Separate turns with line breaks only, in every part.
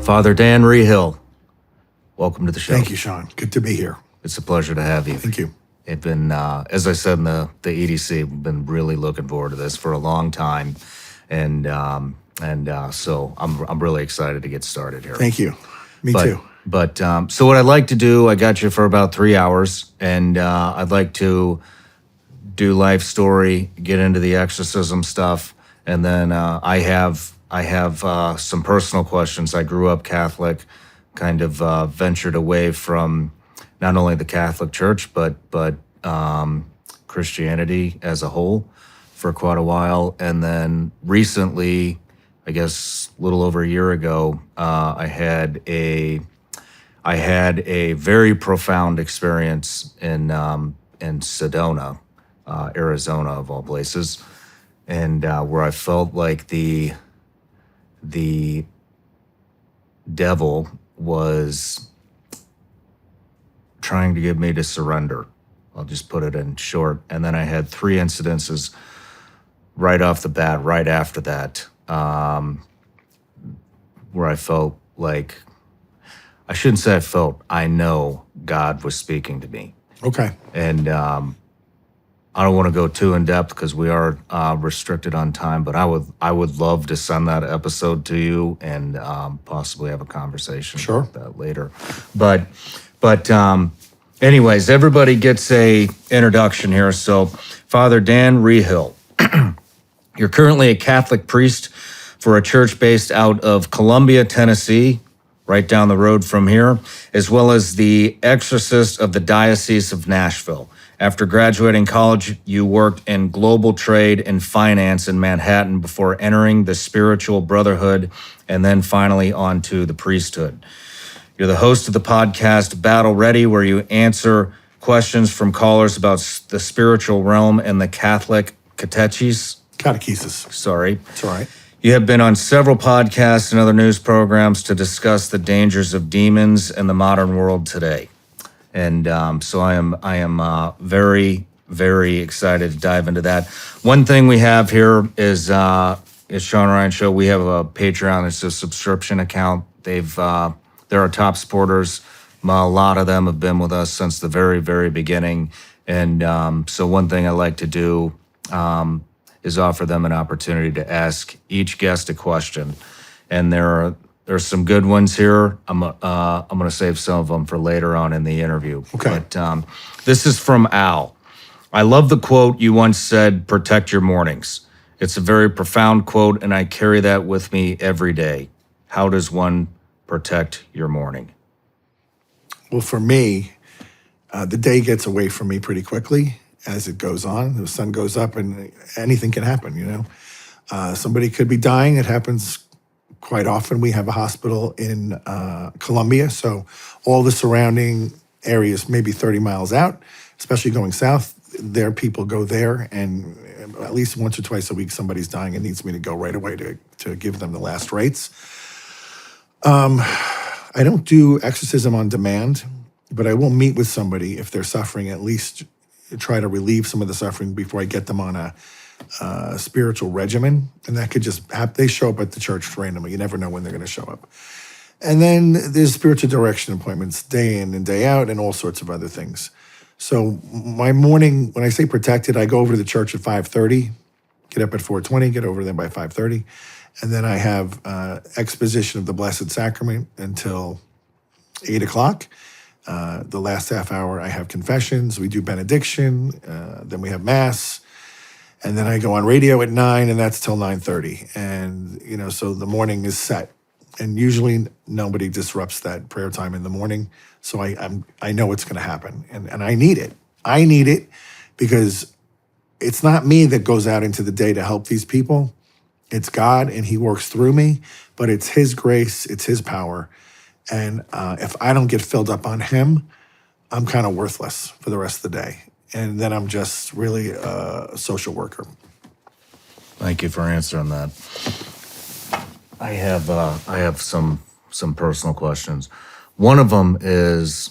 Father Dan Reehil, welcome to the show.
Thank you, Sean. Good to be here.
It's a pleasure to have you.
Thank you.
It's been, as I said in the EDC, we've been really looking forward to this for a long time, and so I'm really excited to get started here.
Thank you. Me too.
But so what I'd like to do, I got you for about 3 hours, and I'd like to do life story, get into the exorcism stuff, and then I have some personal questions. I grew up Catholic, kind of ventured away from not only the Catholic Church but Christianity as a whole for quite a while, and then recently, I guess a little over a year ago, I had a very profound experience in Sedona, Arizona, of all places, and where I felt like the devil was trying to get me to surrender. I'll just put it in short. And then I had 3 incidences right off the bat, right after that, where I felt like, I shouldn't say I felt, I know God was speaking to me.
Okay.
And I don't want to go too in depth because we are restricted on time, but I would love to send that episode to you and possibly have a conversation about that later. But anyways, everybody gets a introduction here. So Father Dan Reehil, you're currently a Catholic priest for a church based out of Columbia, Tennessee, right down the road from here, as well as the Exorcist of the Diocese of Nashville. After graduating college, you worked in global trade and finance in Manhattan before entering the spiritual brotherhood and then finally onto the priesthood. You're the host of the podcast Battle Ready, where you answer questions from callers about the spiritual realm and the Catholic catechesis. Sorry.
It's all right.
You have been on several podcasts and other news programs to discuss the dangers of demons in the modern world today. And so I am very, very excited to dive into that. One thing we have here is Sean Ryan Show. We have a Patreon. It's a subscription account. They're our top supporters. A lot of them have been with us since the very, very beginning. And so one thing I like to do is offer them an opportunity to ask each guest a question. And there's some good ones here. I'm going to save some of them for later on in the interview.
Okay.
But this is from Al. I love the quote you once said, "Protect your mornings." It's a very profound quote, and I carry that with me every day. How does one protect your morning?
Well, for me, the day gets away from me pretty quickly as it goes on. The sun goes up and anything can happen, you know. Somebody could be dying. It happens quite often. We have a hospital in Columbia, so all the surrounding areas, maybe 30 miles out, especially going south, their people go there, and at least once or twice a week, somebody's dying and needs me to go right away to give them the last rites. I don't do exorcism on demand, but I will meet with somebody if they're suffering, at least try to relieve some of the suffering before I get them on a spiritual regimen. And that could just happen. They show up at the church randomly. You never know when they're going to show up. And then there's spiritual direction appointments day in and day out and all sorts of other things. So my morning, when I say protected, I go over to the church at 5:30, get up at 4:20, get over there by 5:30. And then I have exposition of the Blessed Sacrament until 8 o'clock. The last half hour, I have confessions. We do benediction. Then we have Mass. And then I go on radio at 9, and that's till 9:30. And, you know, so the morning is set. And usually nobody disrupts that prayer time in the morning. So I know it's going to happen. And I need it. I need it because it's not me that goes out into the day to help these people. It's God, and he works through me. But it's his grace. It's his power. And if I don't get filled up on him, I'm kind of worthless for the rest of the day. And then I'm just really a social worker.
Thank you for answering that. I have some personal questions. One of them is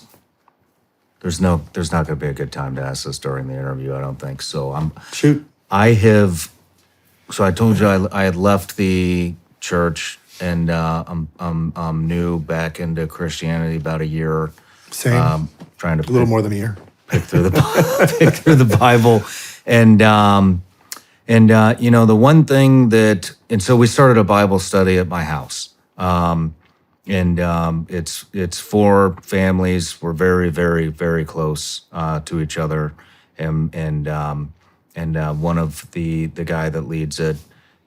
there's not going to be a good time to ask this during the interview, I don't think. So
Shoot.
I told you I had left the church I'm new back into Christianity about a year.
Same.
Trying to
A little more than a year.
pick through the pick through the Bible, and the one thing and so we started a Bible study at my house, it's four families. We're very, very, very close to each other, and one of the guy that leads it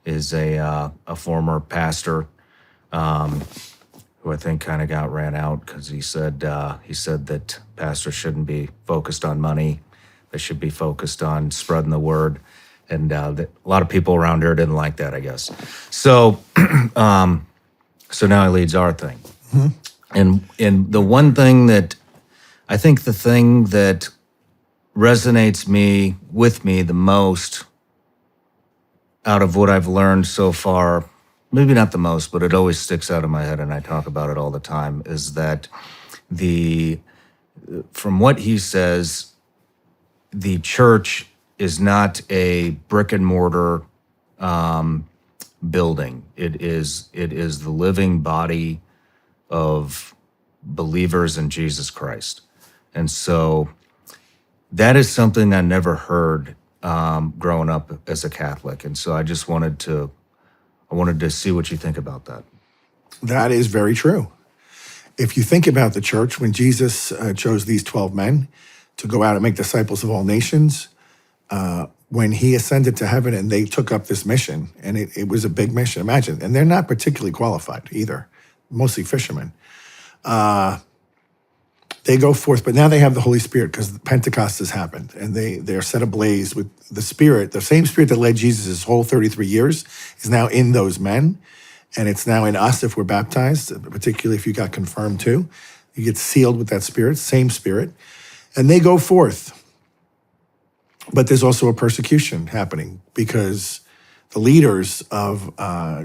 is a former pastor, who I think kind of got ran out because he said that pastors shouldn't be focused on money; they should be focused on spreading the word. And a lot of people around here didn't like that, I guess. So, so now he leads our thing. And the one thing that I think the thing that resonates with me the most out of what I've learned so far, maybe not the most, but it always sticks out in my head and I talk about it all the time, is that from what he says, the church is not a brick and mortar building. It is the living body of believers in Jesus Christ. And so that is something I never heard growing up as a Catholic. And so I just wanted to see what you think about that.
That is very true. If you think about the church, when Jesus chose these 12 men to go out and make disciples of all nations, when he ascended to heaven and they took up this mission, and it was a big mission, imagine, and they're not particularly qualified either, mostly fishermen. They go forth, but now they have the Holy Spirit because Pentecost has happened, and they're set ablaze with the Spirit. The same Spirit that led Jesus his whole 33 years is now in those men, and it's now in us if we're baptized, particularly if you got confirmed too. You get sealed with that Spirit, same Spirit, and they go forth. But there's also a persecution happening because the leaders of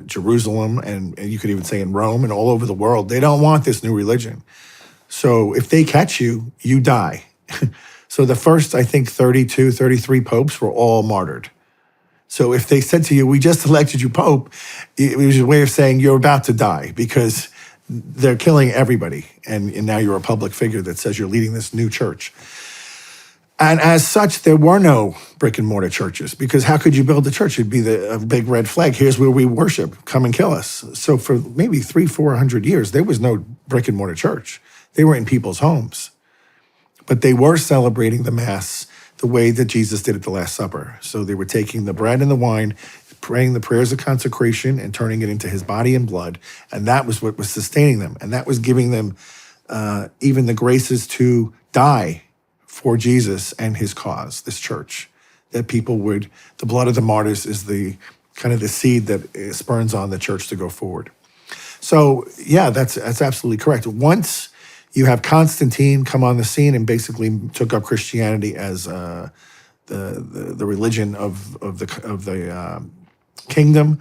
Jerusalem, and you could even say in Rome and all over the world, they don't want this new religion. So if they catch you, you die. So the first, I think, 32, 33 popes were all martyred. So if they said to you, we just elected you pope, it was a way of saying you're about to die because they're killing everybody. And now you're a public figure that says you're leading this new church. And as such, there were no brick and mortar churches because how could you build a church? It'd be a big red flag. Here's where we worship. Come and kill us. So for maybe 300-400 years, there was no brick and mortar church. They were in people's homes. But they were celebrating the Mass the way that Jesus did at the Last Supper. So they were taking the bread and the wine, praying the prayers of consecration and turning it into his body and blood. And that was what was sustaining them. And that was giving them even the graces to die for Jesus and his cause, this church, that people would, the blood of the martyrs is the kind of the seed that spurns on the church to go forward. So yeah, that's absolutely correct. Once you have Constantine come on the scene and basically took up Christianity as the religion of the kingdom, and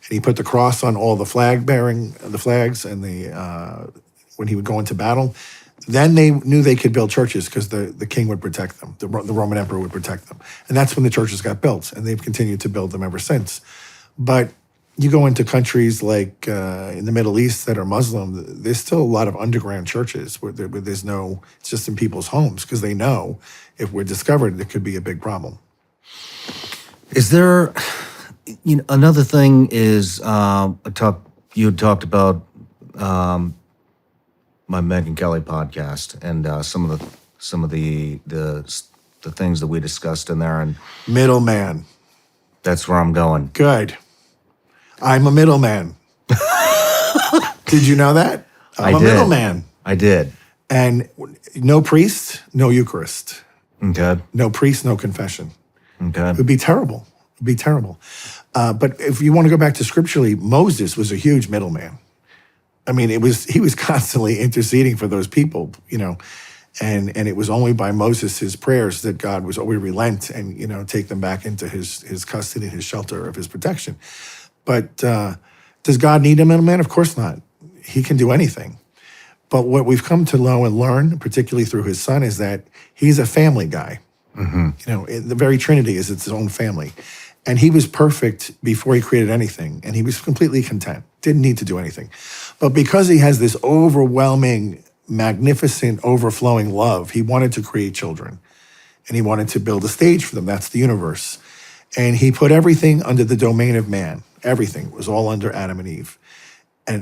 he put the cross on all the flags, and when he would go into battle. Then they knew they could build churches because the king would protect them. The Roman emperor would protect them. And that's when the churches got built, and they've continued to build them ever since. But you go into countries like in the Middle East that are Muslim, there's still a lot of underground churches where there's no, it's just in people's homes because they know if we're discovered, it could be a big problem.
Is there, another thing is, you had talked about my Meg and Kelly podcast and some of the things that we discussed in there, and
Middleman.
that's where I'm going.
Good. I'm a middleman. Did you know that? I'm a middleman.
I did.
And no priest, no Eucharist.
Okay.
No priest, no confession.
Okay.
It would be terrible. It would be terrible. But if you want to go back to scripturally, Moses was a huge middleman. I mean, he was constantly interceding for those people, and it was only by Moses' prayers that God was always relent and, take them back into his custody, his shelter of his protection. But does God need a middleman? Of course not. He can do anything. But what we've come to know and learn, particularly through his son, is that he's a family guy. Mm-hmm. The very Trinity is its own family. And he was perfect before he created anything. And he was completely content, didn't need to do anything. But because he has this overwhelming, magnificent, overflowing love, he wanted to create children. And he wanted to build a stage for them. That's the universe. And he put everything under the domain of man. Everything was all under Adam and Eve.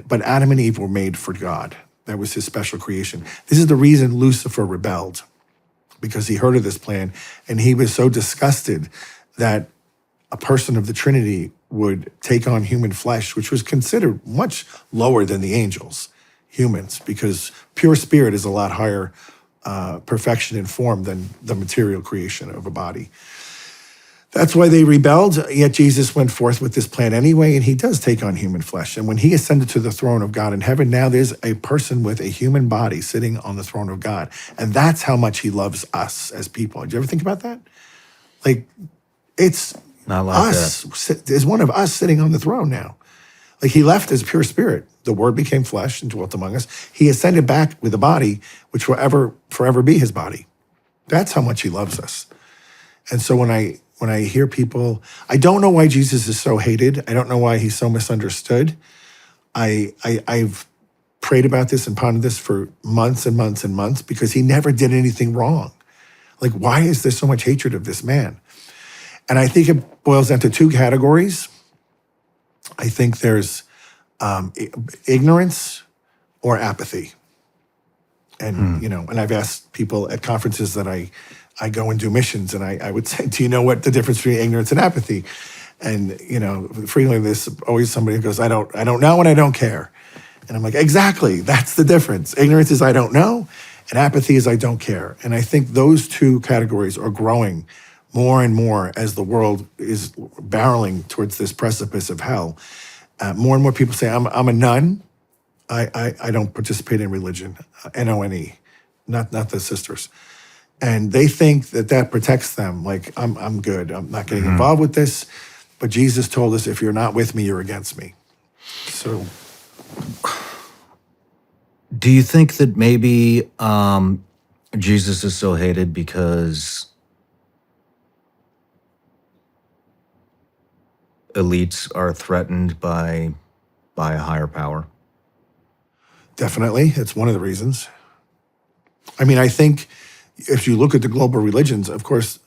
But Adam and Eve were made for God. That was his special creation. This is the reason Lucifer rebelled, because he heard of this plan. And he was so disgusted that a person of the Trinity would take on human flesh, which was considered much lower than the angels, humans, because pure spirit is a lot higher perfection in form than the material creation of a body. That's why they rebelled, yet Jesus went forth with this plan anyway, and he does take on human flesh. And when he ascended to the throne of God in heaven, now there's a person with a human body sitting on the throne of God. And that's how much he loves us as people. Did you ever think about that? Like, it's
Not like
us. There's one of us sitting on the throne now. Like, he left as pure spirit. The word became flesh and dwelt among us. He ascended back with a body, which will forever be his body. That's how much he loves us. And so when I hear people, I don't know why Jesus is so hated. I don't know why he's so misunderstood. I've prayed about this and pondered this for months and months and months, because he never did anything wrong. Like, why is there so much hatred of this man? And I think it boils down to two categories. I think there's ignorance or apathy. And, and I've asked people at conferences that I go and do missions, and I would say, do you know what the difference between ignorance and apathy? And, frequently there's always somebody who goes, I don't know and I don't care. And I'm like, exactly, that's the difference. Ignorance is I don't know, and apathy is I don't care. And I think those two categories are growing more and more as the world is barreling towards this precipice of hell. More and more people say, I'm a nun. I don't participate in religion, NONE, not the sisters. And they think that protects them. Like, I'm good. I'm not getting involved with this. But Jesus told us, if you're not with me, you're against me. So,
do you think that maybe Jesus is so hated because elites are threatened by a higher power?
definitely, it's one of the reasons. I mean, I think if you look at the global religions, of course,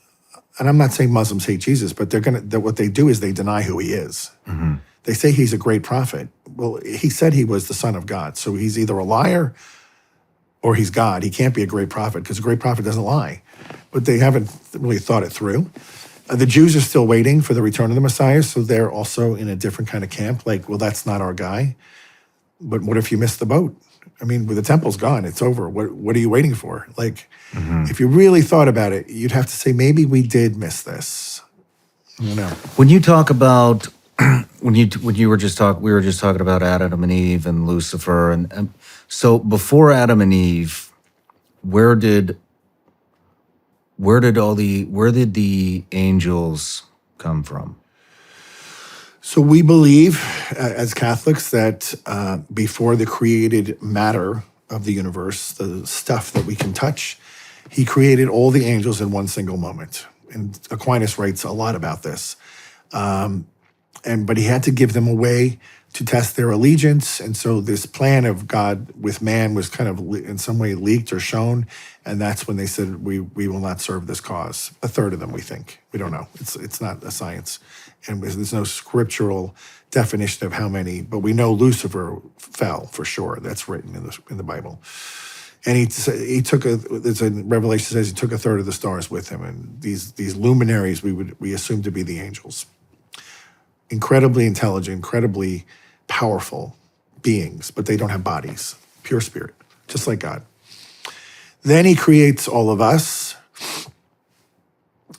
and I'm not saying Muslims hate Jesus, but what they do is they deny who he is.
Mm-hmm.
They say he's a great prophet. Well, he said he was the Son of God, so he's either a liar or he's God. He can't be a great prophet because a great prophet doesn't lie. But they haven't really thought it through. The Jews are still waiting for the return of the Messiah, so they're also in a different kind of camp. Like, well, that's not our guy. But what if you miss the boat? I mean, the temple's gone. It's over. What are you waiting for? Like, if you really thought about it, you'd have to say, maybe we did miss this. I don't know.
When you talk about we were just talking about Adam and Eve and Lucifer, and so before Adam and Eve, where did the angels come from?
So we believe, as Catholics, that before the created matter of the universe, the stuff that we can touch, he created all the angels in one single moment. And Aquinas writes a lot about this. But he had to give them a way to test their allegiance. And so this plan of God with man was kind of in some way leaked or shown. And that's when they said, we will not serve this cause. A third of them, we think. We don't know. It's not a science. And there's no scriptural definition of how many, but we know Lucifer fell for sure. That's written in the Bible. And he took there's a Revelation says he took a third of the stars with him. And these luminaries we assume to be the angels. Incredibly intelligent, incredibly powerful beings, but they don't have bodies. Pure spirit, just like God. Then he creates all of us.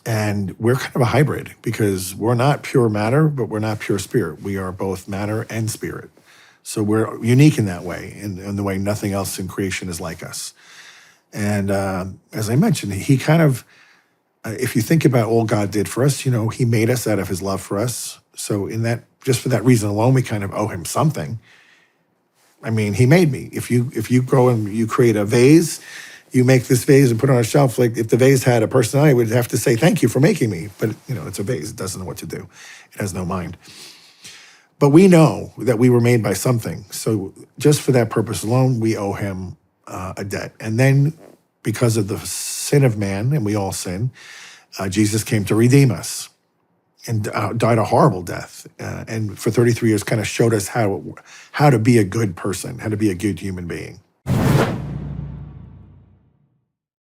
And we're kind of a hybrid because we're not pure matter, but we're not pure spirit. We are both matter and spirit. So we're unique in that way, in the way nothing else in creation is like us. And as I mentioned, he kind of, if you think about all God did for us, he made us out of his love for us. So just for that reason alone, we kind of owe him something. I mean, he made me. If you go and you create a vase, you make this vase and put it on a shelf. Like if the vase had a personality, it would have to say, thank you for making me. But, it's a vase. It doesn't know what to do. It has no mind. But we know that we were made by something. So just for that purpose alone, we owe him a debt. And then because of the sin of man, and we all sin, Jesus came to redeem us and died a horrible death. And for 33 years kind of showed us how to be a good person, how to be a good human being.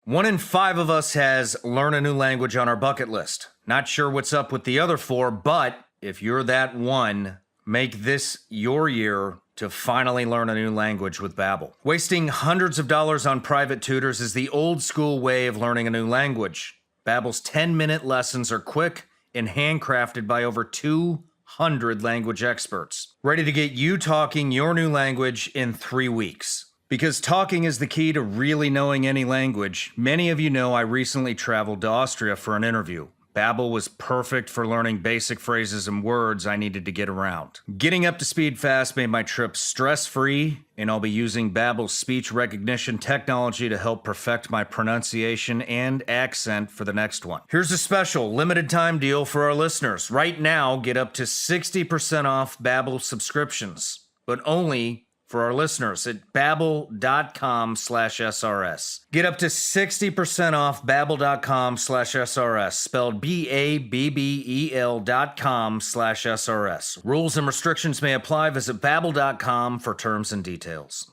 1 in 5 of us has learn a new language on our bucket list. Not sure what's up with the other 4, but if you're that one, make this your year to finally learn a new language with Babbel. Wasting hundreds of dollars on private tutors is the old school way of learning a new language. Babbel's 10-minute lessons are quick and handcrafted by over 200 language experts, ready to get you talking your new language in 3 weeks. Because talking is the key to really knowing any language, many of you know I recently traveled to Austria for an interview. Babbel was perfect for learning basic phrases and words I needed to get around. Getting up to speed fast made my trip stress-free, and I'll be using Babbel's speech recognition technology to help perfect my pronunciation and accent for the next one. Here's a special limited time deal for our listeners. Right now, get up to 60% off Babbel subscriptions, but only for our listeners at babbel.com/SRS. Get up to 60% off babbel.com/SRS, spelled BABBEL.com/SRS. Rules and restrictions may apply. Visit babbel.com for terms and details.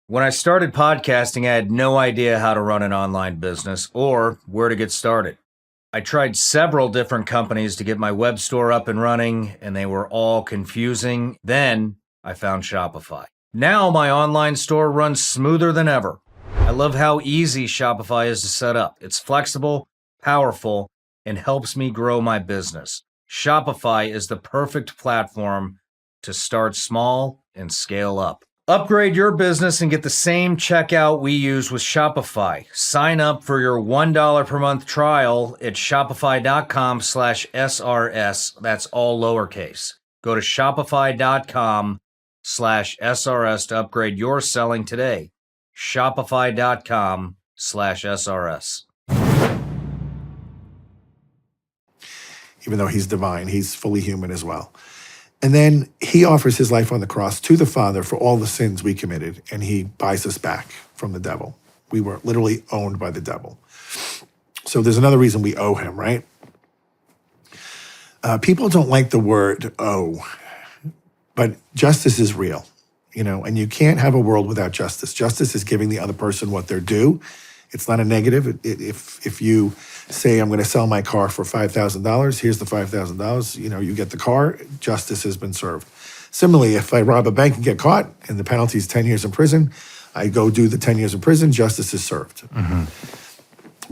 When I started podcasting, I had no idea how to run an online business or where to get started. I tried several different companies to get my web store up and running, and they were all confusing. Then I found Shopify. Now my online store runs smoother than ever. I love how easy Shopify is to set up. It's flexible, powerful, and helps me grow my business. Shopify is the perfect platform to start small and scale up. Upgrade your business and get the same checkout we use with Shopify. Sign up for your $1 per month trial at shopify.com/SRS. That's all lowercase. Go to shopify.com/SRS to upgrade your selling today. Shopify.com/SRS.
Even though he's divine, he's fully human as well. And then he offers his life on the cross to the Father for all the sins we committed, and he buys us back from the devil. We were literally owned by the devil. So there's another reason we owe him, right? People don't like the word owe, but justice is real, and you can't have a world without justice. Justice is giving the other person what they're due. It's not a negative. If you say, I'm going to sell my car for $5,000, here's the $5,000, you get the car, justice has been served. Similarly, if I rob a bank and get caught and the penalty is 10 years in prison, I go do the 10 years in prison, justice is served. Mm-hmm.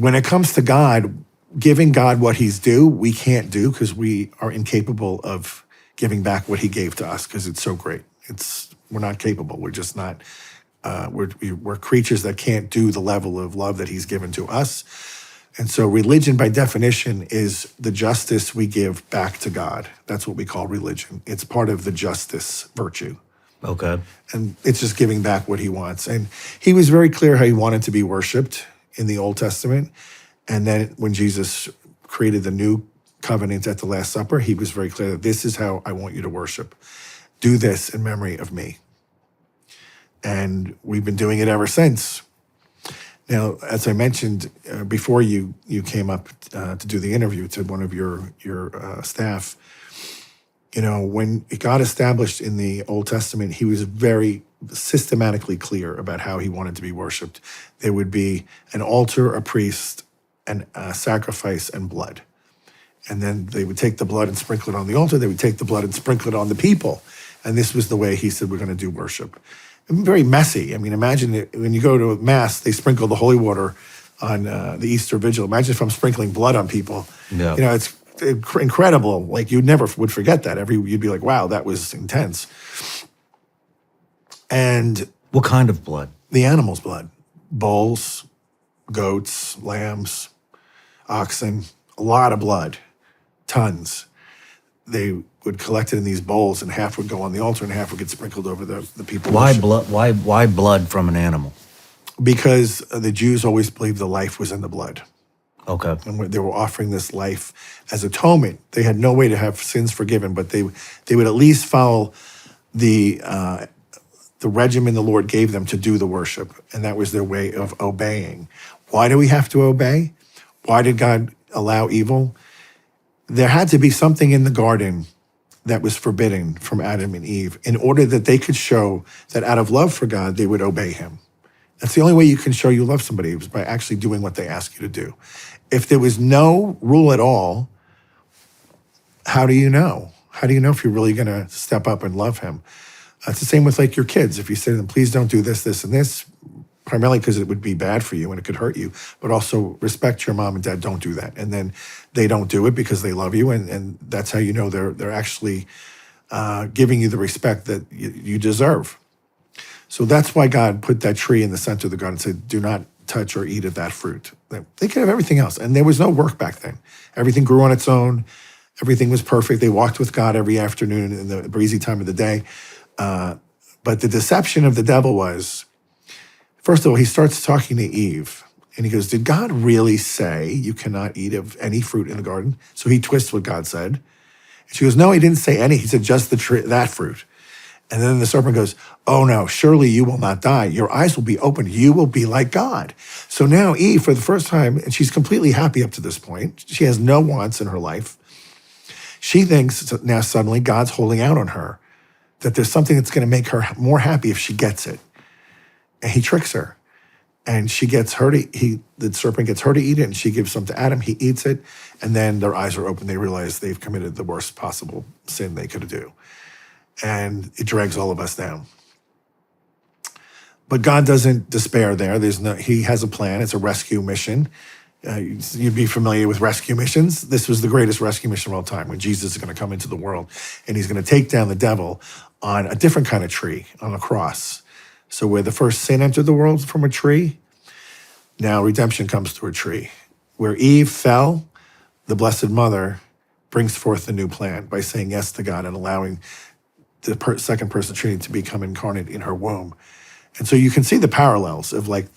When it comes to God, giving God what he's due, we can't do because we are incapable of giving back what he gave to us because it's so great. We're not capable. We're just not. We're creatures that can't do the level of love that he's given to us. And so religion, by definition, is the justice we give back to God. That's what we call religion. It's part of the justice virtue.
Okay.
And it's just giving back what he wants. And he was very clear how he wanted to be worshiped in the Old Testament. And then when Jesus created the new covenant at the Last Supper, he was very clear that this is how I want you to worship. Do this in memory of me. And we've been doing it ever since. Now, as I mentioned before you came up to do the interview to one of your staff, when God established in the Old Testament, he was very systematically clear about how he wanted to be worshiped. There would be an altar, a priest, and a sacrifice and blood. And then they would take the blood and sprinkle it on the altar. They would take the blood and sprinkle it on the people. And this was the way he said we're going to do worship. Very messy. I mean, imagine when you go to a mass, they sprinkle the holy water on the Easter Vigil. Imagine if I'm sprinkling blood on people. Yeah. It's incredible. Like you never would forget that. You'd be like, wow, that was intense. And
what kind of blood?
The animal's blood. Bulls, goats, lambs, oxen, a lot of blood, tons. They would collect it in these bowls, and half would go on the altar and half would get sprinkled over the people.
Why
worship.
blood? Why blood from an animal?
Because the Jews always believed the life was in the blood.
Okay.
And they were offering this life as atonement. They had no way to have sins forgiven, but they would at least follow the regimen the Lord gave them to do the worship, and that was their way of obeying. Why do we have to obey? Why did God allow evil? There had to be something in the garden that was forbidden from Adam and Eve in order that they could show that out of love for God, they would obey him. That's the only way you can show you love somebody, is by actually doing what they ask you to do. If there was no rule at all, how do you know? How do you know if you're really going to step up and love him? It's the same with like your kids. If you say to them, please don't do this, this, and this, primarily because it would be bad for you and it could hurt you, but also respect your mom and dad, don't do that. And then they don't do it because they love you, and that's how you know they're actually giving you the respect that you deserve. So that's why God put that tree in the center of the garden and said, do not touch or eat of that fruit. They could have everything else. And there was no work back then. Everything grew on its own. Everything was perfect. They walked with God every afternoon in the breezy time of the day. But the deception of the devil was, first of all, he starts talking to Eve. And he goes, did God really say you cannot eat of any fruit in the garden? So he twists what God said. And she goes, no, he didn't say any. He said just the tree, that fruit. And then the serpent goes, oh no, surely you will not die. Your eyes will be opened. You will be like God. So now Eve, for the first time, and she's completely happy up to this point. She has no wants in her life. She thinks now suddenly God's holding out on her, that there's something that's going to make her more happy if she gets it. And he tricks her. And she gets her the serpent gets her to eat it, and she gives some to Adam. He eats it. And then their eyes are open. They realize they've committed the worst possible sin they could do. And it drags all of us down. But God doesn't despair there. He has a plan. It's a rescue mission. You'd be familiar with rescue missions. This was the greatest rescue mission of all time, when Jesus is going to come into the world and he's going to take down the devil on a different kind of tree, on a cross. So where the first sin entered the world from a tree, now redemption comes through a tree. Where Eve fell, the Blessed Mother brings forth the new plan by saying yes to God and allowing the second person Trinity to become incarnate in her womb. And so you can see the parallels of like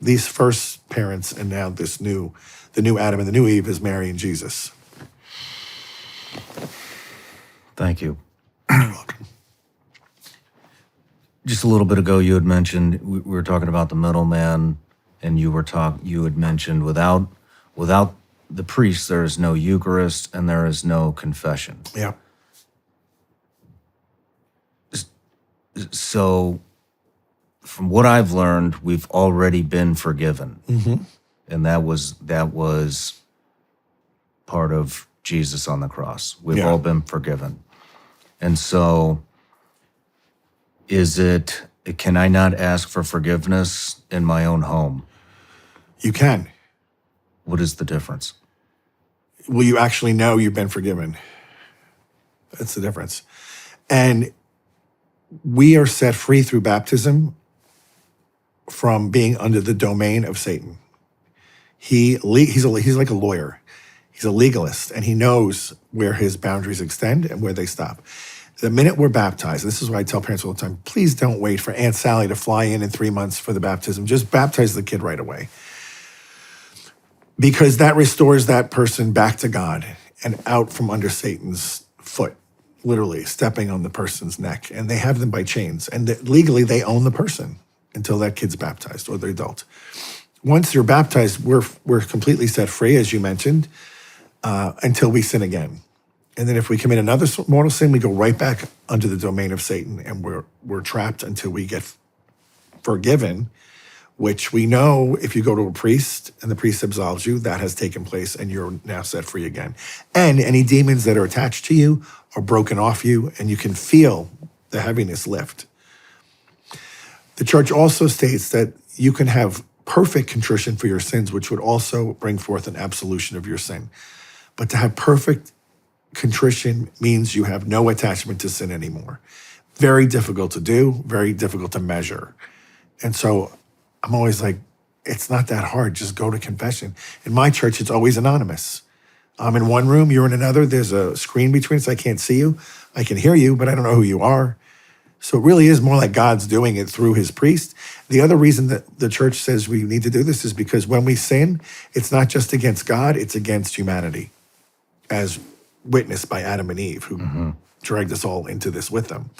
these first parents and now the new Adam and the new Eve is Mary and Jesus. Thank you. You're welcome.
Just a little bit ago, you had mentioned, we were talking about the middleman, and you had mentioned without the priest, there is no Eucharist and there is no confession.
Yeah.
So from what I've learned, we've already been forgiven.
Mm-hmm.
And that was part of Jesus on the cross. We've all been forgiven. And so can I not ask for forgiveness in my own home?
You can.
What is the difference?
Well, you actually know you've been forgiven. That's the difference. And we are set free through baptism from being under the domain of Satan. He's like a lawyer. He's a legalist, and he knows where his boundaries extend and where they stop. The minute we're baptized, this is why I tell parents all the time, please don't wait for Aunt Sally to fly in 3 months for the baptism. Just baptize the kid right away. Because that restores that person back to God and out from under Satan's foot, literally stepping on the person's neck. And they have them by chains. And legally, they own the person until that kid's baptized or the adult. Once you're baptized, we're completely set free, as you mentioned, until we sin again. And then if we commit another mortal sin, we go right back under the domain of Satan, and we're trapped until we get forgiven, which we know if you go to a priest and the priest absolves you, that has taken place and you're now set free again. And any demons that are attached to you are broken off you, and you can feel the heaviness lift. The church also states that you can have perfect contrition for your sins, which would also bring forth an absolution of your sin. But to have perfect contrition means you have no attachment to sin anymore. Very difficult to do, very difficult to measure. And so I'm always like, it's not that hard, just go to confession. In my church, it's always anonymous. I'm in one room, you're in another. There's a screen between us. I can't see you. I can hear you, but I don't know who you are. So it really is more like God's doing it through his priest. The other reason that the church says we need to do this is because when we sin, it's not just against God, it's against humanity, as witnessed by Adam and Eve, who dragged us all into this with them.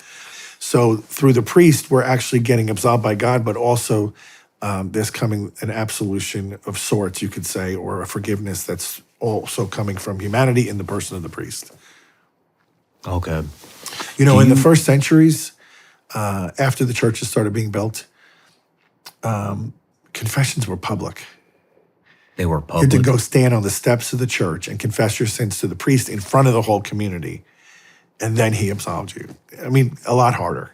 So through the priest, we're actually getting absolved by God, but also there's coming an absolution of sorts, you could say, or a forgiveness that's also coming from humanity in the person of the priest.
Okay.
You know, in the first centuries, after the churches started being built, confessions were public.
They were
You
public.
had to go stand on the steps of the church and confess your sins to the priest in front of the whole community, and then he absolved you. I mean, a lot harder,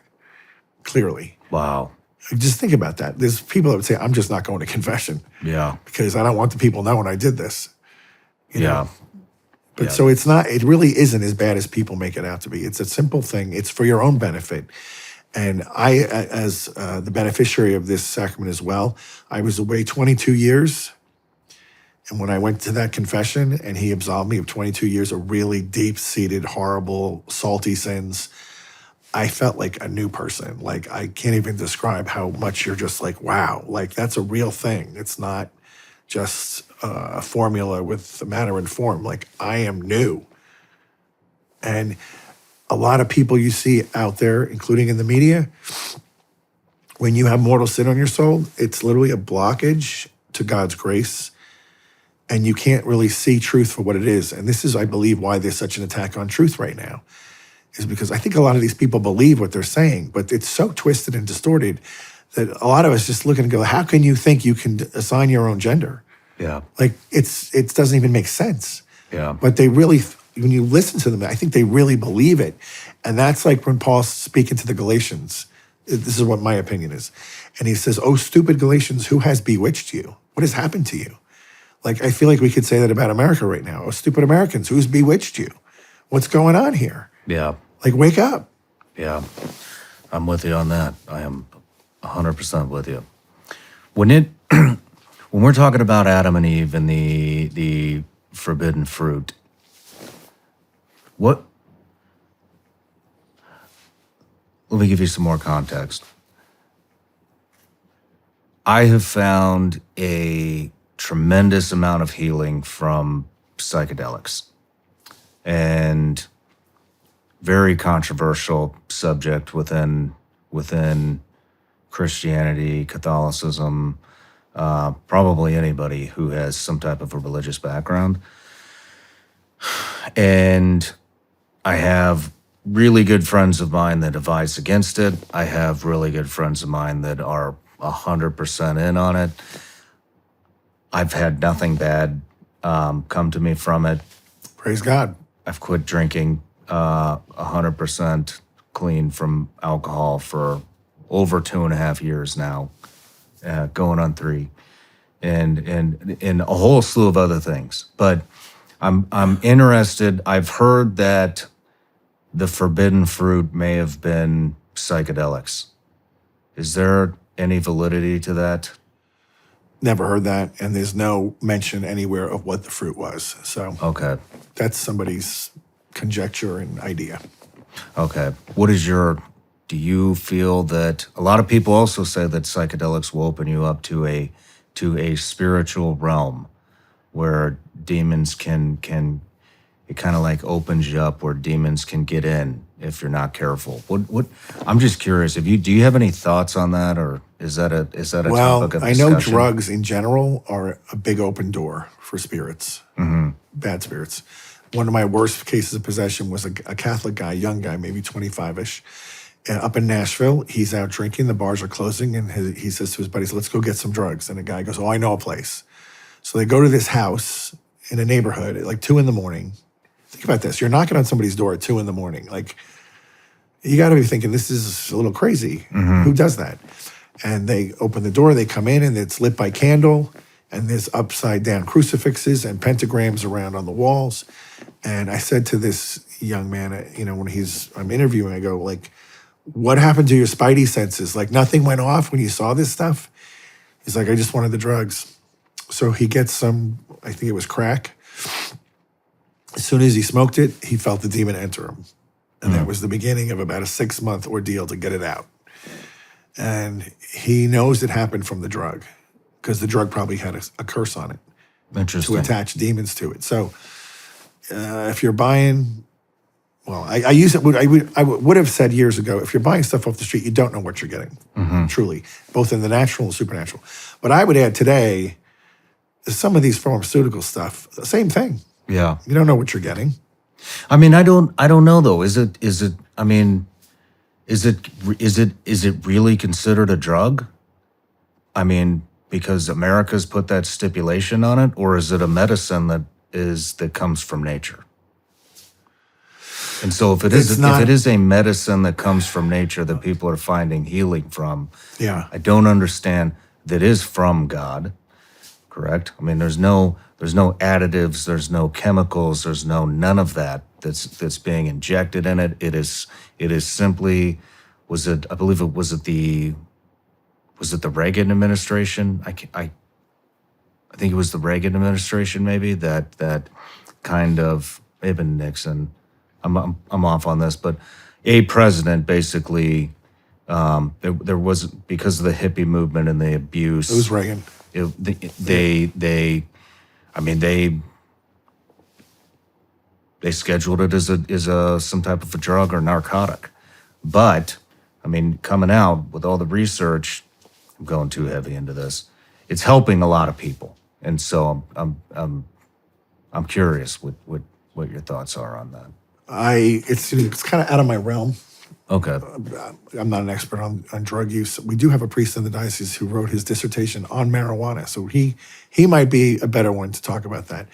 clearly.
Wow.
Just think about that. There's people that would say, I'm just not going to confession
Yeah.
because I don't want the people knowing I did this. You know? But
Yeah.
so it really isn't as bad as people make it out to be. It's a simple thing. It's for your own benefit. And I, as the beneficiary of this sacrament as well, I was away 22 years. And when I went to that confession and he absolved me of 22 years of really deep-seated, horrible, salty sins, I felt like a new person. Like, I can't even describe how much you're just like, wow, like that's a real thing. It's not just a formula with the matter and form. Like, I am new. And a lot of people you see out there, including in the media, when you have mortal sin on your soul, it's literally a blockage to God's grace. And you can't really see truth for what it is. And this is, I believe, why there's such an attack on truth right now, is because I think a lot of these people believe what they're saying, but it's so twisted and distorted that a lot of us just look and go, how can you think you can assign your own gender?
Yeah.
Like, it doesn't even make sense.
Yeah.
But they really, when you listen to them, I think they really believe it. And that's like when Paul's speaking to the Galatians. This is what my opinion is. And he says, oh, stupid Galatians, who has bewitched you? What has happened to you? Like, I feel like we could say that about America right now. Oh, stupid Americans, who's bewitched you? What's going on here?
Yeah.
Like, wake up.
Yeah. I'm with you on that. I am 100% with you. When we're talking about Adam and Eve and the forbidden fruit, let me give you some more context. I have found a tremendous amount of healing from psychedelics, and very controversial subject within Christianity, Catholicism, probably anybody who has some type of a religious background. And I have really good friends of mine that advise against it. I have really good friends of mine that are 100% in on it. I've had nothing bad come to me from it.
Praise God.
I've quit drinking 100% clean from alcohol for over 2.5 years now, going on 3, and a whole slew of other things. But I'm interested. I've heard that the forbidden fruit may have been psychedelics. Is there any validity to that?
Never heard that. And there's no mention anywhere of what the fruit was. So
Okay.
that's somebody's conjecture and idea.
Okay. Do you feel that a lot of people also say that psychedelics will open you up to a spiritual realm where demons can it kind of like opens you up where demons can get in if you're not careful. What I'm just curious, do you have any thoughts on that, or is that a
Well,
topic of
I
discussion?
know drugs in general are a big open door for spirits, bad spirits. One of my worst cases of possession was a Catholic guy, young guy, maybe 25-ish, up in Nashville. He's out drinking, the bars are closing, and he says to his buddies, let's go get some drugs. And the guy goes, oh, I know a place. So they go to this house in a neighborhood at like 2 a.m. Think about this. You're knocking on somebody's door at 2 a.m. Like, you got to be thinking, this is a little crazy. Who does that? And they open the door, they come in, and it's lit by candle, and there's upside down crucifixes and pentagrams around on the walls. And I said to this young man, when I'm interviewing, I go, like, what happened to your spidey senses? Like, nothing went off when you saw this stuff? He's like, I just wanted the drugs. So he gets some, I think it was crack, As soon as he smoked it, he felt the demon enter him. And that was the beginning of about a 6-month ordeal to get it out. And he knows it happened from the drug because the drug probably had a curse on it
Interesting.
to attach demons to it. So if you're buying, well, I use it. I would have said years ago, if you're buying stuff off the street, you don't know what you're getting, truly, both in the natural and supernatural. But I would add today, some of these pharmaceutical stuff, the same thing.
Yeah.
You don't know what you're getting.
I mean, I don't know though. Is it really considered a drug? I mean, because America's put that stipulation on it, or is it a medicine that comes from nature? And so if it is a medicine that comes from nature that people are finding healing from,
Yeah.
I don't understand that is from God, correct? I mean, there's no additives, there's no chemicals, there's none of that that's being injected in it. It is simply, I believe it was the Reagan administration? I think it was the Reagan administration maybe that kind of, maybe Nixon. I'm off on this, but a president basically, there was, because of the hippie movement and the abuse.
It was Reagan.
They scheduled it as some type of a drug or narcotic. But I mean, coming out with all the research, I'm going too heavy into this. It's helping a lot of people, and so I'm curious what your thoughts are on that.
It's kind of out of my realm.
Okay.
I'm not an expert on drug use. We do have a priest in the diocese who wrote his dissertation on marijuana, so he might be a better one to talk about that.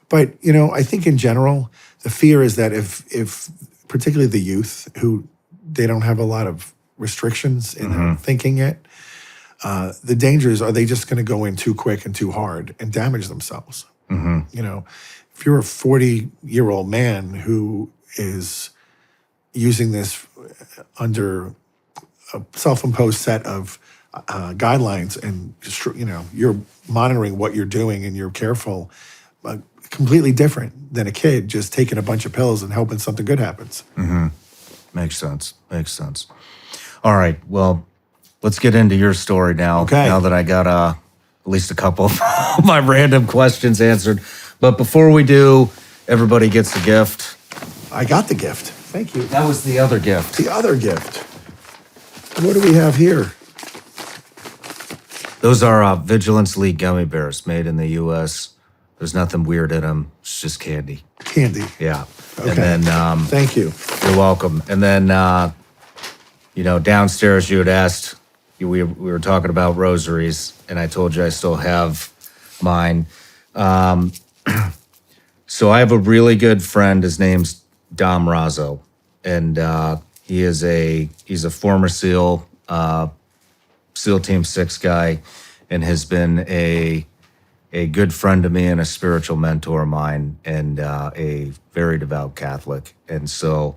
But I think in general, the fear is that if particularly the youth who they don't have a lot of restrictions in their thinking yet, the danger is, are they just going to go in too quick and too hard and damage themselves? If you're a 40-year-old man who is using this under a self-imposed set of guidelines, and you're monitoring what you're doing and you're careful, completely different than a kid just taking a bunch of pills and hoping something good happens.
Makes sense. All right, well, let's get into your story now.
Okay.
Now that I got at least a couple of my random questions answered. But before we do, everybody gets a gift.
I got the gift. Thank you.
That was the other gift.
The other gift. What do we have here?
Those are Vigilance League gummy bears made in the U.S. There's nothing weird in them. It's just candy.
Candy.
Yeah.
Okay.
And then
Thank you.
you're welcome. And then downstairs you had asked, we were talking about rosaries, and I told you I still have mine. So I have a really good friend. His name's Dom Razzo, and he's a former SEAL, SEAL Team 6 guy, and has been a good friend to me and a spiritual mentor of mine, and a very devout Catholic. And so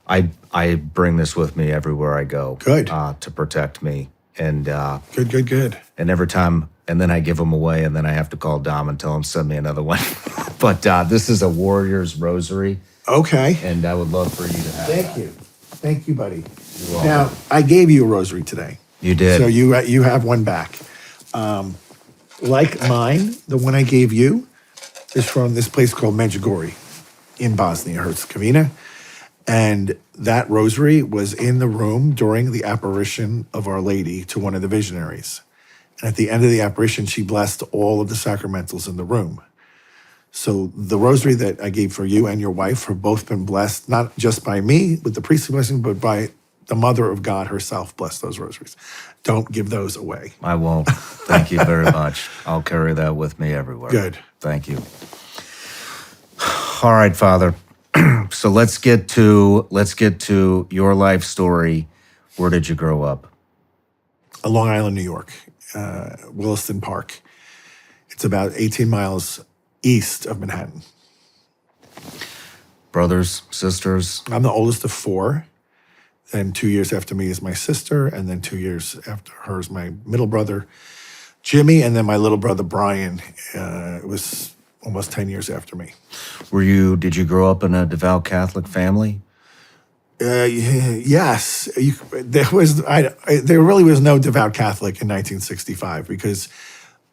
I bring this with me everywhere I go.
Good.
To protect me. And
Good.
and every time, and then I give them away, and then I have to call Dom and tell him send me another one. But this is a Warrior's Rosary,
Okay.
and I would love for you to have
Thank you. Thank you, buddy.
You're welcome.
Now, I gave you a rosary today.
You did.
So you have one back. Like mine, the one I gave you is from this place called Medjugorje in Bosnia Herzegovina. And that rosary was in the room during the apparition of Our Lady to one of the visionaries. And at the end of the apparition, she blessed all of the sacramentals in the room. So the rosary that I gave for you and your wife have both been blessed, not just by me with the priestly blessing, but by the Mother of God herself. Bless those rosaries. Don't give those away.
I won't. Thank you very much. I'll carry that with me everywhere.
Good.
Thank you. All right, Father. So let's get to your life story. Where did you grow up?
Long Island, New York, Williston Park. It's about 18 miles east of Manhattan.
Brothers, sisters?
I'm the oldest of four. Then 2 years after me is my sister, and then 2 years after her is my middle brother, Jimmy, and then my little brother, Brian, was almost 10 years after me.
Did you grow up in a devout Catholic family?
Yes, there really was no devout Catholic in 1965 because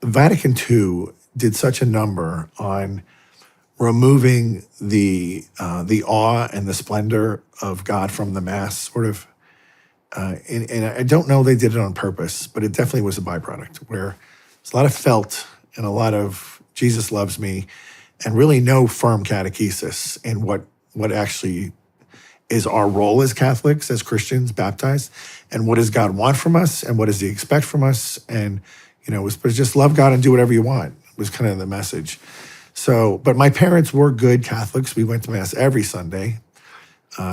Vatican II did such a number on removing the awe and the splendor of God from the Mass, sort of. And I don't know they did it on purpose, but it definitely was a byproduct where there's a lot of felt and a lot of Jesus loves me, and really no firm catechesis in what actually is our role as Catholics, as Christians baptized, and what does God want from us, and what does He expect from us, and it was just love God and do whatever you want. Was kind of the message. So, but my parents were good Catholics. We went to Mass every Sunday.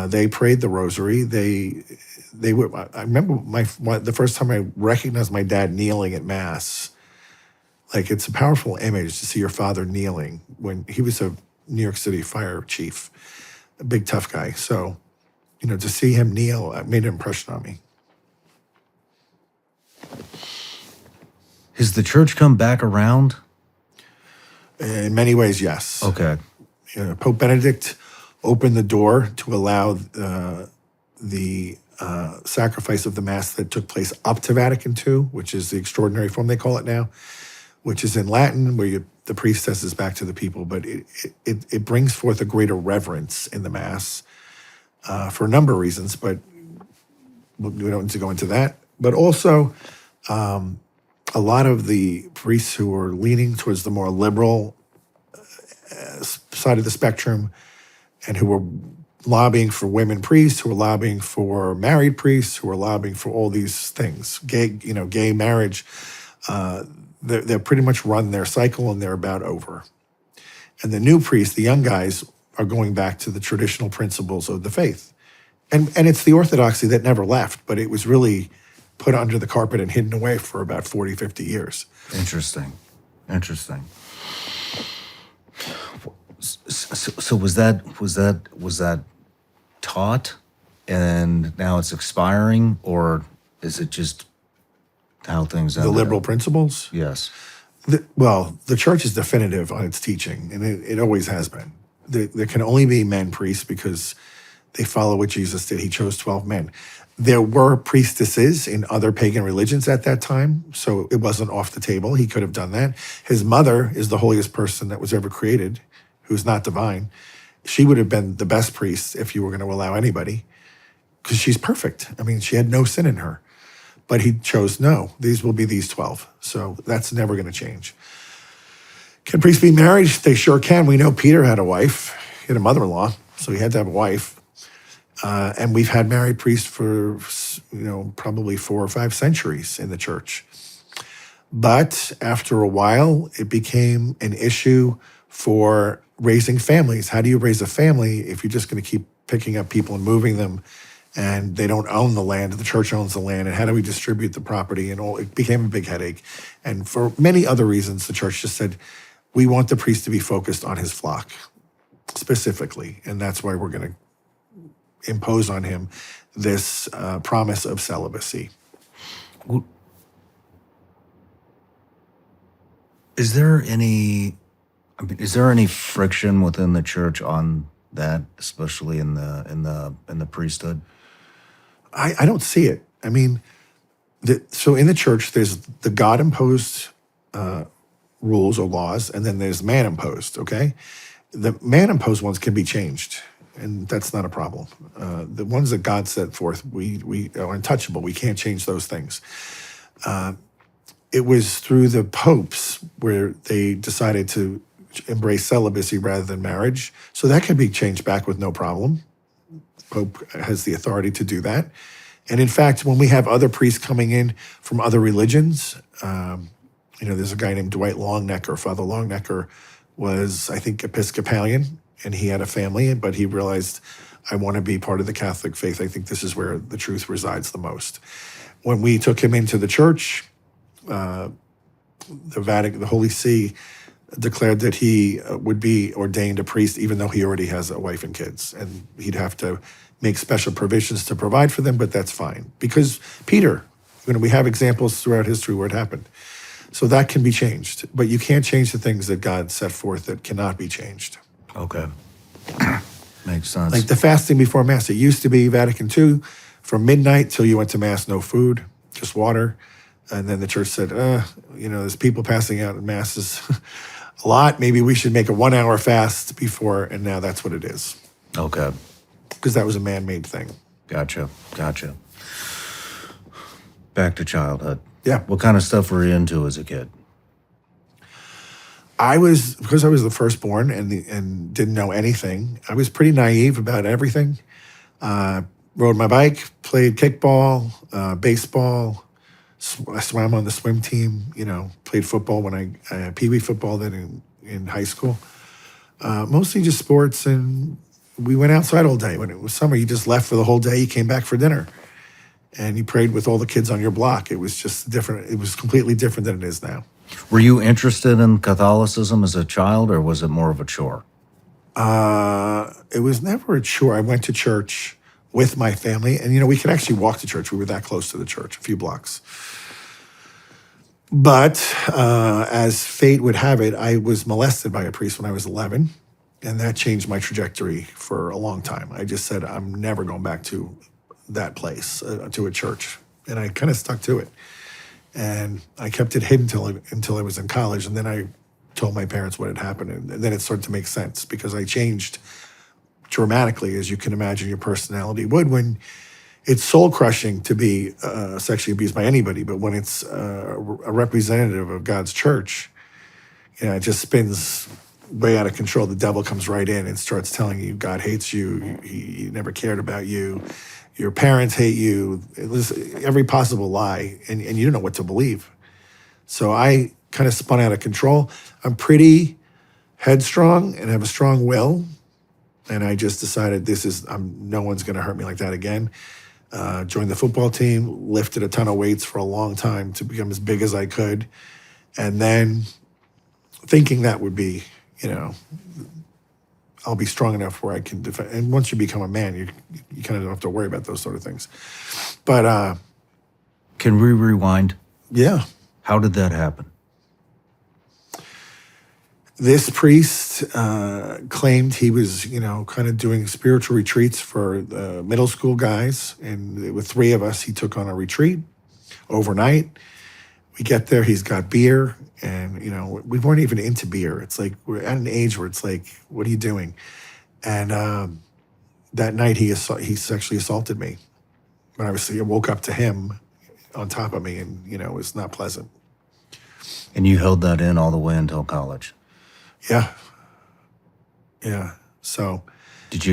They prayed the Rosary. They were. I remember the first time I recognized my dad kneeling at Mass. Like, it's a powerful image to see your father kneeling when he was a New York City fire chief, a big tough guy. So, to see him kneel made an impression on me.
Has the church come back around?
In many ways, yes.
Okay.
Pope Benedict opened the door to allow the sacrifice of the Mass that took place up to Vatican II, which is the extraordinary form they call it now, which is in Latin, where the priest says this back to the people. But it brings forth a greater reverence in the Mass for a number of reasons, but we don't need to go into that. But also, a lot of the priests who were leaning towards the more liberal side of the spectrum and who were lobbying for women priests, who were lobbying for married priests, who were lobbying for all these things, gay marriage, they're pretty much run their cycle and they're about over. And the new priests, the young guys, are going back to the traditional principles of the faith. And it's the orthodoxy that never left, but it was really put under the carpet and hidden away for about 40, 50 years.
Interesting. So was that taught and now it's expiring, or is it just how things
The liberal principles?
Yes.
The church is definitive on its teaching, and it always has been. There can only be men priests because they follow what Jesus did. He chose 12 men. There were priestesses in other pagan religions at that time, so it wasn't off the table. He could have done that. His mother is the holiest person that was ever created, who's not divine. She would have been the best priest if you were going to allow anybody, because she's perfect. I mean, she had no sin in her. But he chose, no, these will be these 12. So that's never going to change. Can priests be married? They sure can. We know Peter had a wife. He had a mother-in-law, so he had to have a wife. And we've had married priests for, probably 4 or 5 centuries in the church. But after a while, it became an issue for raising families. How do you raise a family if you're just going to keep picking up people and moving them, and they don't own the land? The church owns the land, and how do we distribute the property? And all, it became a big headache. And for many other reasons, the church just said, we want the priest to be focused on his flock specifically, and that's why we're going to impose on him this promise of celibacy.
Is there any friction within the church on that, especially in the priesthood?
I don't see it. I mean, so in the church, there's the God-imposed rules or laws, and then there's man-imposed, okay? The man-imposed ones can be changed, and that's not a problem. The ones that God set forth, we are untouchable. We can't change those things. It was through the popes where they decided to embrace celibacy rather than marriage. So that can be changed back with no problem. Pope has the authority to do that. And in fact, when we have other priests coming in from other religions, there's a guy named Dwight Longnecker. Father Longnecker was, I think, Episcopalian, and he had a family, but he realized, I want to be part of the Catholic faith. I think this is where the truth resides the most. When we took him into the church, the Holy See declared that he would be ordained a priest, even though he already has a wife and kids, and he'd have to make special provisions to provide for them, but that's fine. Because Peter, we have examples throughout history where it happened. So that can be changed, but you can't change the things that God set forth that cannot be changed.
Okay. Makes sense.
Like the fasting before Mass. It used to be Vatican II, from midnight till you went to Mass, no food, just water. And then the church said, there's people passing out in Masses a lot. Maybe we should make a 1 hour fast before, and now that's what it is.
Okay.
Because that was a man-made thing.
Gotcha. Back to childhood.
Yeah.
What kind of stuff were you into as a kid?
Because I was the firstborn and didn't know anything, I was pretty naive about everything. Rode my bike, played kickball, baseball, I swam on the swim team, played football when I had pee-wee football then in high school. Mostly just sports, and we went outside all day. When it was summer, you just left for the whole day, you came back for dinner. And you prayed with all the kids on your block. It was just different. It was completely different than it is now.
Were you interested in Catholicism as a child, or was it more of a chore?
It was never a chore. I went to church with my family, and we could actually walk to church. We were that close to the church, a few blocks. But as fate would have it, I was molested by a priest when I was 11, and that changed my trajectory for a long time. I just said, I'm never going back to that place, to a church, and I kind of stuck to it. And I kept it hidden until I was in college, and then I told my parents what had happened, and then it started to make sense because I changed dramatically, as you can imagine your personality would when it's soul-crushing to be sexually abused by anybody, but when it's a representative of God's church, it just spins way out of control. The devil comes right in and starts telling you God hates you, he never cared about you, your parents hate you. It was every possible lie, and you don't know what to believe. So I kind of spun out of control. I'm pretty headstrong and have a strong will, and I just decided no one's going to hurt me like that again. Joined the football team, lifted a ton of weights for a long time to become as big as I could, and then thinking that would be, I'll be strong enough where I can defend. And once you become a man, you kind of don't have to worry about those sort of things. But
Can we rewind?
yeah,
How did that happen?
this priest claimed he was, kind of doing spiritual retreats for the middle school guys. And with 3 of us, he took on a retreat overnight. We get there, he's got beer, and, we weren't even into beer. It's like, we're at an age where it's like, what are you doing? And that night, he sexually assaulted me. But obviously, I woke up to him on top of me, and, it was not pleasant.
And you held that in all the way until college?
Yeah. Yeah. So.
Did you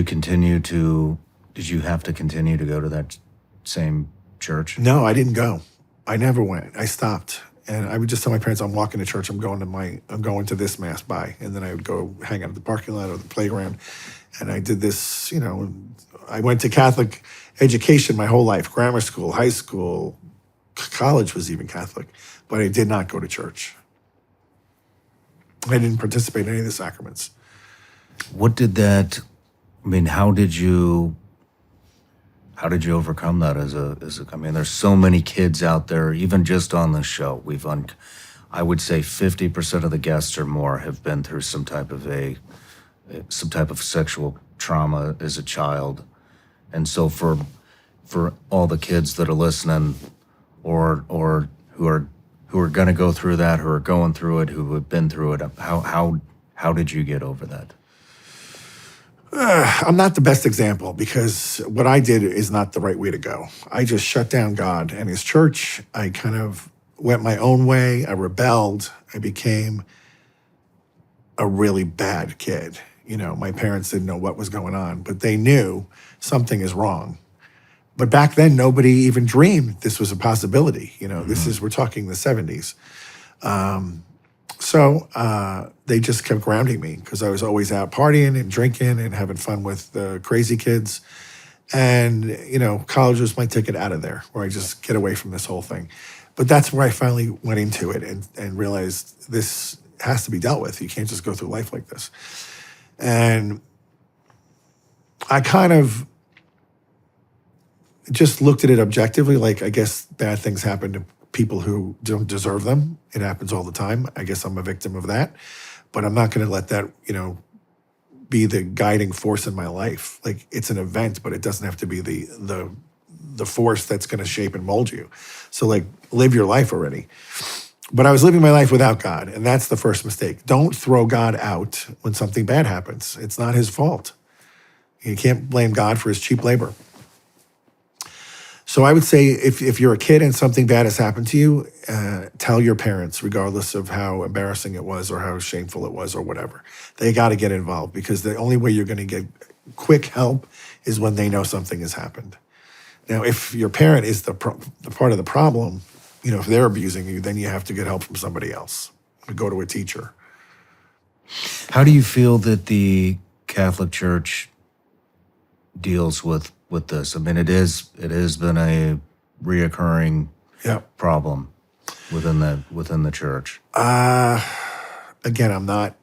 have to continue to go to that same church?
No, I didn't go. I never went. I stopped. And I would just tell my parents, I'm walking to church. I'm going to this Mass, bye. And then I would go hang out at the parking lot or the playground. And I did this, I went to Catholic education my whole life, grammar school, high school, college was even Catholic, but I did not go to church. I didn't participate in any of the sacraments.
How did you overcome that there's so many kids out there, even just on this show. I would say 50% of the guests or more have been through some type of sexual trauma as a child. And so for all the kids that are listening or who are going to go through that, who are going through it, who have been through it, how did you get over that?
I'm not the best example because what I did is not the right way to go. I just shut down God and his church. I kind of went my own way. I rebelled. I became a really bad kid. My parents didn't know what was going on, but they knew something is wrong. But back then, nobody even dreamed this was a possibility. We're talking the 70s. So they just kept grounding me because I was always out partying and drinking and having fun with the crazy kids. And, college was my ticket out of there, where I just get away from this whole thing. But that's where I finally went into it and realized this has to be dealt with. You can't just go through life like this. And I kind of just looked at it objectively, like I guess bad things happen to people who don't deserve them. It happens all the time. I guess I'm a victim of that, but I'm not going to let that, be the guiding force in my life. Like, it's an event, but it doesn't have to be the force that's going to shape and mold you. So, like, live your life already. But I was living my life without God, and that's the first mistake. Don't throw God out when something bad happens. It's not his fault. You can't blame God for his cheap labor. So I would say if you're a kid and something bad has happened to you, tell your parents, regardless of how embarrassing it was or how shameful it was or whatever. They got to get involved, because the only way you're going to get quick help is when they know something has happened. Now, if your parent is the part of the problem, if they're abusing you, then you have to get help from somebody else. Go to a teacher.
How do you feel that the Catholic Church deals with this? I mean, it has been a reoccurring problem within the church.
Again, I'm not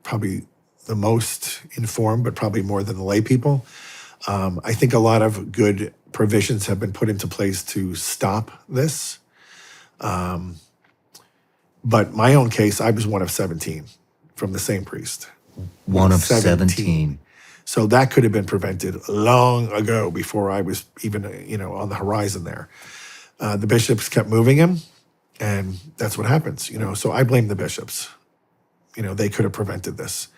probably the most informed, but probably more than the lay people. I think a lot of good provisions have been put into place to stop this. But my own case, I was one of 17 from the same priest.
One of 17.
So that could have been prevented long ago, before I was even, on the horizon there. The bishops kept moving him, and that's what happens, So I blame the bishops. They could have prevented this.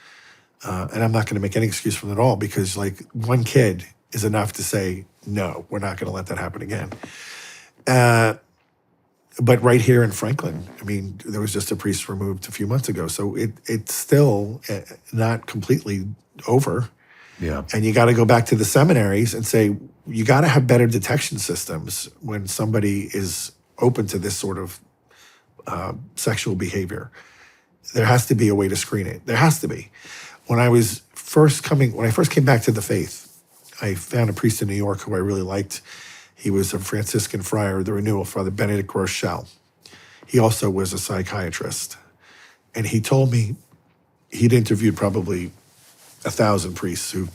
And I'm not going to make any excuse from it at all, because, like, one kid is enough to say, no, we're not going to let that happen again. But right here in Franklin, I mean, there was just a priest removed a few months ago. So it's still not completely over.
Yeah.
And you got to go back to the seminaries and say, you got to have better detection systems when somebody is open to this sort of sexual behavior. There has to be a way to screen it. There has to be. When I first came back to the faith, I found a priest in New York who I really liked. He was a Franciscan friar, the Renewal, Father Benedict Rochelle. He also was a psychiatrist. And he told me he'd interviewed probably 1,000 priests who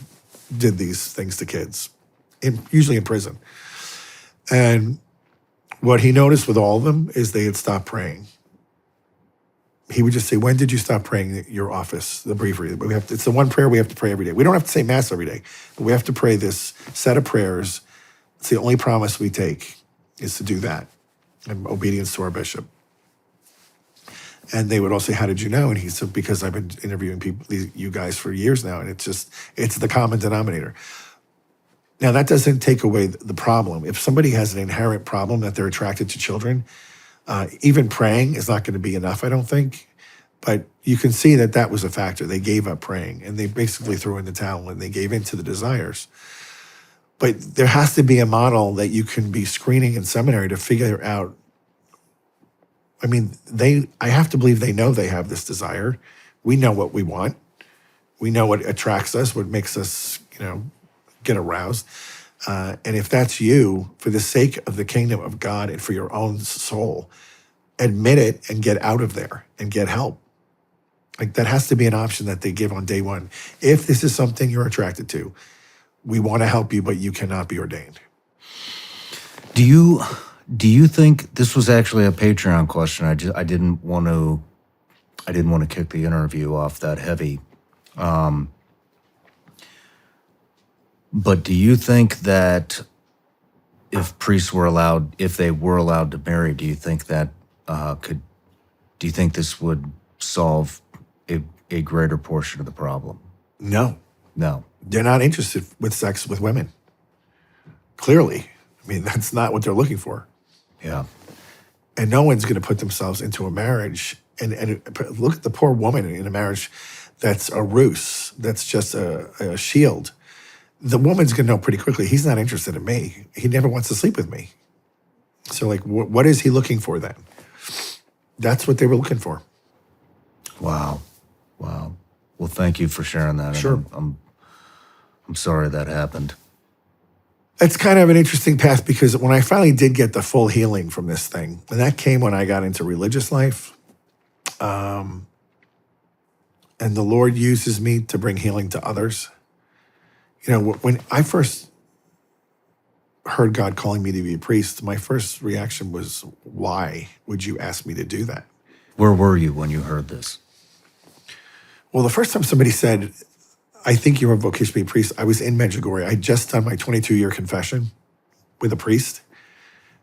did these things to kids, usually in prison. And what he noticed with all of them is they had stopped praying. He would just say, when did you stop praying at your office, the breviary? It's the one prayer we have to pray every day. We don't have to say Mass every day, but we have to pray this set of prayers. It's the only promise we take, is to do that, in obedience to our bishop. And they would all say, how did you know? And he said, because I've been interviewing you guys for years now, and it's the common denominator. Now, that doesn't take away the problem. If somebody has an inherent problem that they're attracted to children, even praying is not going to be enough, I don't think. But you can see that was a factor. They gave up praying, and they basically threw in the towel, and they gave in to the desires. But there has to be a model that you can be screening in seminary to figure out. I mean, I have to believe they know they have this desire. We know what we want. We know what attracts us, what makes us, get aroused. And if that's you, for the sake of the kingdom of God and for your own soul, admit it and get out of there and get help. Like, that has to be an option that they give on day one. If this is something you're attracted to, we want to help you, but you cannot be ordained.
Do you think this was actually a Patreon question? I didn't want to kick the interview off that heavy. But do you think that if they were allowed to marry, do you think that do you think this would solve a greater portion of the problem?
No.
No.
They're not interested with sex with women. Clearly. I mean, that's not what they're looking for.
Yeah.
And no one's going to put themselves into a marriage. And look at the poor woman in a marriage that's a ruse, that's just a shield. The woman's going to know pretty quickly, he's not interested in me. He never wants to sleep with me. So, like, what is he looking for then? That's what they were looking for.
Wow. Well, thank you for sharing that.
Sure.
I'm sorry that happened.
It's kind of an interesting path, because when I finally did get the full healing from this thing, and that came when I got into religious life, and the Lord uses me to bring healing to others. When I first heard God calling me to be a priest, my first reaction was, why would you ask me to do that?
Where were you when you heard this?
Well, the first time somebody said, I think you're a vocation to be a priest, I was in Medjugorje. I'd just done my 22-year confession with a priest.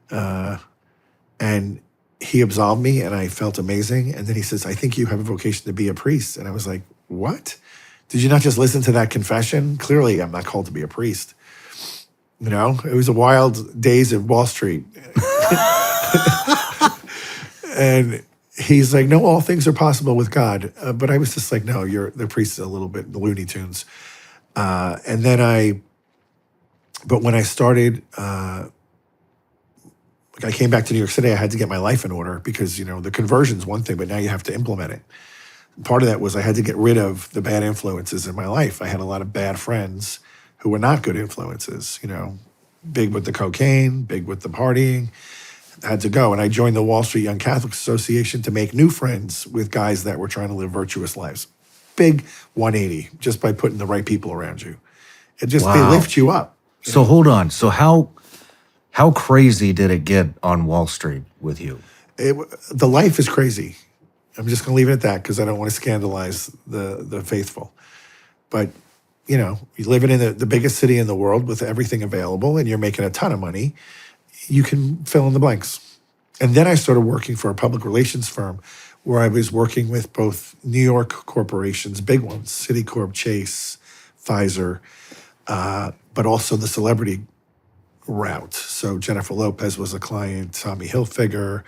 And he absolved me and I felt amazing. And then he says, I think you have a vocation to be a priest. And I was like, what? Did you not just listen to that confession? Clearly, I'm not called to be a priest. You know, it was the wild days of Wall Street. And he's like, no, all things are possible with God. But I was just like, no, the priest is a little bit Looney Tunes. But when I started, I came back to New York City, I had to get my life in order because, the conversion's one thing, but now you have to implement it. Part of that was I had to get rid of the bad influences in my life. I had a lot of bad friends who were not good influences, big with the cocaine, big with the partying. I had to go. And I joined the Wall Street Young Catholics Association to make new friends with guys that were trying to live virtuous lives. Big 180, just by putting the right people around you. They lift you up.
So hold on. So how crazy did it get on Wall Street with you?
The life is crazy. I'm just going to leave it at that because I don't want to scandalize the faithful. But, you're living in the biggest city in the world with everything available and you're making a ton of money, you can fill in the blanks. And then I started working for a public relations firm where I was working with both New York corporations, big ones, Citicorp, Chase, Pfizer, but also the celebrity route. So Jennifer Lopez was a client, Tommy Hilfiger,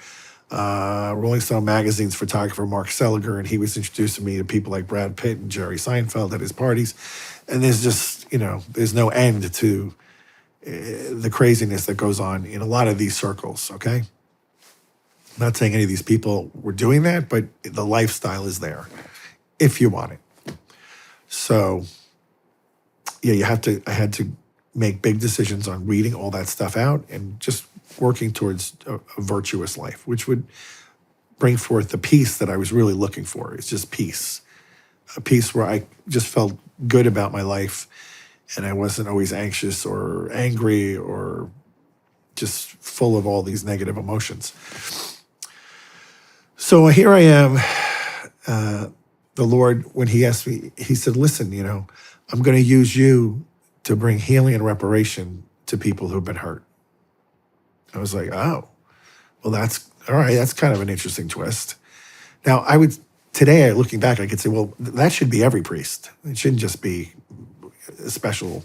Rolling Stone magazine's photographer Mark Seliger, and he was introducing me to people like Brad Pitt and Jerry Seinfeld at his parties. And there's just, there's no end to the craziness that goes on in a lot of these circles, okay? I'm not saying any of these people were doing that, but the lifestyle is there if you want it. So, yeah, I had to make big decisions on reading all that stuff out and just working towards a virtuous life, which would bring forth the peace that I was really looking for. It's just peace, a peace where I just felt good about my life and I wasn't always anxious or angry or just full of all these negative emotions. So here I am, the Lord, when he asked me, he said, listen, I'm going to use you to bring healing and reparation to people who've been hurt. I was like, oh, well, that's all right. That's kind of an interesting twist. Now, today, looking back, I could say, well, that should be every priest. It shouldn't just be a special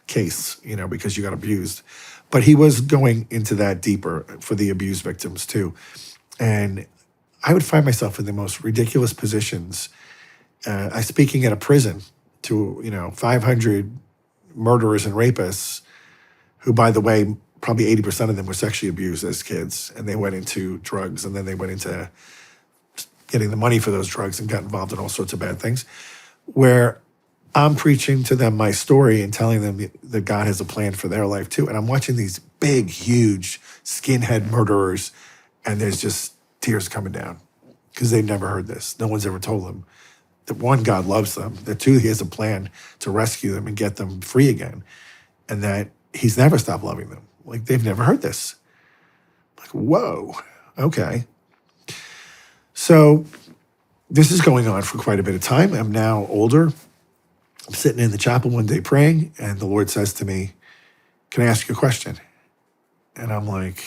case, because you got abused. But he was going into that deeper for the abuse victims too. And I would find myself in the most ridiculous positions. I speaking at a prison to, 500 murderers and rapists who, by the way, probably 80% of them were sexually abused as kids, and they went into drugs, and then they went into getting the money for those drugs and got involved in all sorts of bad things, where I'm preaching to them my story and telling them that God has a plan for their life too. And I'm watching these big, huge skinhead murderers, and there's just tears coming down because they've never heard this. No one's ever told them that one, God loves them, that two, he has a plan to rescue them and get them free again, and that he's never stopped loving them. Like, they've never heard this. Like, whoa, okay. So this is going on for quite a bit of time. I'm now older. I'm sitting in the chapel one day praying, and the Lord says to me, can I ask you a question? And I'm like,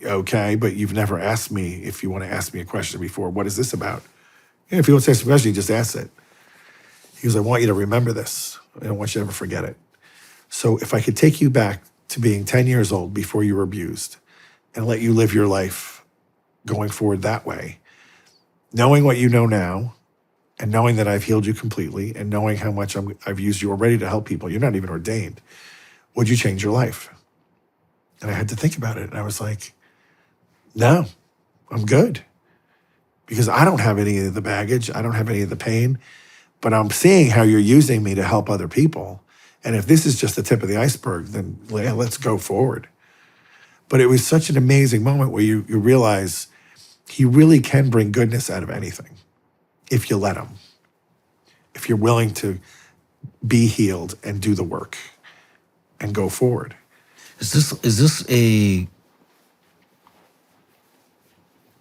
okay, but you've never asked me if you want to ask me a question before. What is this about? And if he wants to ask a question, you just ask it. He goes, I want you to remember this. I don't want you to ever forget it. So if I could take you back to being 10 years old before you were abused and let you live your life going forward that way, knowing what you know now and knowing that I've healed you completely and knowing how much I've used you already to help people, you're not even ordained, would you change your life? And I had to think about it. And I was like, no, I'm good. Because I don't have any of the baggage. I don't have any of the pain. But I'm seeing how you're using me to help other people. And if this is just the tip of the iceberg, then let's go forward. But it was such an amazing moment where you realize he really can bring goodness out of anything if you let him. If you're willing to be healed and do the work and go forward.
Is this a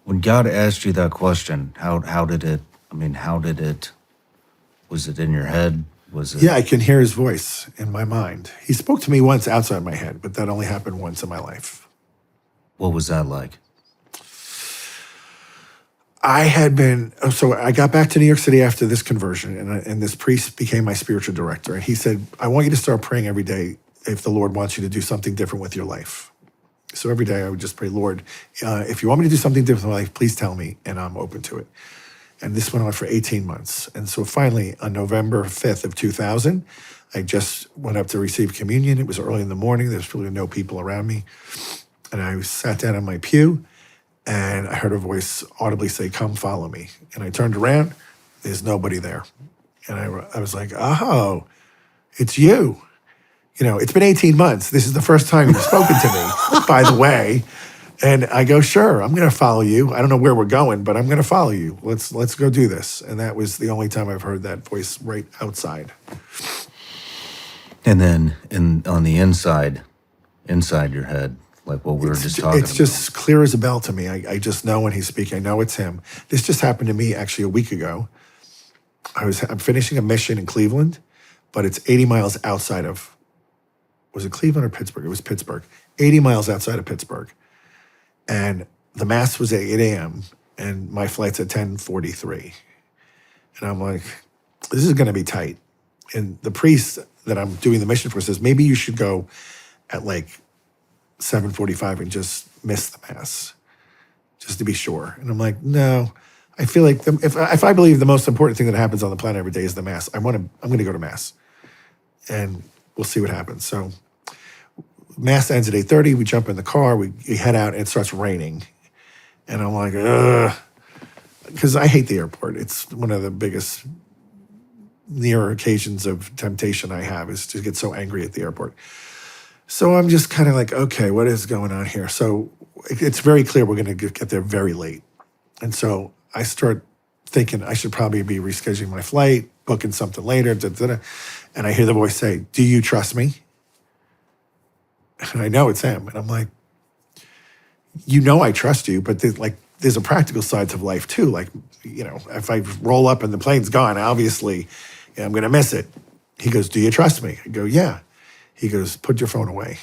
when God asked you that question, how did it was it in your head? Was it
Yeah, I can hear his voice in my mind. He spoke to me once outside my head, but that only happened once in my life.
what was that like?
So I got back to New York City after this conversion, and this priest became my spiritual director. And he said, I want you to start praying every day if the Lord wants you to do something different with your life. So every day I would just pray, Lord, if you want me to do something different with my life, please tell me, and I'm open to it. And this went on for 18 months. And so finally, on November 5th of 2000, I just went up to receive communion. It was early in the morning. There's really no people around me. And I sat down in my pew, and I heard a voice audibly say, come follow me. And I turned around, there's nobody there. And I was like, oh, it's you. It's been 18 months. This is the first time you've spoken to me, by the way. And I go, sure, I'm going to follow you. I don't know where we're going, but I'm going to follow you. Let's go do this. And that was the only time I've heard that voice right outside.
And then on the inside your head, like what we were just talking about.
It's just clear as a bell to me. I just know when he's speaking. I know it's him. This just happened to me actually a week ago. I'm finishing a mission in Cleveland, but it's 80 miles outside of, was it Cleveland or Pittsburgh? It was Pittsburgh. 80 miles outside of Pittsburgh. And the mass was at 8 a.m. and my flight's at 10:43. And I'm like, this is going to be tight. And the priest that I'm doing the mission for says, maybe you should go at like 7:45 and just miss the mass, just to be sure. And I'm like, no, I feel like if I believe the most important thing that happens on the planet every day is the mass, I'm going to go to mass, and we'll see what happens. So mass ends at 8:30. We jump in the car. We head out, and it starts raining. And I'm like, ugh, because I hate the airport. It's one of the biggest near occasions of temptation I have is to get so angry at the airport. So I'm just kind of like, okay, what is going on here? So it's very clear we're going to get there very late. And so I start thinking I should probably be rescheduling my flight, booking something later, and I hear the voice say, do you trust me? And I know it's him. And I'm like, I trust you, but there's a practical side to life too. Like, if I roll up and the plane's gone, obviously I'm going to miss it. He goes, do you trust me? I go, yeah. He goes, put your phone away.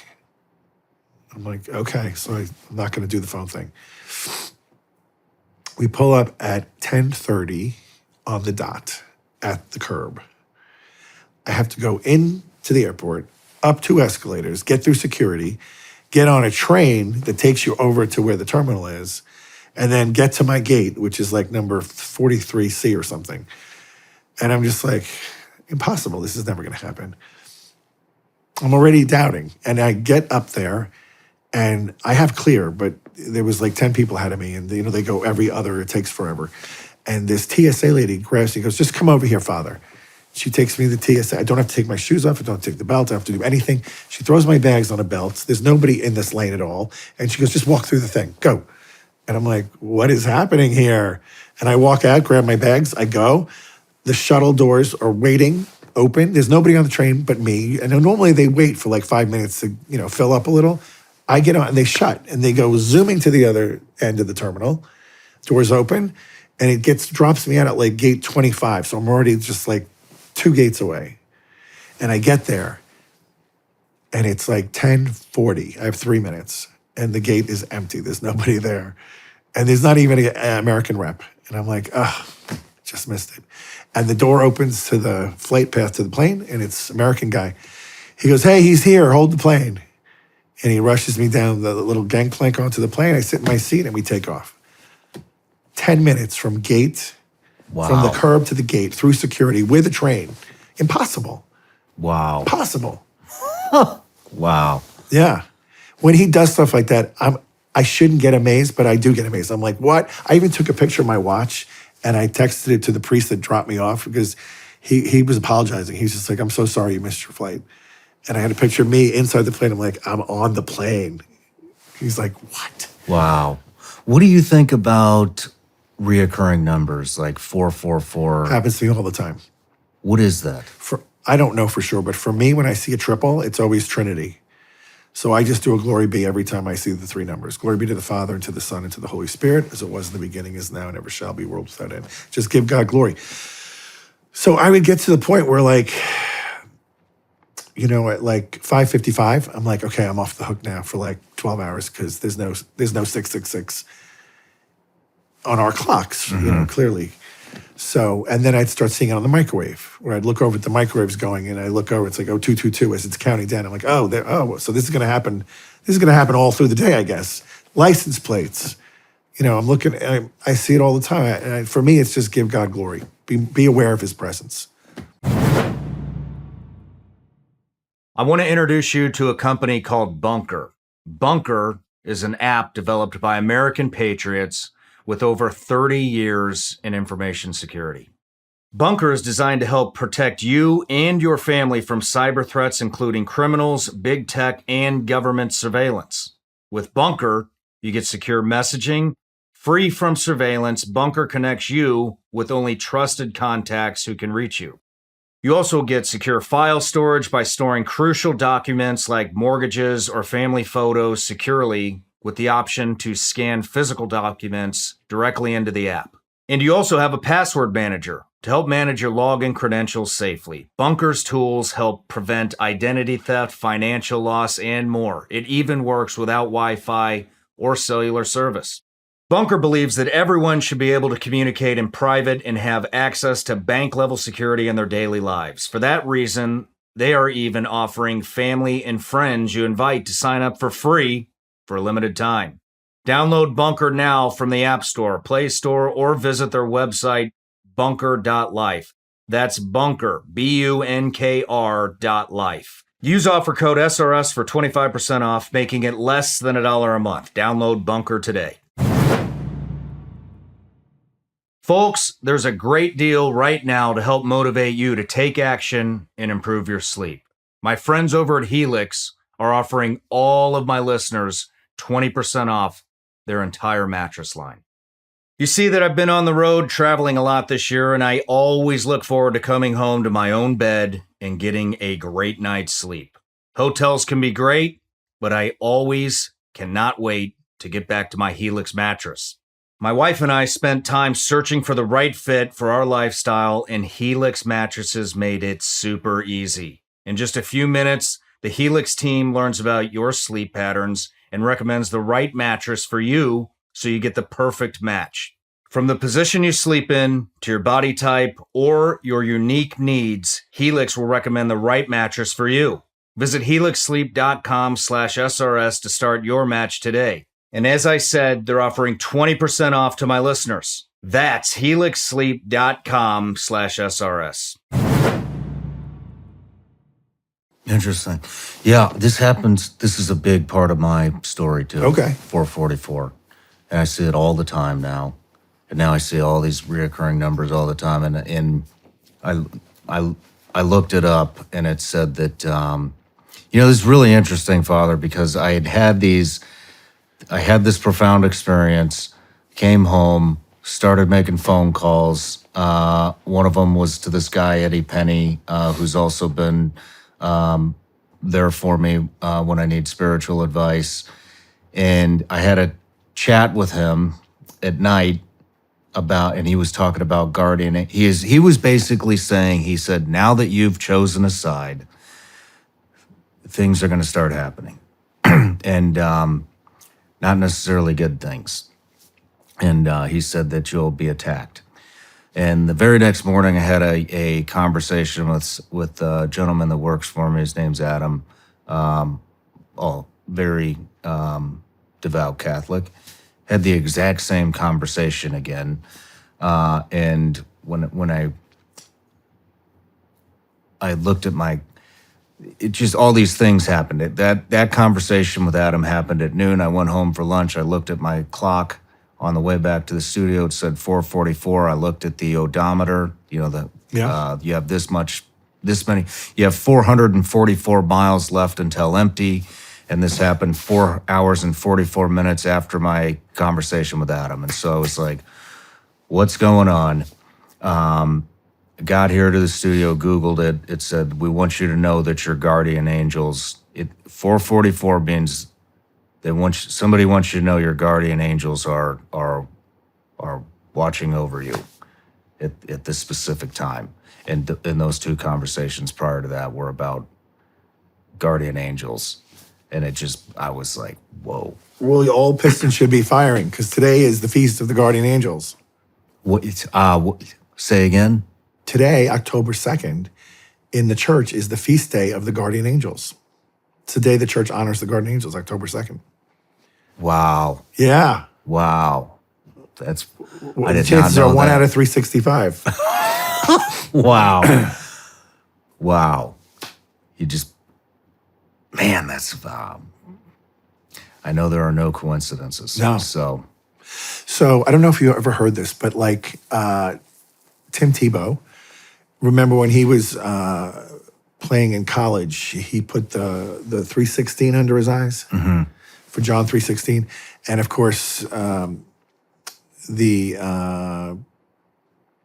I'm like, okay. So I'm not going to do the phone thing. We pull up at 10:30 on the dot at the curb. I have to go into the airport, up 2 escalators, get through security, get on a train that takes you over to where the terminal is, and then get to my gate, which is like number 43C or something. And I'm just like, impossible. This is never going to happen. I'm already doubting. And I get up there, and I have clear, but there was like 10 people ahead of me, and they go every other, it takes forever. And this TSA lady grabs me, goes, just come over here, Father. She takes me to the TSA. I don't have to take my shoes off. I don't have to take the belt. I don't have to do anything. She throws my bags on a belt. There's nobody in this lane at all. And she goes, just walk through the thing. Go. And I'm like, what is happening here? And I walk out, grab my bags. I go. The shuttle doors are waiting, open. There's nobody on the train but me. And normally they wait for like 5 minutes to, fill up a little. I get on and they shut. And they go zooming to the other end of the terminal. Doors open. And it drops me out at like gate 25. So I'm already just like 2 gates away. And I get there, and it's like 10:40. I have 3 minutes, and the gate is empty. There's nobody there. And there's not even an American rep. And I'm like, just missed it. And the door opens to the flight path to the plane, and it's American guy. He goes, hey, he's here, hold the plane. And he rushes me down the little gangplank onto the plane. I sit in my seat, and we take off. 10 minutes from gate.
Wow.
From the curb to the gate, through security, with a train. Impossible.
Wow.
Possible.
Wow.
Yeah. When he does stuff like that, I shouldn't get amazed, but I do get amazed. I'm like, what? I even took a picture of my watch, and I texted it to the priest that dropped me off because he was apologizing. He's just like, I'm so sorry you missed your flight. And I had a picture of me inside the plane. I'm like, I'm on the plane. He's like, what?
Wow. What do you think about reoccurring numbers like 444?
Happens to me all the time.
What is that?
I don't know for sure, but for me, when I see a triple, it's always Trinity. So I just do a glory be every time I see the three numbers. Glory be to the Father, and to the Son, and to the Holy Spirit, as it was in the beginning, is now, and ever shall be, world without end. Just give God glory. So I would get to the point where, like, at like 5:55, I'm like, okay, I'm off the hook now for like 12 hours because there's no 666 on our clocks, clearly. So, and then I'd start seeing it on the microwave, where I'd look over at the microwave's going, and I look over, it's like 0222 as it's counting down. I'm like, so this is going to happen. This is going to happen all through the day, I guess. License plates, I'm looking, I see it all the time. And for me, it's just give God glory. Be aware of his presence.
I want to introduce you to a company called Bunker. Bunker is an app developed by American patriots with over 30 years in information security. Bunker is designed to help protect you and your family from cyber threats, including criminals, big tech, and government surveillance. With Bunker, you get secure messaging, free from surveillance. Bunker connects you with only trusted contacts who can reach you. You also get secure file storage by storing crucial documents like mortgages or family photos securely, with the option to scan physical documents directly into the app. And you also have a password manager to help manage your login credentials safely. Bunker's tools help prevent identity theft, financial loss, and more. It even works without Wi-Fi or cellular service. Bunker believes that everyone should be able to communicate in private and have access to bank-level security in their daily lives. For that reason, they are even offering family and friends you invite to sign up for free for a limited time. Download Bunker now from the App Store, Play Store, or visit their website, bunker.life. That's Bunker, BUNKR.life. Use offer code SRS for 25% off, making it less than $1 a month. Download Bunker today. Folks, there's a great deal right now to help motivate you to take action and improve your sleep. My friends over at Helix are offering all of my listeners 20% off their entire mattress line. You see that I've been on the road traveling a lot this year, and I always look forward to coming home to my own bed and getting a great night's sleep. Hotels can be great, but I always cannot wait to get back to my Helix mattress. My wife and I spent time searching for the right fit for our lifestyle, and Helix mattresses made it super easy. In just a few minutes, the Helix team learns about your sleep patterns and recommends the right mattress for you so you get the perfect match. From the position you sleep in to your body type or your unique needs, Helix will recommend the right mattress for you. Visit helixsleep.com/SRS to start your match today. And as I said, they're offering 20% off to my listeners. That's helixsleep.com/SRS. Interesting. Yeah, this happens. This is a big part of my story too.
Okay.
444. And I see it all the time now. And now I see all these reoccurring numbers all the time. And I looked it up, and it said that, this is really interesting, Father, because I had this profound experience, came home, started making phone calls. One of them was to this guy, Eddie Penny, who's also been there for me when I need spiritual advice. And I had a chat with him at night and he was talking about guardian. He was basically saying, he said, now that you've chosen a side, things are going to start happening. And not necessarily good things. And he said that you'll be attacked. And the very next morning, I had a conversation with a gentleman that works for me. His name's Adam. Very devout Catholic. Had the exact same conversation again. And when I looked at it just, all these things happened. That conversation with Adam happened at noon. I went home for lunch. I looked at my clock on the way back to the studio. It said 4:44. I looked at the odometer. You have you have 444 miles left until empty. And this happened 4 hours and 44 minutes after my conversation with Adam. And so it's like, what's going on? got here to the studio, Googled it. It said, we want you to know that your guardian angels, 444 means somebody wants you to know your guardian angels are watching over you at this specific time. And those two conversations prior to that were about guardian angels. And I was like, whoa.
Well, all pistons should be firing because today is the Feast of the Guardian Angels.
Say again?
Today, October 2nd, in the church is the feast day of the Guardian Angels. It's the day the church honors the Guardian Angels, October 2nd.
Wow.
Yeah.
Wow. I
The
did not
chances
know
are 1
that.
out of 365.
Wow. Wow. Man, that's, I know there are no coincidences.
No.
So,
I don't know if you ever heard this, but like Tim Tebow, remember when he was playing in college, he put the 316 under his eyes for John 3:16. And of course, the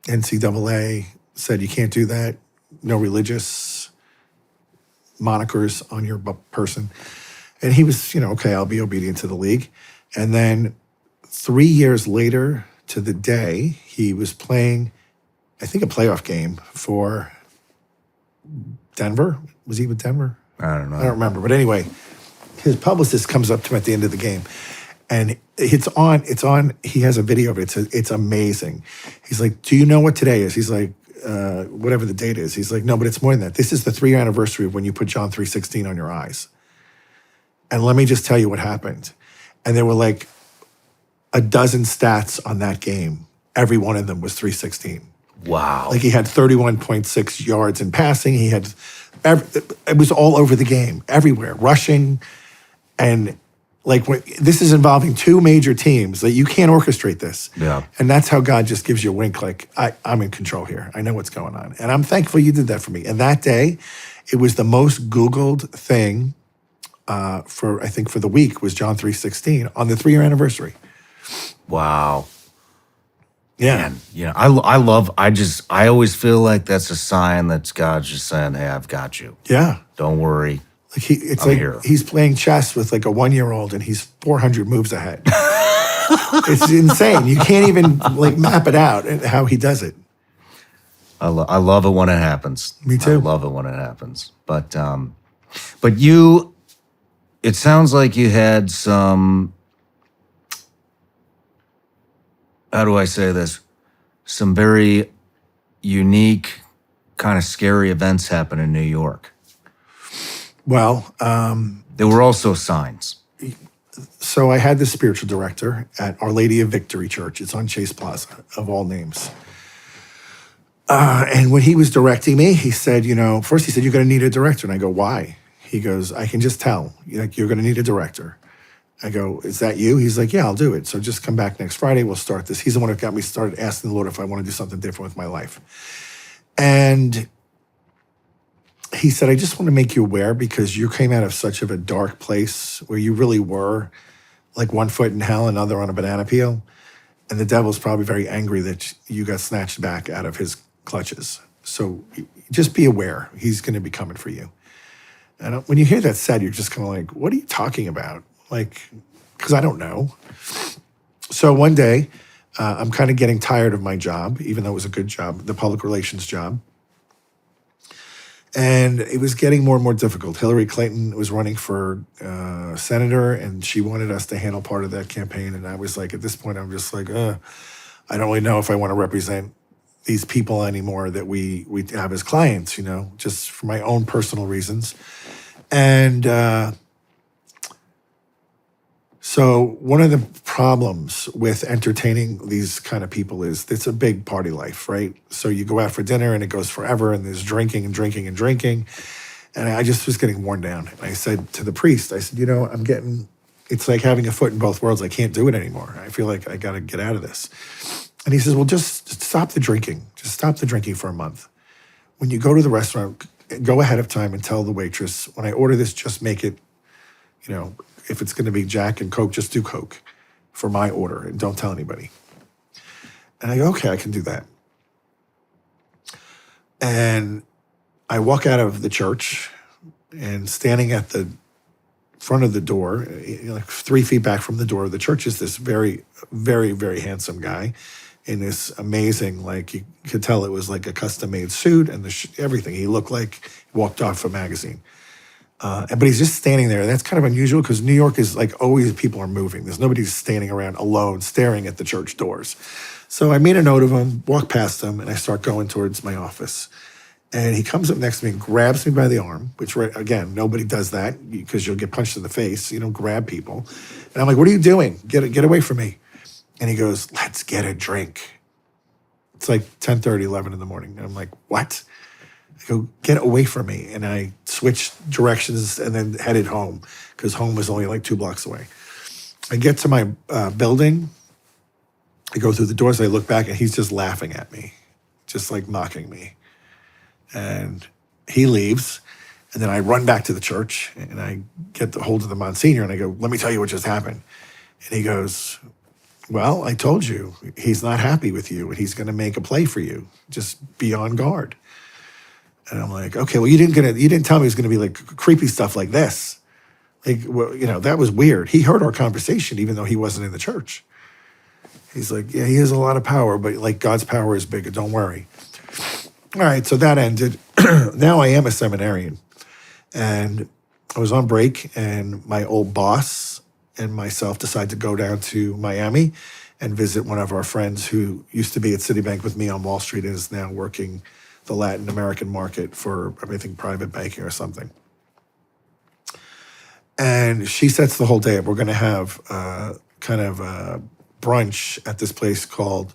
NCAA said you can't do that. No religious monikers on your person. And he was, okay, I'll be obedient to the league. And then 3 years later to the day, he was playing, I think, a playoff game for Denver. Was he with Denver?
I don't know.
I don't remember. But anyway, his publicist comes up to him at the end of the game. And it's on, he has a video of it. It's amazing. He's like, do you know what today is? He's like, whatever the date is. He's like, no, but it's more than that. This is the 3-year anniversary of when you put John 3:16 on your eyes. And let me just tell you what happened. And there were like a dozen stats on that game. Every one of them was 3:16.
Wow.
Like he had 31.6 yards in passing. He had, it was all over the game, everywhere, rushing. And like this is involving two major teams. That you can't orchestrate this.
Yeah.
And that's how God just gives you a wink, like, I'm in control here. I know what's going on. And I'm thankful you did that for me. And that day, it was the most Googled thing for the week was John 3:16 on the 3-year anniversary.
Wow.
Yeah.
Man, I always feel like that's a sign that God's just saying, hey, I've got you.
Yeah.
Don't worry.
Like it's
I'm
like
here.
He's playing chess with like a 1-year-old and he's 400 moves ahead. It's insane. You can't even like map it out and how he does it.
I love it when it happens.
Me too.
I love it when it happens. But it sounds like you had some, how do I say this? Some very unique, kind of scary events happen in New York.
Well,
There were also signs.
so I had the spiritual director at Our Lady of Victory Church. It's on Chase Plaza, of all names. And when he was directing me, he said, first he said, you're going to need a director. And I go, why? He goes, I can just tell. You're going to need a director. I go, is that you? He's like, yeah, I'll do it. So just come back next Friday. We'll start this. He's the one who got me started asking the Lord if I want to do something different with my life. And he said, I just want to make you aware because you came out of such of a dark place where you really were like one foot in hell, another on a banana peel. And the devil's probably very angry that you got snatched back out of his clutches. So just be aware. He's going to be coming for you. And when you hear that said, you're just kind of like, what are you talking about? Like, because I don't know. So one day, I'm kind of getting tired of my job, even though it was a good job, the public relations job. And it was getting more and more difficult. Hillary Clinton was running for senator, and she wanted us to handle part of that campaign. And I was like, at this point, I'm just like, I don't really know if I want to represent these people anymore that we have as clients, just for my own personal reasons. And so one of the problems with entertaining these kind of people is it's a big party life, right? So you go out for dinner and it goes forever and there's drinking and drinking and drinking. And I just was getting worn down. And I said to the priest, I said, it's like having a foot in both worlds. I can't do it anymore. I feel like I got to get out of this. And he says, well, just stop the drinking. Just stop the drinking for a month. When you go to the restaurant, go ahead of time and tell the waitress, when I order this, just make it, if it's going to be Jack and Coke, just do Coke for my order and don't tell anybody. And I go, okay, I can do that. And I walk out of the church, and standing at the front of the door, like 3 feet back from the door of the church, is this very, very, very handsome guy in this amazing, like you could tell it was like a custom-made suit and everything. He looked like he walked off a magazine. But he's just standing there. That's kind of unusual because New York is like always people are moving. There's nobody standing around alone staring at the church doors. So I made a note of him, walk past him, and I start going towards my office. And he comes up next to me and grabs me by the arm, which, again, nobody does that because you'll get punched in the face. You don't grab people. And I'm like, what are you doing? Get away from me. And he goes, let's get a drink. It's like 10:30, 11 in the morning. And I'm like, what? I go, get away from me. And I switched directions and then headed home because home was only like 2 blocks away. I get to my building. I go through the doors. I look back and he's just laughing at me, just like mocking me. And he leaves, and then I run back to the church, and I get the hold of the Monsignor, and I go, let me tell you what just happened. And he goes, well, I told you, he's not happy with you, and he's going to make a play for you. Just be on guard. And I'm like, okay, well, you didn't tell me it was going to be like creepy stuff like this. Like, well, that was weird. He heard our conversation, even though he wasn't in the church. He's like, yeah, he has a lot of power, but like God's power is bigger. Don't worry. All right, so that ended. Now I am a seminarian. And I was on break, and my old boss and myself decided to go down to Miami and visit one of our friends who used to be at Citibank with me on Wall Street and is now working the Latin American market for, I think, private banking or something. And she sets the whole day up. We're going to have kind of a brunch at this place called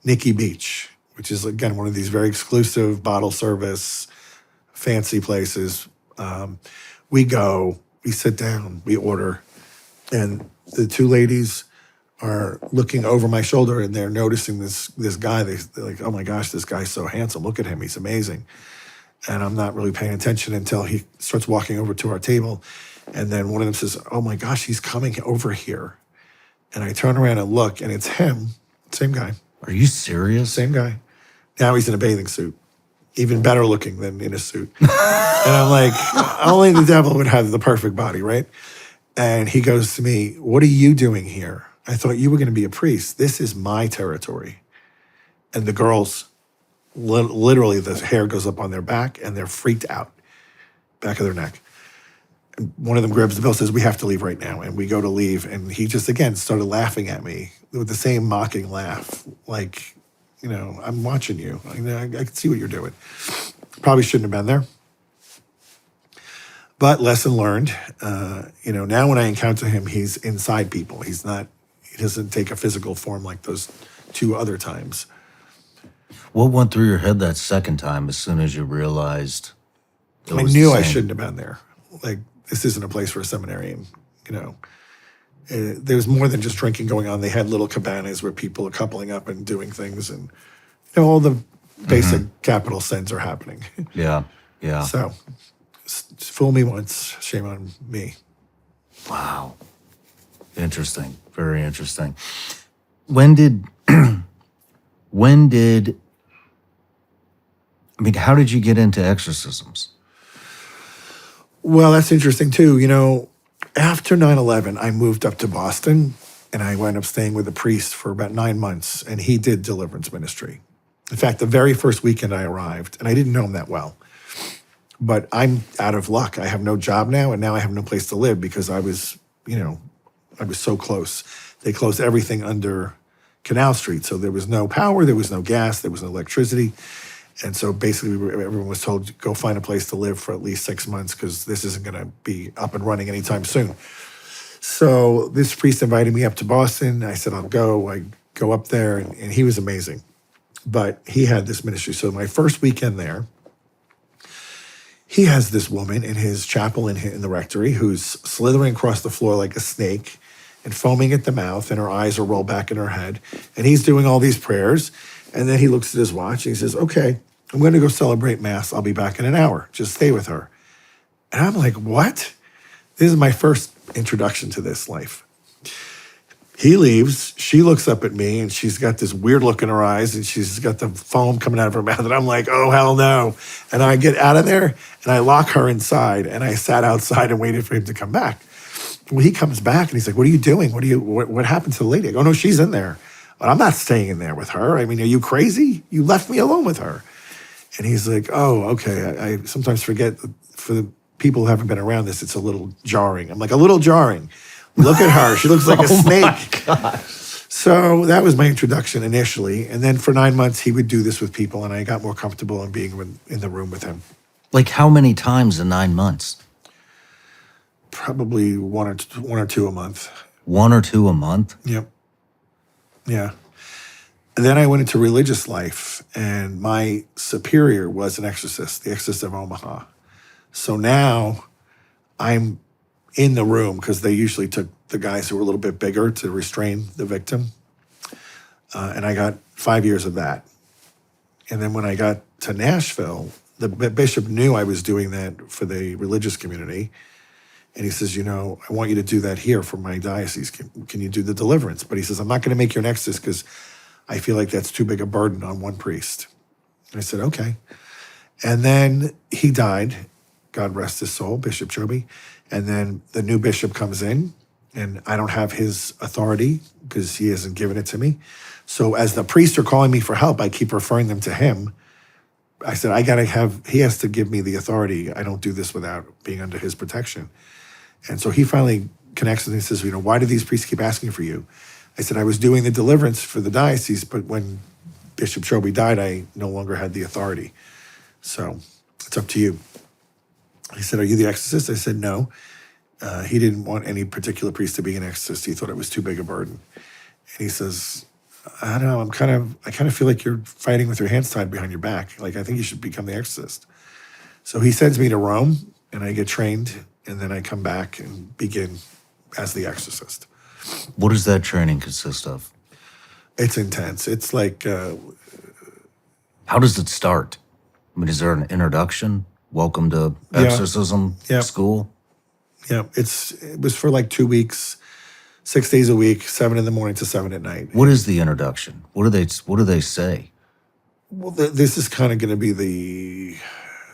Nikki Beach, which is, again, one of these very exclusive bottle service, fancy places. We go, we sit down, we order, and the 2 ladies are looking over my shoulder, and they're noticing this guy. They're like, oh my gosh, this guy's so handsome. Look at him, he's amazing. And I'm not really paying attention until he starts walking over to our table. And then one of them says, oh my gosh, he's coming over here. And I turn around and look, and it's him, same guy.
Are you serious?
Same guy. Now he's in a bathing suit, even better looking than in a suit. And I'm like, only the devil would have the perfect body, right? And he goes to me, what are you doing here? I thought you were going to be a priest. This is my territory. And the girls, literally the hair goes up on their back and they're freaked out, back of their neck. And one of them grabs the bill, says, we have to leave right now. And we go to leave. And he just, again, started laughing at me with the same mocking laugh, like, I'm watching you. I can see what you're doing. Probably shouldn't have been there. But lesson learned. Now when I encounter him, he's inside people. He doesn't take a physical form like those 2 other times.
What went through your head that second time as soon as you realized
I knew I shouldn't have been there. Like, this isn't a place for a seminarian, There was more than just drinking going on. They had little cabanas where people are coupling up and doing things, and all the basic capital sins are happening.
Yeah, yeah.
So, fool me once, shame on me.
Wow. Interesting. Very interesting. When did, how did you get into exorcisms?
Well, that's interesting too. After 9/11, I moved up to Boston, and I wound up staying with a priest for about 9 months, and he did deliverance ministry. In fact, the very first weekend I arrived, and I didn't know him that well, but I'm out of luck. I have no job now, and now I have no place to live because I was so close. They closed everything under Canal Street, so there was no power, there was no gas, there was no electricity. And so basically everyone was told, go find a place to live for at least 6 months because this isn't going to be up and running anytime soon. So this priest invited me up to Boston. I said, I'll go. I go up there, and he was amazing. But he had this ministry. So my first weekend there, he has this woman in his chapel in the rectory who's slithering across the floor like a snake and foaming at the mouth, and her eyes are rolled back in her head. And he's doing all these prayers. And then he looks at his watch and he says, okay, I'm going to go celebrate Mass. I'll be back in an hour. Just stay with her. And I'm like, what? This is my first introduction to this life. He leaves. She looks up at me, and she's got this weird look in her eyes, and she's got the foam coming out of her mouth. And I'm like, oh, hell no. And I get out of there, and I lock her inside, and I sat outside and waited for him to come back. Well, he comes back, and he's like, what are you doing? What happened to the lady? I go, no, she's in there. But I'm not staying in there with her. I mean, are you crazy? You left me alone with her. And he's like, oh, okay. I sometimes forget, for the people who haven't been around this, it's a little jarring. I'm like, a little jarring. Look at her. She looks like a snake.
My gosh.
So that was my introduction initially. And then for 9 months, he would do this with people, and I got more comfortable in being in the room with him.
Like how many times in 9 months?
Probably one or two a month.
1 or 2 a month?
Yep. Yeah. And then I went into religious life, and my superior was an exorcist, the Exorcist of Omaha. So now I'm in the room, because they usually took the guys who were a little bit bigger to restrain the victim. And I got 5 years of that. And then when I got to Nashville, the bishop knew I was doing that for the religious community. And he says, I want you to do that here for my diocese. Can you do the deliverance? But he says, I'm not going to make you an exorcist because I feel like that's too big a burden on one priest. And I said, okay. And then he died. God rest his soul, Bishop Joby. And then the new bishop comes in, and I don't have his authority because he hasn't given it to me. So as the priests are calling me for help, I keep referring them to him. I said, he has to give me the authority. I don't do this without being under his protection. And so he finally connects with me and says, why do these priests keep asking for you? I said, I was doing the deliverance for the diocese, but when Bishop Joby died, I no longer had the authority. So it's up to you. He said, are you the exorcist? I said, no. He didn't want any particular priest to be an exorcist. He thought it was too big a burden. And he says, I don't know, I kind of feel like you're fighting with your hands tied behind your back. Like, I think you should become the exorcist. So he sends me to Rome, and I get trained, and then I come back and begin as the exorcist.
What does that training consist of?
It's intense. It's like...
How does it start? I mean, is there an introduction? Welcome to exorcism school?
Yeah, it was for like 2 weeks, 6 days a week, 7 in the morning to 7 at night.
What is the introduction? What do they say?
Well, this is kind of going to be the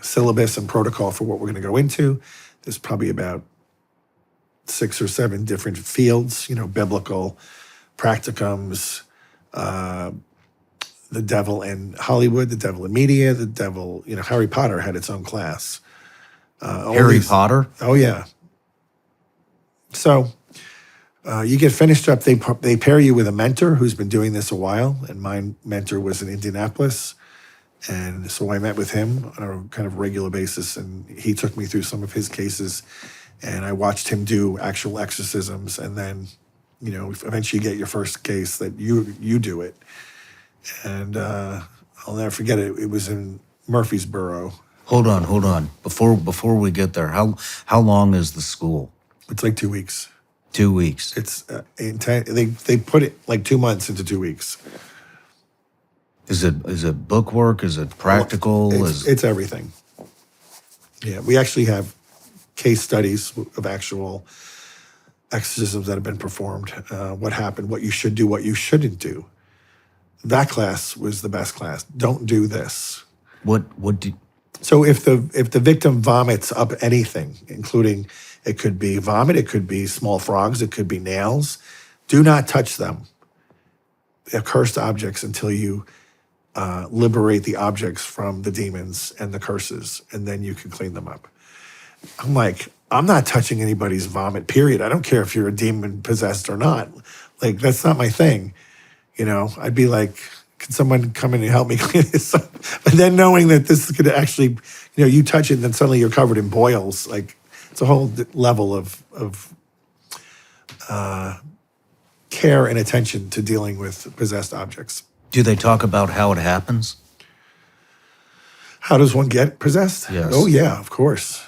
syllabus and protocol for what we're going to go into. There's probably about 6 or 7 different fields, biblical, practicums, the devil in Hollywood, the devil in media, the devil, Harry Potter had its own class.
Harry Potter?
Oh, yeah. So you get finished up, they pair you with a mentor who's been doing this a while, and my mentor was in Indianapolis. And so I met with him on a kind of regular basis, and he took me through some of his cases, and I watched him do actual exorcisms, and then, eventually you get your first case that you do it. And I'll never forget it. It was in Murfreesboro.
Hold on. Before we get there, how long is the school?
It's like 2 weeks.
2 weeks.
It's intense. They put it like 2 months into 2 weeks.
Is it book work? Is it practical?
It's everything. Yeah, we actually have case studies of actual exorcisms that have been performed. What happened? What you should do? What you shouldn't do. That class was the best class. Don't do this.
What do?
So if the victim vomits up anything, including, it could be vomit, it could be small frogs, it could be nails, do not touch them. They're cursed objects until you liberate the objects from the demons and the curses, and then you can clean them up. I'm like, I'm not touching anybody's vomit, period. I don't care if you're a demon possessed or not. Like, that's not my thing. I'd be like, can someone come in and help me clean this up? But then knowing that this is going to actually, you touch it and then suddenly you're covered in boils. Like, it's a whole level of care and attention to dealing with possessed objects.
Do they talk about how it happens?
How does one get possessed?
Yes.
Oh, yeah, of course.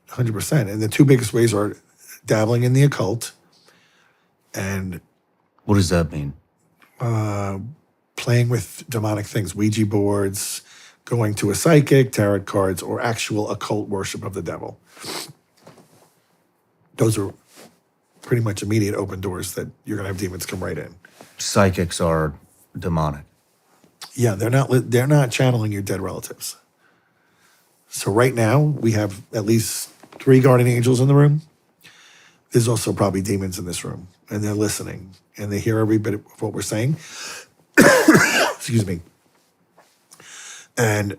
100%. And the two biggest ways are dabbling in the occult and...
What does that mean?
Playing with demonic things, Ouija boards, going to a psychic, tarot cards, or actual occult worship of the devil. Those are pretty much immediate open doors that you're going to have demons come right in.
Psychics are demonic.
Yeah, they're not channeling your dead relatives. So right now we have at least 3 guardian angels in the room. There's also probably demons in this room, and they're listening, and they hear every bit of what we're saying. Excuse me. And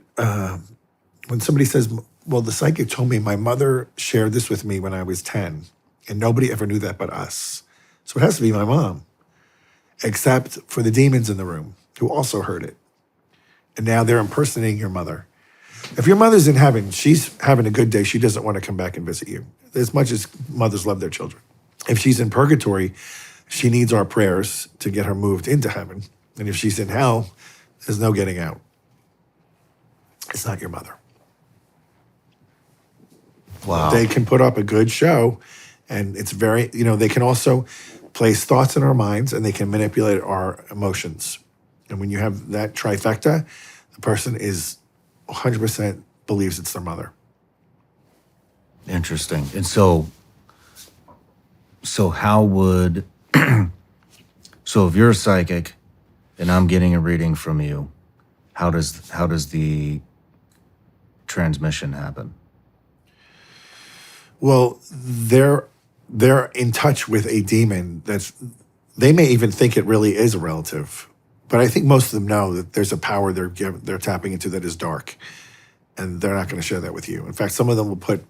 when somebody says, well, the psychic told me my mother shared this with me when I was 10, and nobody ever knew that but us. So it has to be my mom, except for the demons in the room who also heard it. And now they're impersonating your mother. If your mother's in heaven, she's having a good day. She doesn't want to come back and visit you, as much as mothers love their children. If she's in purgatory, she needs our prayers to get her moved into heaven. And if she's in hell, there's no getting out. It's not your mother.
Wow.
They can put up a good show, and it's very, they can also place thoughts in our minds, and they can manipulate our emotions. And when you have that trifecta, the person is 100% believes it's their mother.
Interesting. And so how would, so if you're a psychic and I'm getting a reading from you, how does the transmission happen?
Well, they're in touch with a demon they may even think it really is a relative. But I think most of them know that there's a power they're tapping into that is dark, and they're not going to share that with you. In fact, some of them will put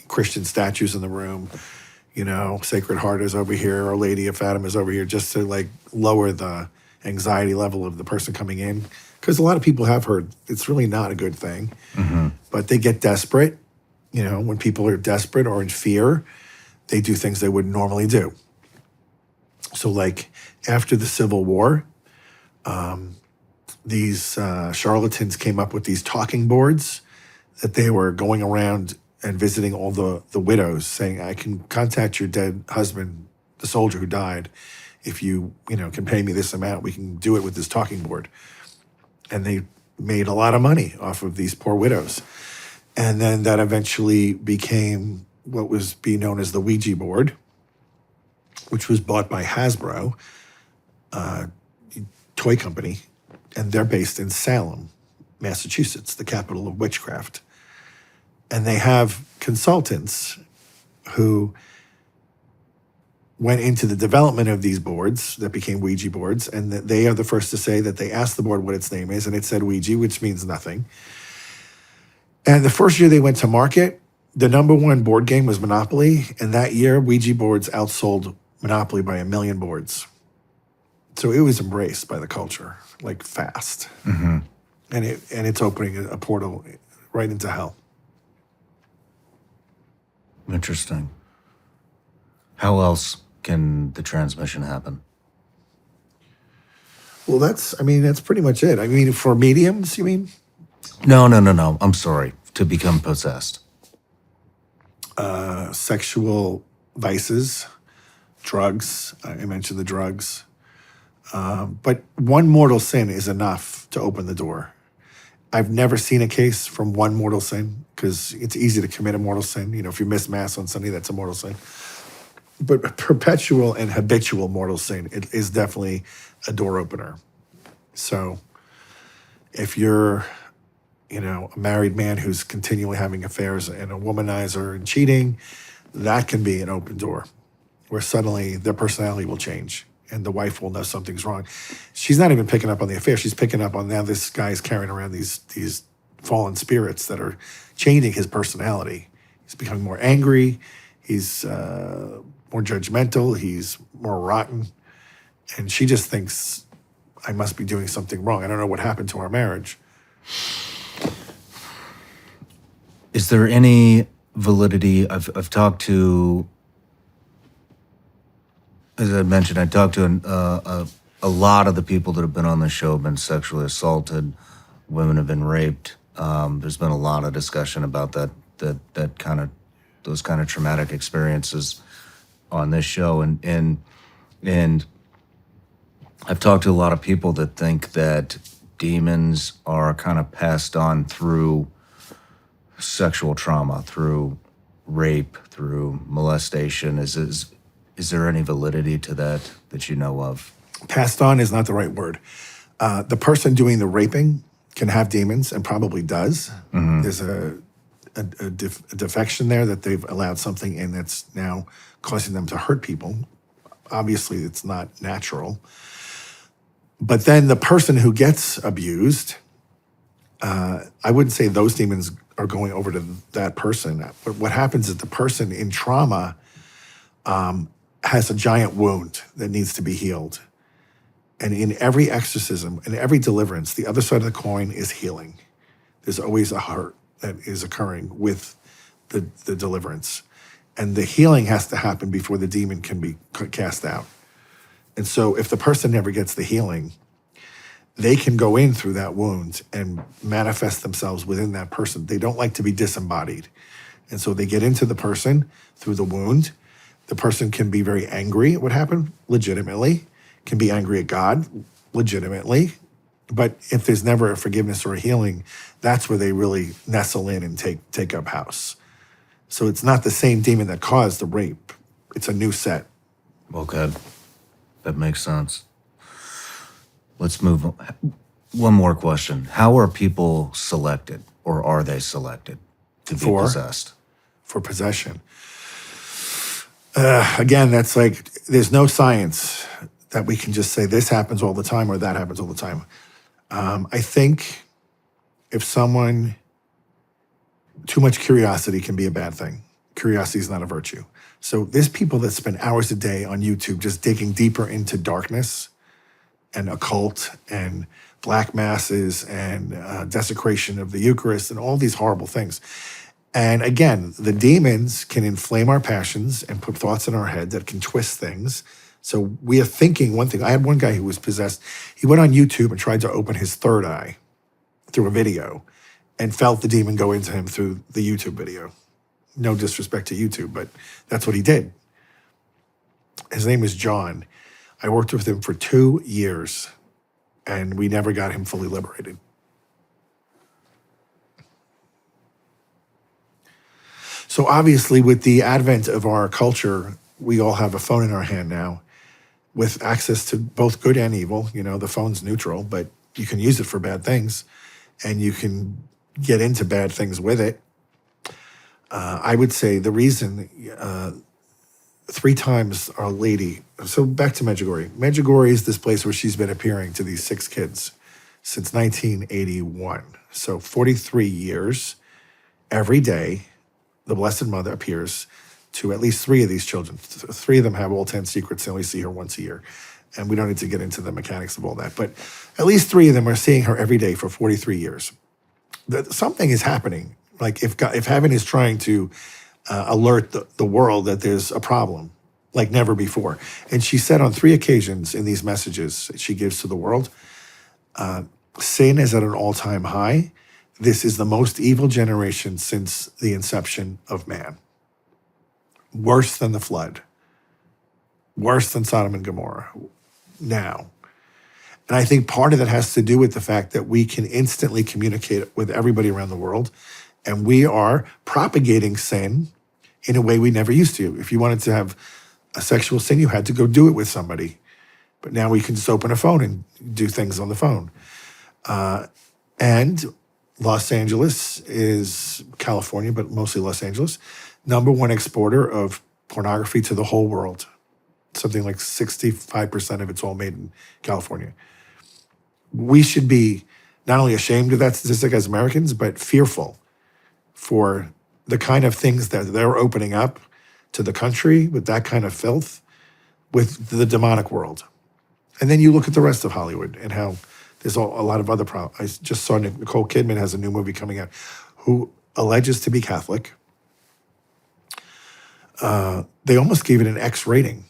Christian statues in the room. Sacred Heart is over here, Our Lady of Fatima is over here, just to lower the anxiety level of the person coming in. Because a lot of people have heard it's really not a good thing, but they get desperate. When people are desperate or in fear, they do things they wouldn't normally do. So after the Civil War, these charlatans came up with these talking boards that they were going around and visiting all the widows, saying, I can contact your dead husband, the soldier who died. If you, can pay me this amount, we can do it with this talking board. And they made a lot of money off of these poor widows. And then that eventually became what was being known as the Ouija board, which was bought by Hasbro, toy company, and they're based in Salem, Massachusetts, the capital of witchcraft. And they have consultants who went into the development of these boards that became Ouija boards, and they are the first to say that they asked the board what its name is, and it said Ouija, which means nothing. And the first year they went to market, the number 1 board game was Monopoly, and that year Ouija boards outsold Monopoly by 1 million boards. So it was embraced by the culture, fast. Mm-hmm. And it's opening a portal right into hell.
Interesting. How else can the transmission happen?
Well, that's pretty much it. For mediums, you mean?
No. I'm sorry. To become possessed.
Sexual vices, drugs. I mentioned the drugs. But one mortal sin is enough to open the door. I've never seen a case from one mortal sin, because it's easy to commit a mortal sin. If you miss Mass on Sunday, that's a mortal sin. But perpetual and habitual mortal sin is definitely a door opener. So if you're, a married man who's continually having affairs and a womanizer and cheating, that can be an open door where suddenly their personality will change and the wife will know something's wrong. She's not even picking up on the affair. She's picking up on, now this guy's carrying around these fallen spirits that are changing his personality. He's becoming more angry. He's more judgmental. He's more rotten. And she just thinks, I must be doing something wrong. I don't know what happened to our marriage.
Is there any validity? I've talked to, as I mentioned, I talked to a lot of the people that have been on the show have been sexually assaulted. Women have been raped. There's been a lot of discussion about that kind of, those kind of traumatic experiences on this show, and I've talked to a lot of people that think that demons are kind of passed on through sexual trauma, through rape, through molestation. Is there any validity to that you know of?
Passed on is not the right word. The person doing the raping can have demons and probably does. There's a defection there that they've allowed something in that's now causing them to hurt people. Obviously, it's not natural. But then the person who gets abused, I wouldn't say those demons are going over to that person. But what happens is the person in trauma has a giant wound that needs to be healed. And in every exorcism, in every deliverance, the other side of the coin is healing. There's always a hurt that is occurring with the deliverance. And the healing has to happen before the demon can be cast out. And so if the person never gets the healing, they can go in through that wound and manifest themselves within that person. They don't like to be disembodied. And so they get into the person through the wound. The person can be very angry at what happened, legitimately, can be angry at God, legitimately. But if there's never a forgiveness or a healing, that's where they really nestle in and take up house. So it's not the same demon that caused the rape. It's a new set.
Okay, that makes sense. Let's move on. One more question. How are people selected, or are they selected to be possessed?
For possession. Again, that's like, there's no science that we can just say this happens all the time or that happens all the time. I think if someone, too much curiosity can be a bad thing. Curiosity is not a virtue. So there's people that spend hours a day on YouTube just digging deeper into darkness and occult and black masses and desecration of the Eucharist and all these horrible things. And again, the demons can inflame our passions and put thoughts in our head that can twist things. So we are thinking one thing. I had one guy who was possessed. He went on YouTube and tried to open his third eye through a video and felt the demon go into him through the YouTube video. No disrespect to YouTube, but that's what he did. His name is John. I worked with him for 2 years, and we never got him fully liberated. So obviously, with the advent of our culture, we all have a phone in our hand now with access to both good and evil. You know, the phone's neutral, but you can use it for bad things, and you can get into bad things with it. I would say the reason 3 times Our Lady, so back to Medjugorje. Medjugorje is this place where she's been appearing to these 6 kids since 1981. So 43 years, every day, the Blessed Mother appears to at least 3 of these children. 3 of them have all 10 secrets. They only see her once a year. And we don't need to get into the mechanics of all that. But at least 3 of them are seeing her every day for 43 years. Something is happening. Like if heaven is trying to alert the world that there's a problem like never before. And she said on 3 occasions in these messages she gives to the world, sin is at an all-time high. This is the most evil generation since the inception of man. Worse than the flood. Worse than Sodom and Gomorrah now. And I think part of that has to do with the fact that we can instantly communicate with everybody around the world, and we are propagating sin in a way we never used to. If you wanted to have a sexual sin, you had to go do it with somebody. But now we can just open a phone and do things on the phone. And Los Angeles is California, but mostly Los Angeles, #1 exporter of pornography to the whole world. Something like 65% of it's all made in California. We should be not only ashamed of that statistic as Americans, but fearful for the kind of things that they're opening up to the country with that kind of filth, with the demonic world. And then you look at the rest of Hollywood and how there's a lot of other problems. I just saw Nicole Kidman has a new movie coming out who alleges to be Catholic. They almost gave it an X rating.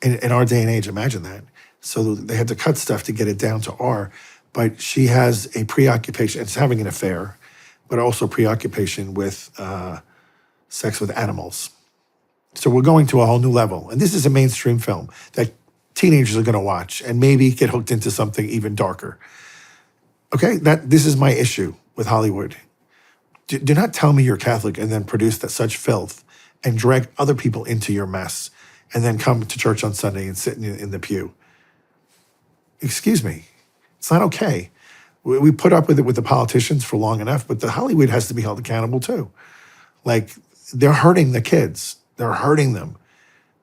In our day and age, imagine that. So they had to cut stuff to get it down to R. But she has a preoccupation. It's having an affair, but also preoccupation with sex with animals. So we're going to a whole new level. And this is a mainstream film that teenagers are going to watch and maybe get hooked into something even darker. Okay, this is my issue with Hollywood. Do not tell me you're Catholic and then produce such filth and drag other people into your mess and then come to church on Sunday and sit in the pew. Excuse me. It's not okay. We put up with it with the politicians for long enough, but the Hollywood has to be held accountable too. Like, they're hurting the kids. They're hurting them.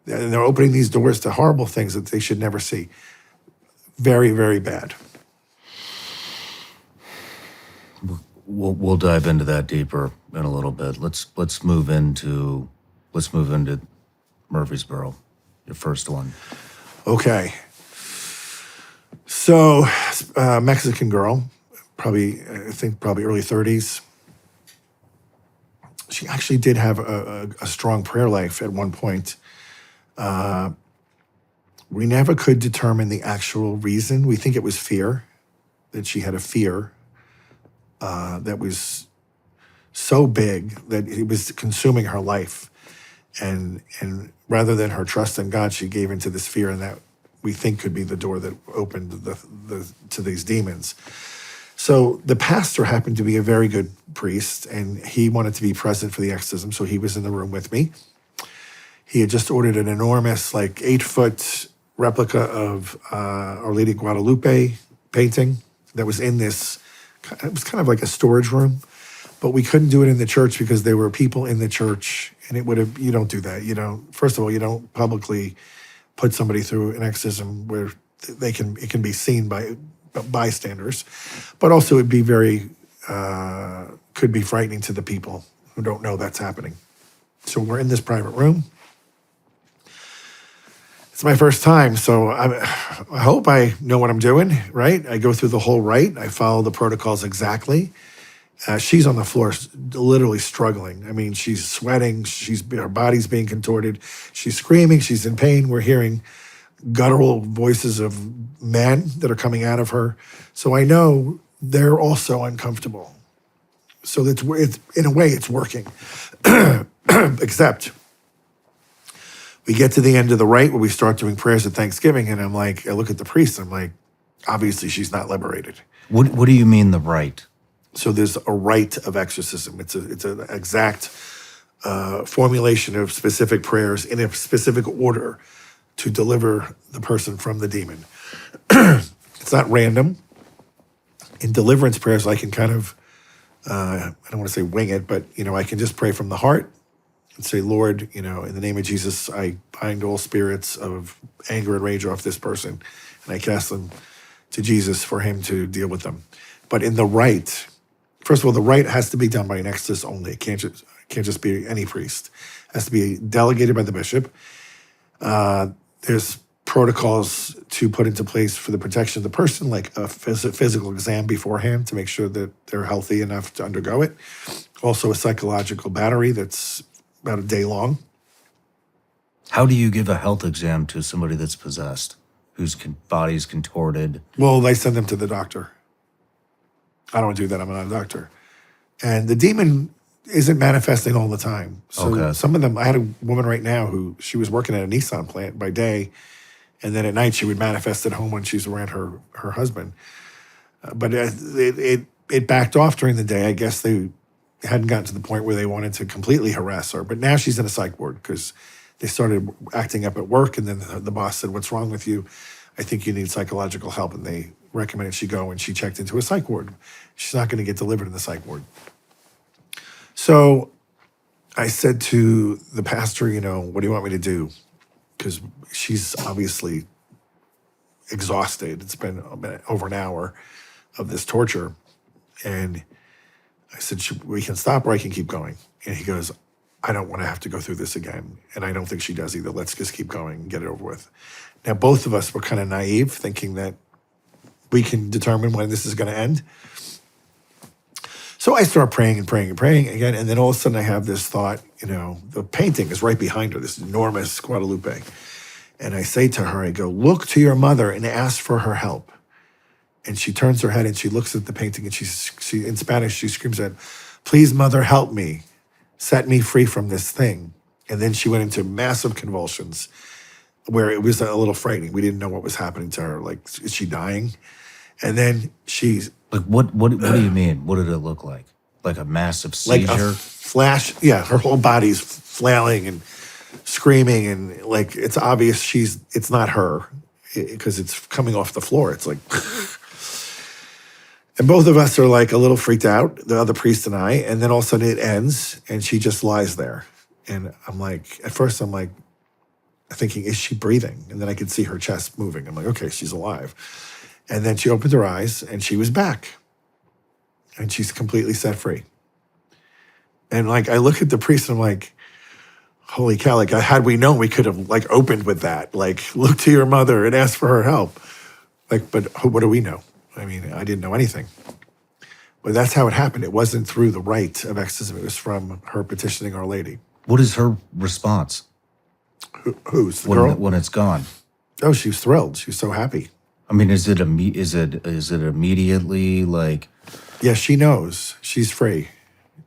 And they're opening these doors to horrible things that they should never see. Very, very bad.
We'll dive into that deeper in a little bit. Let's move into Murfreesboro, your first one.
Okay. So, Mexican girl, probably early 30s. She actually did have a strong prayer life at one point. We never could determine the actual reason. We think it was fear, that she had a fear that was so big that it was consuming her life. And rather than her trust in God, she gave into this fear, and that we think could be the door that opened to these demons. So the pastor happened to be a very good priest, and he wanted to be present for the exorcism, so he was in the room with me. He had just ordered an enormous, 8-foot replica of Our Lady of Guadalupe painting that was in this. It was kind of like a storage room, but we couldn't do it in the church because there were people in the church, and you don't do that. First of all, you don't publicly put somebody through an exorcism where it can be seen by bystanders, but also it'd be could be frightening to the people who don't know that's happening. So we're in this private room. It's my first time, so I hope I know what I'm doing, right? I go through the whole rite. I follow the protocols exactly. She's on the floor, literally struggling. I mean, she's sweating. Her body's being contorted. She's screaming. She's in pain. We're hearing guttural voices of men that are coming out of her. So I know they're also uncomfortable. So it's in a way, it's working. Except we get to the end of the rite where we start doing prayers at Thanksgiving, and I look at the priest, and I'm like, obviously she's not liberated.
What do you mean the rite?
So there's a rite of exorcism. It's an exact formulation of specific prayers in a specific order to deliver the person from the demon. It's not random. In deliverance prayers, I can kind of, I don't want to say wing it, but, I can just pray from the heart and say, Lord, in the name of Jesus, I bind all spirits of anger and rage off this person, and I cast them to Jesus for him to deal with them. But in the rite, first of all, the rite has to be done by an exorcist only. It can't just be any priest. It has to be delegated by the bishop. There's protocols to put into place for the protection of the person, like a physical exam beforehand to make sure that they're healthy enough to undergo it. Also a psychological battery that's about a day long.
How do you give a health exam to somebody that's possessed, whose body's contorted?
Well, they send them to the doctor. I don't do that. I'm not a doctor. And the demon isn't manifesting all the time. So
Okay.
Some of them, I had a woman right now who she was working at a Nissan plant by day, and then at night she would manifest at home when she's around her husband. But it backed off during the day. I guess they hadn't gotten to the point where they wanted to completely harass her. But now she's in a psych ward because they started acting up at work, and then the boss said, "What's wrong with you? I think you need psychological help." And they recommended she go, and she checked into a psych ward. She's not going to get delivered in the psych ward. So I said to the pastor, what do you want me to do? Because she's obviously exhausted. It's been over an hour of this torture. And I said, we can stop or I can keep going. And he goes, I don't want to have to go through this again. And I don't think she does either. Let's just keep going and get it over with. Now, both of us were kind of naive, thinking that we can determine when this is going to end. So I start praying and praying and praying again. And then all of a sudden I have this thought, the painting is right behind her, this enormous Guadalupe. And I say to her, I go, look to your mother and ask for her help. And she turns her head and she looks at the painting, and she in Spanish, she screams out, please, mother, help me. Set me free from this thing. And then she went into massive convulsions where it was a little frightening. We didn't know what was happening to her. Like, is she dying? And then she's...
Like, what do you mean? What did it look like? Like a massive
like
seizure?
a flash. Yeah, her whole body's flailing and screaming, and like it's obvious it's not her because it's coming off the floor. It's like, and both of us are like a little freaked out, the other priest and I, and then all of a sudden it ends and she just lies there. And I'm like, at first I'm like thinking, is she breathing? And then I could see her chest moving. I'm like, okay, she's alive. And then she opened her eyes and she was back. And she's completely set free. And like, I look at the priest and I'm like, holy cow, like had we known, we could have like opened with that. Like, look to your mother and ask for her help. Like, but what do we know? I mean, I didn't know anything. But that's how it happened. It wasn't through the rite of exorcism. It was from her petitioning Our Lady.
What is her response
Who's the girl?
when it's gone?
Oh, she was thrilled. She was so happy.
I mean, is it immediately like?
Yeah, she knows. She's free.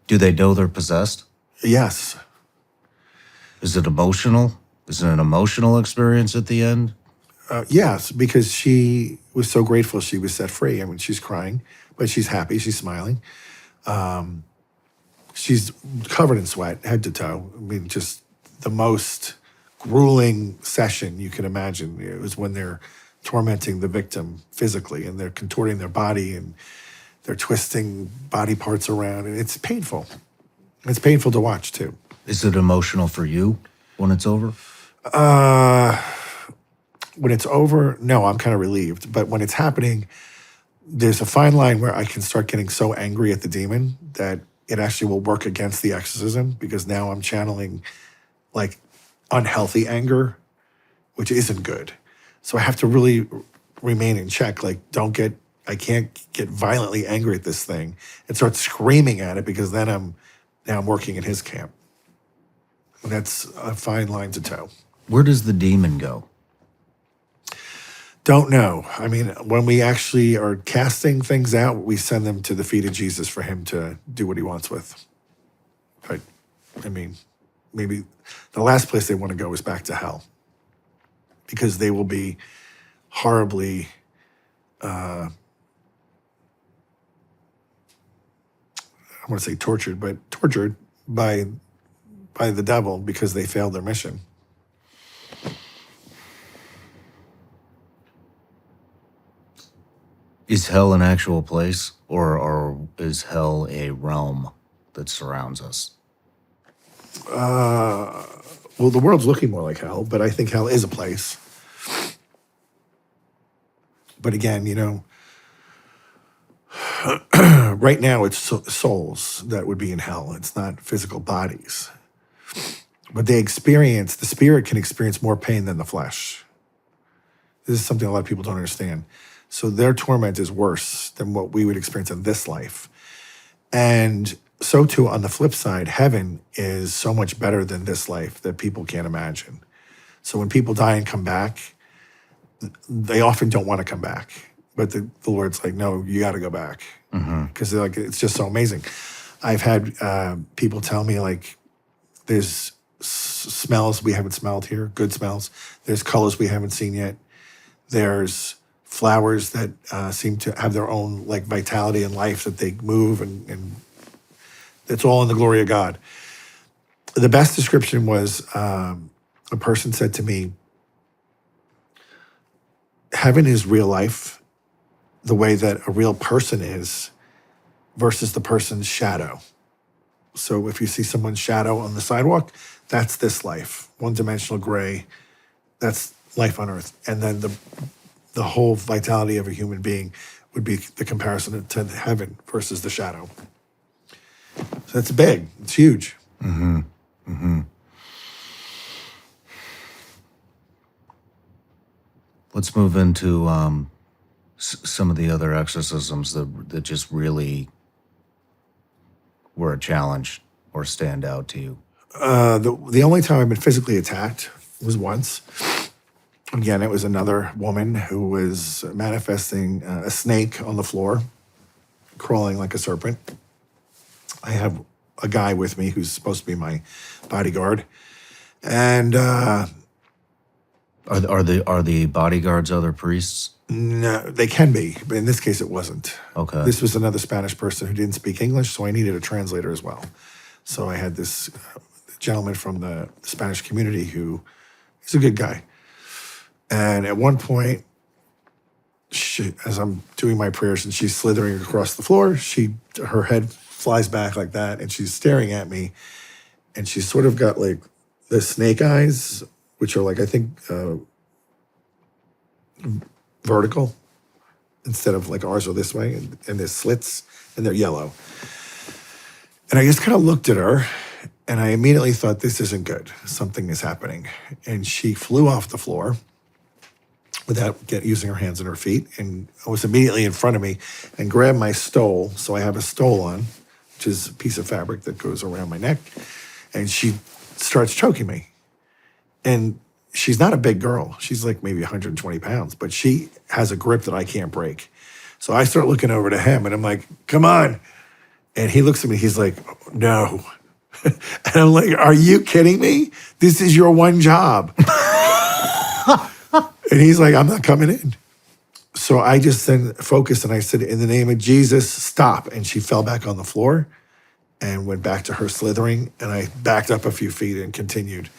Do they know they're possessed?
Yes.
Is it emotional? Is it an emotional experience at the end?
Yes, because she was so grateful she was set free. I mean, she's crying, but she's happy. She's smiling. She's covered in sweat, head to toe. I mean, just the most grueling session you can imagine. It was when they're tormenting the victim physically and they're contorting their body and they're twisting body parts around. And it's painful. It's painful to watch, too.
Is it emotional for you when it's over?
When it's over, no, I'm kind of relieved. But when it's happening, there's a fine line where I can start getting so angry at the demon that it actually will work against the exorcism, because now I'm channeling like unhealthy anger, which isn't good. So I have to really remain in check. Like, I can't get violently angry at this thing and start screaming at it, because then I'm working in his camp. And that's a fine line to toe.
Where does the demon go?
Don't know. I mean, when we actually are casting things out, we send them to the feet of Jesus for him to do what he wants with. But, I mean, maybe the last place they want to go is back to hell, because they will be horribly, I want to say tortured by the devil because they failed their mission.
Is hell an actual place, or is hell a realm that surrounds us?
Well, the world's looking more like hell, but I think hell is a place. But again, right now it's souls that would be in hell. It's not physical bodies. But the spirit can experience more pain than the flesh. This is something a lot of people don't understand. So their torment is worse than what we would experience in this life. And so too, on the flip side, heaven is so much better than this life that people can't imagine. So when people die and come back, they often don't want to come back. But the Lord's like, no, you got to go back. Because they're like, it's just so amazing. I've had people tell me, like, there's smells we haven't smelled here, good smells. There's colors we haven't seen yet. There's flowers that seem to have their own like vitality and life, that they move, and it's all in the glory of God. The best description was a person said to me, heaven is real life the way that a real person is versus the person's shadow. So if you see someone's shadow on the sidewalk, that's this life, one-dimensional gray, that's life on earth. And then the whole vitality of a human being would be the comparison to heaven versus the shadow. So that's big. It's huge.
Let's move into some of the other exorcisms that just really were a challenge or stand out to you.
The only time I've been physically attacked was once. Again, it was another woman who was manifesting a snake on the floor, crawling like a serpent. I have a guy with me who's supposed to be my bodyguard. And
I Are the bodyguards other priests?
No, they can be, but in this case, it wasn't.
Okay.
This was another Spanish person who didn't speak English, so I needed a translator as well. So I had this gentleman from the Spanish community who he's a good guy. And at one point, as I'm doing my prayers and she's slithering across the floor, her head flies back like that, and she's staring at me, and she's sort of got like the snake eyes, which are like, I think, vertical instead of like ours are this way, and there's slits and they're yellow. And I just kind of looked at her, and I immediately thought, this isn't good. Something is happening. And she flew off the floor without using her hands and her feet, and was immediately in front of me and grabbed my stole. So I have a stole on, which is a piece of fabric that goes around my neck, and she starts choking me. And she's not a big girl. She's like maybe 120 pounds, but she has a grip that I can't break. So I start looking over to him, and I'm like, come on. And he looks at me, he's like, no. And I'm like, are you kidding me? This is your one job. And he's like, I'm not coming in. So I just then focused, and I said, in the name of Jesus, stop. And she fell back on the floor and went back to her slithering. And I backed up a few feet and continued.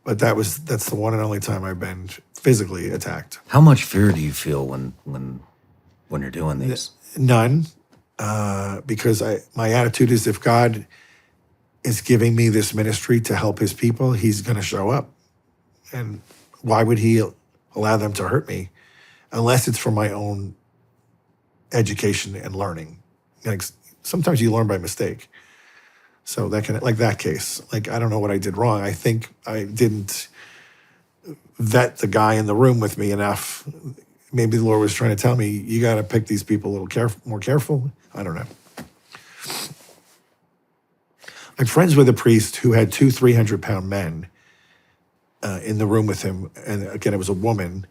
But that's the one and only time I've been physically attacked.
How much fear do you feel when you're doing these?
None, because my attitude is, if God is giving me this ministry to help his people, he's going to show up. And why would he allow them to hurt me unless it's for my own education and learning? Like, sometimes you learn by mistake. So like that case, like, I don't know what I did wrong. I think I didn't vet the guy in the room with me enough. Maybe the Lord was trying to tell me, you got to pick these people a little more careful. I don't know. I'm friends with a priest who had 2 300-pound men in the room with him. And again, it was a woman.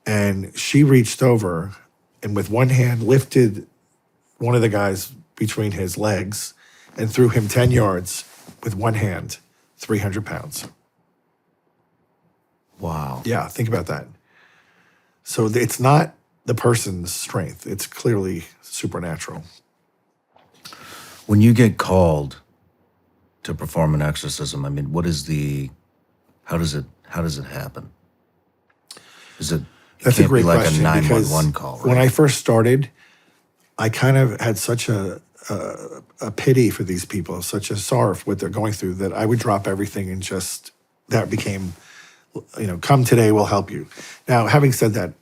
And she reached over and with one hand lifted one of the guys between his legs and threw him 10 yards with one hand, 300 pounds.
Wow.
Yeah, think about that. So it's not the person's strength. It's clearly supernatural.
When you get called to perform an exorcism, I mean, how does it happen?
That's a great
like
question,
a 911
because
call, right?
when I first started, I kind of had such a pity for these people, such a sorrow for what they're going through, that I would drop everything and that became, come today, we'll help you. Now, having said that,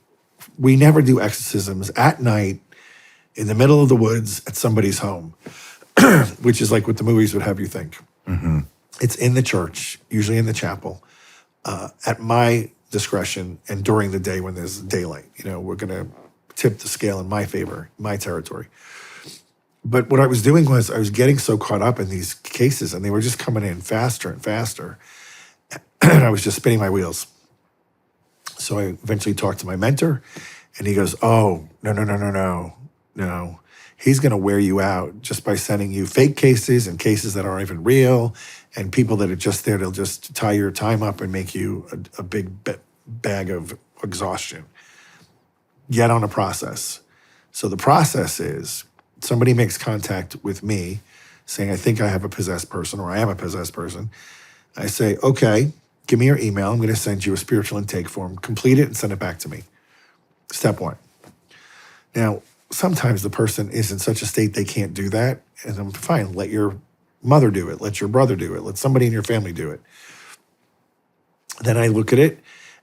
we never do exorcisms at night in the middle of the woods at somebody's home, which is like what the movies would have you think.
Mm-hmm.
It's in the church, usually in the chapel, at my discretion and during the day when there's daylight. We're going to tip the scale in my favor, my territory. But what I was doing was I was getting so caught up in these cases, and they were just coming in faster and faster. And I was just spinning my wheels. So I eventually talked to my mentor, and he goes, oh, no. He's going to wear you out just by sending you fake cases and cases that aren't even real, and people that are just there to just tie your time up and make you a big bag of exhaustion. Get on a process. So the process is somebody makes contact with me saying, I think I have a possessed person, or I am a possessed person. I say, okay, give me your email. I'm going to send you a spiritual intake form. Complete it and send it back to me. Step 1. Now, sometimes the person is in such a state they can't do that. And I'm fine. Let your mother do it. Let your brother do it. Let somebody in your family do it. Then I look at it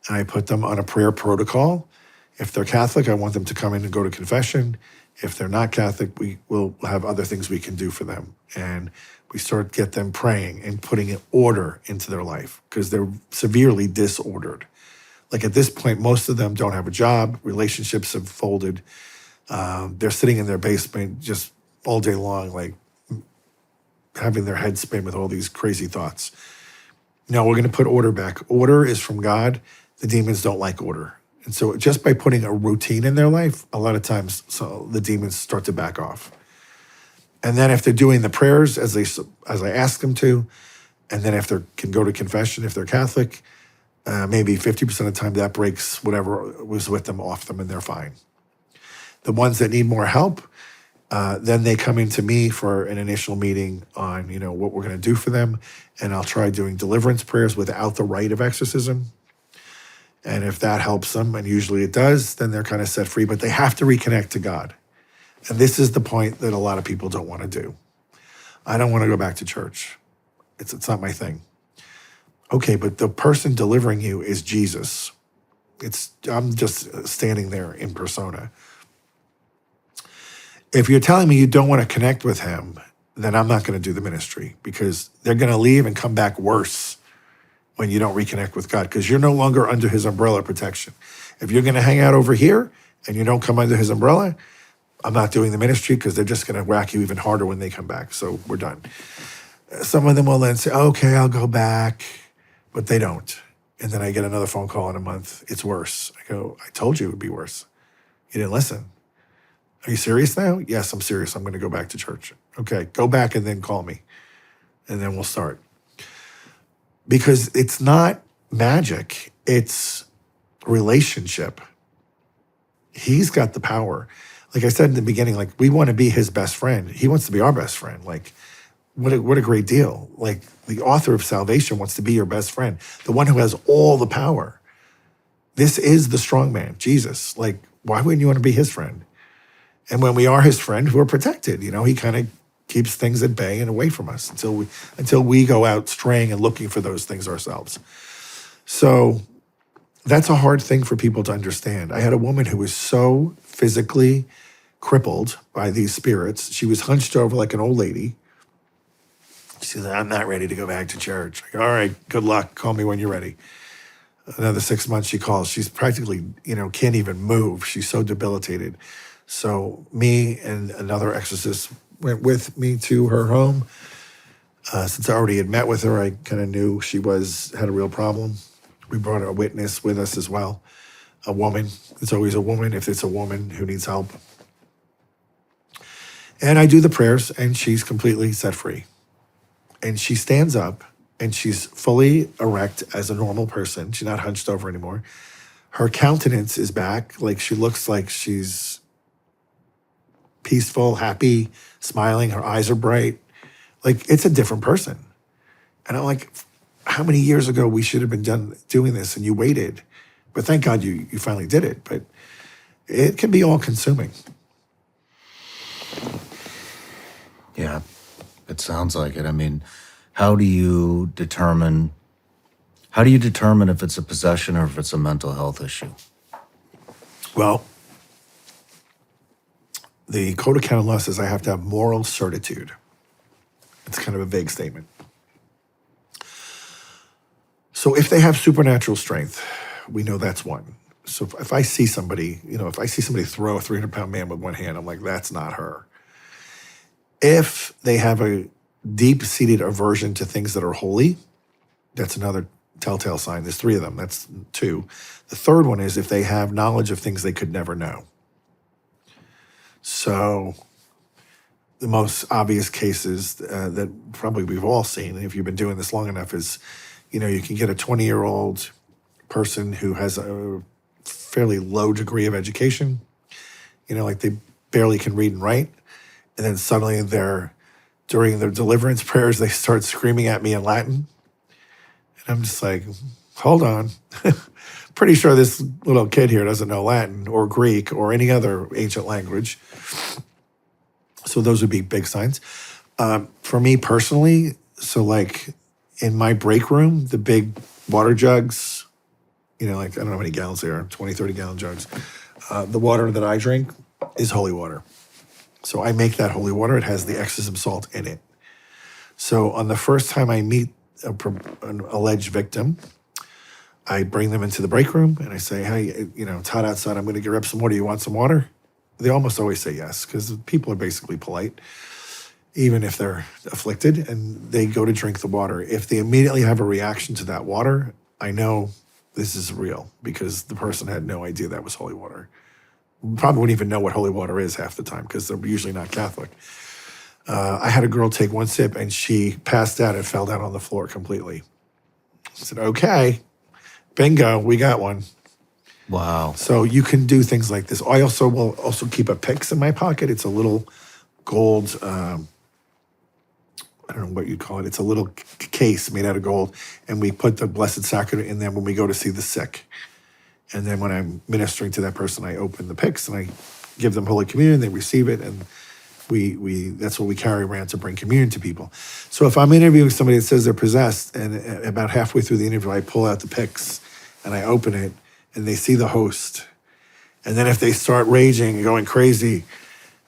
and I put them on a prayer protocol. If they're Catholic, I want them to come in and go to confession. If they're not Catholic, we will have other things we can do for them. And we get them praying and putting an order into their life because they're severely disordered. Like at this point, most of them don't have a job. Relationships have folded. They're sitting in their basement just all day long, like having their head spin with all these crazy thoughts. No, we're going to put order back. Order is from God. The demons don't like order. And so just by putting a routine in their life, a lot of times so the demons start to back off. And then if they're doing the prayers as I ask them to, and then if they can go to confession, if they're Catholic, Maybe 50% of the time that breaks whatever was with them off them and they're fine. The ones that need more help, then they come into me for an initial meeting on, what we're going to do for them. And I'll try doing deliverance prayers without the rite of exorcism. And if that helps them, and usually it does, then they're kind of set free, but they have to reconnect to God. And this is the point that a lot of people don't want to do. I don't want to go back to church. It's not my thing. Okay, but the person delivering you is Jesus. I'm just standing there in persona. If you're telling me you don't want to connect with him, then I'm not going to do the ministry, because they're going to leave and come back worse when you don't reconnect with God, because you're no longer under his umbrella protection. If you're going to hang out over here and you don't come under his umbrella, I'm not doing the ministry, because they're just going to whack you even harder when they come back. So we're done. Some of them will then say, okay, I'll go back, but they don't. And then I get another phone call in a month. It's worse. I go, I told you it would be worse. You didn't listen. Are you serious now? Yes, I'm serious. I'm going to go back to church. Okay, go back and then call me. And then we'll start. Because it's not magic. It's relationship. He's got the power. Like I said in the beginning, like, we want to be his best friend. He wants to be our best friend. Like, what a great deal. Like, the author of salvation wants to be your best friend, the one who has all the power. This is the strong man, Jesus. Like, why wouldn't you want to be his friend? And when we are his friend, we're protected. He kind of keeps things at bay and away from us until we go out straying and looking for those things ourselves. So that's a hard thing for people to understand. I had a woman who was so physically crippled by these spirits. She was hunched over like an old lady. She said, I'm not ready to go back to church. I go, all right, good luck. Call me when you're ready. Another 6 months she calls. She's practically, can't even move. She's so debilitated. So me and another exorcist went with me to her home. Since I already had met with her, I kind of knew she had a real problem. We brought a witness with us as well, a woman. It's always a woman if it's a woman who needs help. And I do the prayers, and she's completely set free. And she stands up, and she's fully erect as a normal person. She's not hunched over anymore. Her countenance is back. Like, she looks like she's peaceful, happy, smiling. Her eyes are bright. Like, it's a different person. And I'm like, how many years ago we should have been done doing this, and you waited. But thank God you finally did it. But it can be all consuming.
Yeah, it sounds like it. I mean, how do you determine if it's a possession or if it's a mental health issue?
Well, the Code of Canon Law says I have to have moral certitude. It's kind of a vague statement. So if they have supernatural strength, we know that's one. So if I see somebody, throw a 300-pound man with one hand, I'm like, that's not her. If they have a deep-seated aversion to things that are holy, that's another telltale sign. There's 3 of them. That's 2. The third one is if they have knowledge of things they could never know. So the most obvious cases that probably we've all seen, if you've been doing this long enough, is, you can get a 20-year-old person who has a fairly low degree of education, like they barely can read and write. And then suddenly during their deliverance prayers, they start screaming at me in Latin. And I'm just like, hold on. Pretty sure this little kid here doesn't know Latin or Greek or any other ancient language. So those would be big signs. For me personally, so like in my break room, the big water jugs, like I don't know how many gallons they are, 20, 30-gallon jugs. The water that I drink is holy water. So I make that holy water. It has the exorcism salt in it. So on the first time I meet an alleged victim, I bring them into the break room and I say, hey, it's hot outside. I'm going to get up some water. You want some water? They almost always say yes, because people are basically polite, even if they're afflicted, and they go to drink the water. If they immediately have a reaction to that water, I know this is real, because the person had no idea that was holy water. Probably wouldn't even know what holy water is half the time, because they're usually not Catholic. I had a girl take one sip and she passed out and fell down on the floor completely. I said, okay, Bingo, we got one.
Wow.
So you can do things like this. I also will also keep a pyx in my pocket. It's a little gold, I don't know what you call it. It's a little case made out of gold. And we put the Blessed Sacrament in there when we go to see the sick. And then when I'm ministering to that person, I open the pyx and I give them Holy Communion. They receive it. And we that's what we carry around to bring communion to people. So if I'm interviewing somebody that says they're possessed, and about halfway through the interview, I pull out the pyx and I open it, and they see the host. And then if they start raging and going crazy,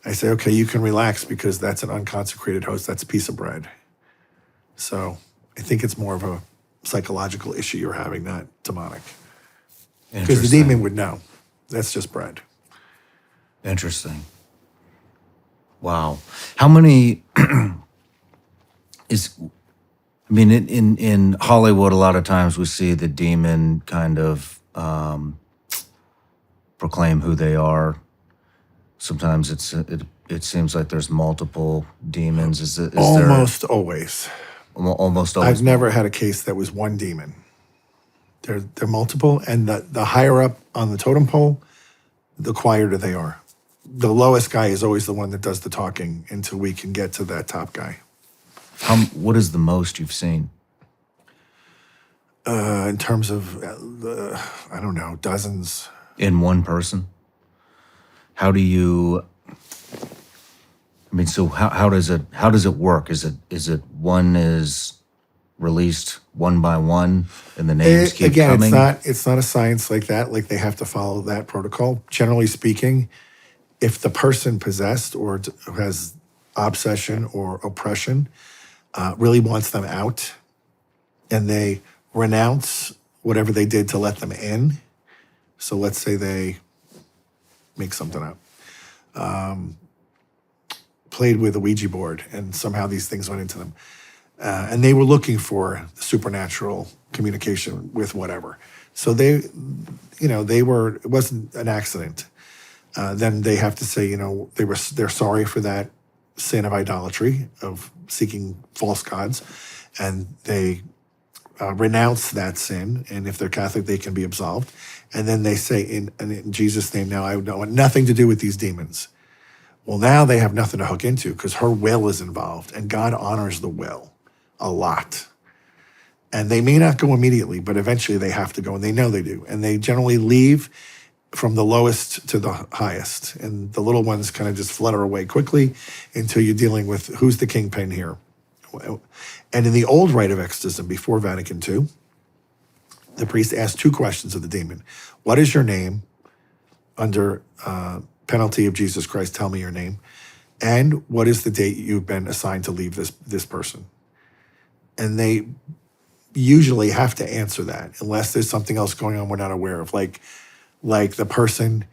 I say, okay, you can relax because that's an unconsecrated host. That's a piece of bread. So I think it's more of a psychological issue you're having, not demonic. Because the demon would know. That's just bread.
Interesting. Wow. How many in Hollywood, a lot of times we see the demon kind of proclaim who they are. Sometimes it seems like there's multiple demons. Is
almost always.
Almost always.
I've never had a case that was one demon. They're multiple, and the higher up on the totem pole, the quieter they are. The lowest guy is always the one that does the talking until we can get to that top guy.
What is the most you've seen?
In terms of, I don't know, dozens.
In one person? How do you? So how does it work? Is it one is released one by one, and the names keep coming?
Again, it's not a science like that. Like they have to follow that protocol. Generally speaking, if the person possessed or has obsession or oppression really wants them out, and they renounce whatever they did to let them in. So let's say they make something up. Played with a Ouija board, and somehow these things went into them. And they were looking for supernatural communication with whatever. So it wasn't an accident. Then they have to say, they're sorry for that sin of idolatry, of seeking false gods, and they renounce that sin. And if they're Catholic, they can be absolved. And then they say, in Jesus' name, now I want nothing to do with these demons. Well, now they have nothing to hook into because her will is involved, and God honors the will a lot. And they may not go immediately, but eventually they have to go, and they know they do. And they generally leave from the lowest to the highest. And the little ones kind of just flutter away quickly until you're dealing with who's the kingpin here. And in the old rite of exorcism, before Vatican II, the priest asked two questions of the demon. What is your name? Under penalty of Jesus Christ, tell me your name. And what is the date you've been assigned to leave this person? And they usually have to answer that unless there's something else going on we're not aware of. Like the person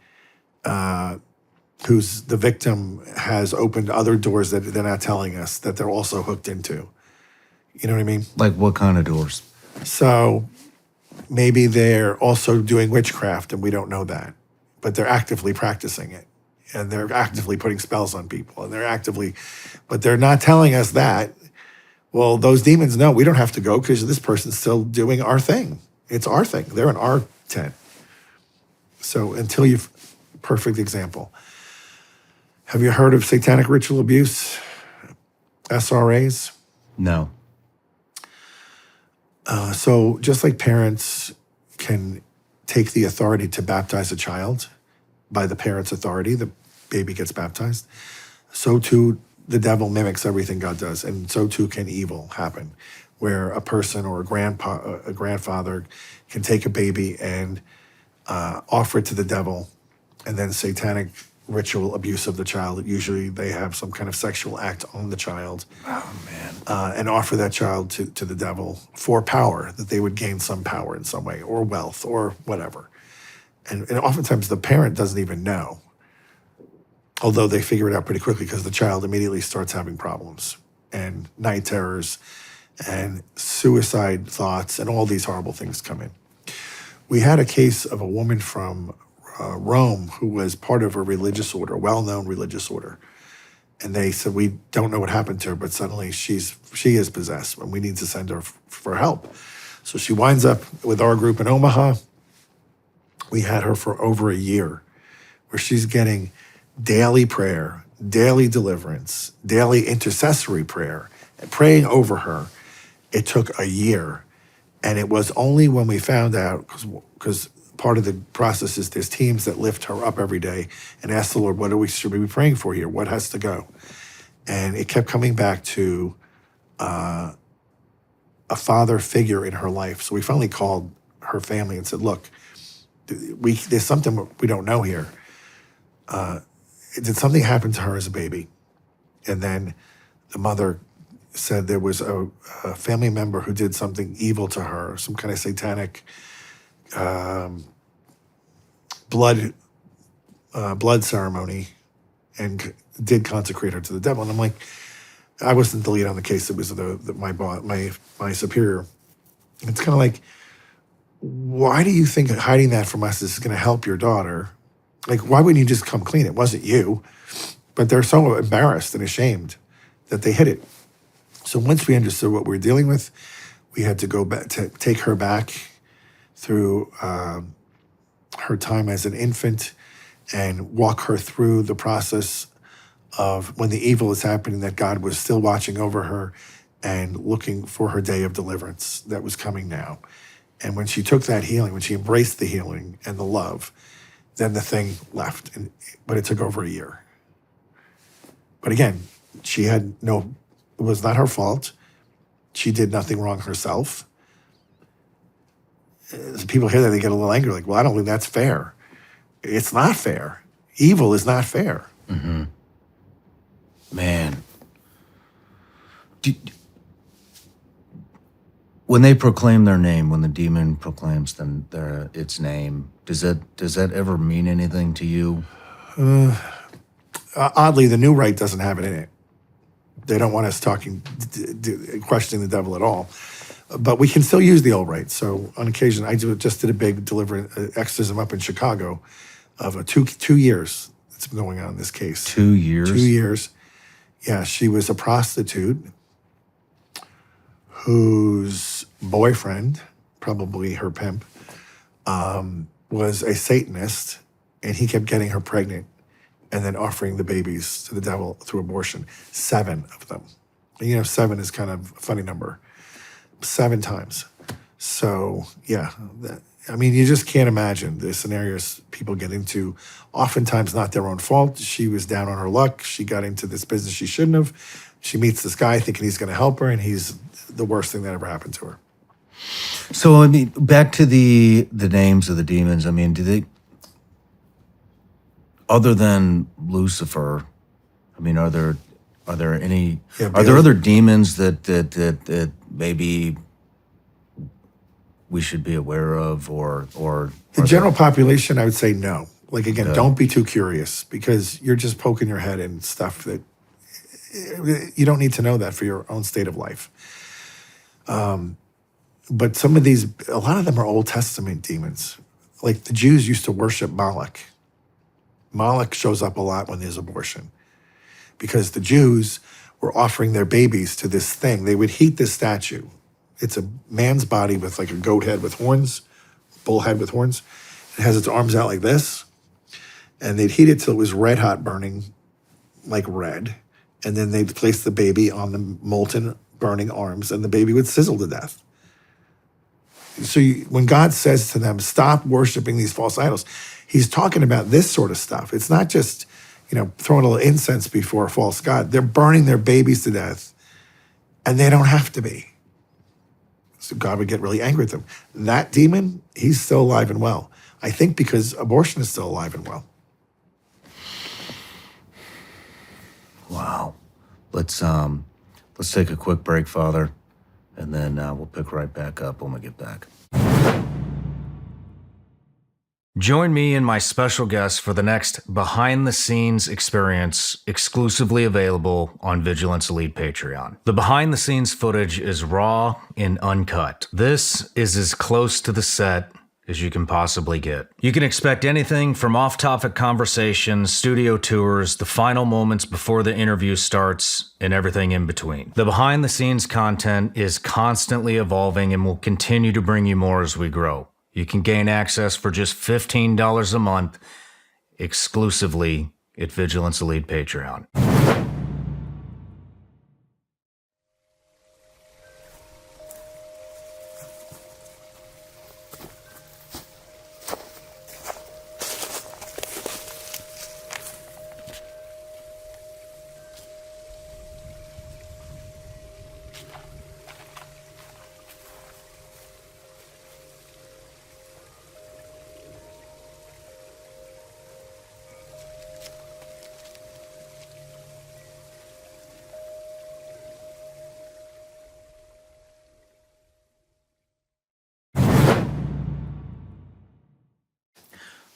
who's the victim has opened other doors that they're not telling us that they're also hooked into. You know what I mean?
Like what kind of doors?
So maybe they're also doing witchcraft and we don't know that, but they're actively practicing it. And they're actively putting spells on people, and but they're not telling us that. Well, those demons know we don't have to go because this person's still doing our thing. It's our thing. They're in our tent. So perfect example. Have you heard of satanic ritual abuse? SRAs?
No.
So just like parents can take the authority to baptize a child by the parent's authority, the baby gets baptized, so too the devil mimics everything God does, and so too can evil happen, where a person or a grandfather can take a baby and offer it to the devil, and then satanic ritual abuse of the child. Usually they have some kind of sexual act on the child.
Oh, man.
And offer that child to the devil for power, that they would gain some power in some way, or wealth, or whatever. And oftentimes the parent doesn't even know, although they figure it out pretty quickly because the child immediately starts having problems and night terrors and suicide thoughts and all these horrible things come in. We had a case of a woman from Rome who was part of a religious order, a well-known religious order. And they said, we don't know what happened to her, but suddenly she is possessed and we need to send her for help. So she winds up with our group in Omaha. We had her for over a year, where she's getting daily prayer, daily deliverance, daily intercessory prayer, and praying over her. It took a year. And it was only when we found out, because part of the process is there's teams that lift her up every day and ask the Lord, should we be praying for here? What has to go? And it kept coming back to a father figure in her life. So we finally called her family and said, look, there's something we don't know here. Did something happen to her as a baby? And then the mother said there was a family member who did something evil to her, some kind of satanic blood ceremony, and did consecrate her to the devil. And I'm like, I wasn't the lead on the case. It was my superior. It's kind of like, why do you think hiding that from us is going to help your daughter? Like, why wouldn't you just come clean? It wasn't you. But they're so embarrassed and ashamed that they hid it. So once we understood what we were dealing with, we had to go back to take her back through her time as an infant and walk her through the process of when the evil is happening, that God was still watching over her and looking for her day of deliverance that was coming now. And when she took that healing, when she embraced the healing and the love, then the thing left. But it took over a year. But again, it was not her fault. She did nothing wrong herself. People hear that, they get a little angry, like, well, I don't think that's fair. It's not fair. Evil is not fair.
Mm-hmm. Man. When they proclaim their name, when the demon proclaims its name, does that ever mean anything to you?
Oddly, the new rite doesn't have it in it. They don't want us questioning the devil at all. But we can still use the old rite. So on occasion, I just did a big exorcism up in Chicago of 2 years that's been going on in this case.
2 years?
2 years. Yeah, she was a prostitute whose boyfriend, probably her pimp, was a Satanist, and he kept getting her pregnant and then offering the babies to the devil through abortion. 7 of them. And 7 is kind of a funny number. 7 times. So, yeah. You just can't imagine the scenarios people get into. Oftentimes not their own fault. She was down on her luck. She got into this business she shouldn't have. She meets this guy thinking he's going to help her, and he's the worst thing that ever happened to her.
So, back to the names of the demons, do they, other than Lucifer, are there any, are there other demons that maybe we should be aware of, or
the general population? I would say no. Like, again, don't be too curious, because you're just poking your head in stuff that you don't need to know that for your own state of life. But a lot of them are Old Testament demons. Like, the Jews used to worship Moloch. Moloch shows up a lot when there's abortion, because the Jews were offering their babies to this thing. They would heat this statue. It's a man's body with like a goat head with horns, bull head with horns. It has its arms out like this. And they'd heat it till it was red hot burning, like red. And then they'd place the baby on the molten burning arms, and the baby would sizzle to death. So when God says to them, stop worshiping these false idols, he's talking about this sort of stuff. It's not just, throwing a little incense before a false god. They're burning their babies to death, and they don't have to be. So God would get really angry with them. That demon, he's still alive and well. I think because abortion is still alive and well.
Wow. Let's take a quick break, Father, and then we'll pick right back up when we get back. Join me and my special guest for the next behind-the-scenes experience, exclusively available on Vigilance Elite Patreon. The behind-the-scenes footage is raw and uncut. This is as close to the set as you can possibly get. You can expect anything from off-topic conversations, studio tours, the final moments before the interview starts, and everything in between. The behind-the-scenes content is constantly evolving and will continue to bring you more as we grow. You can gain access for just $15 a month exclusively at Vigilance Elite Patreon.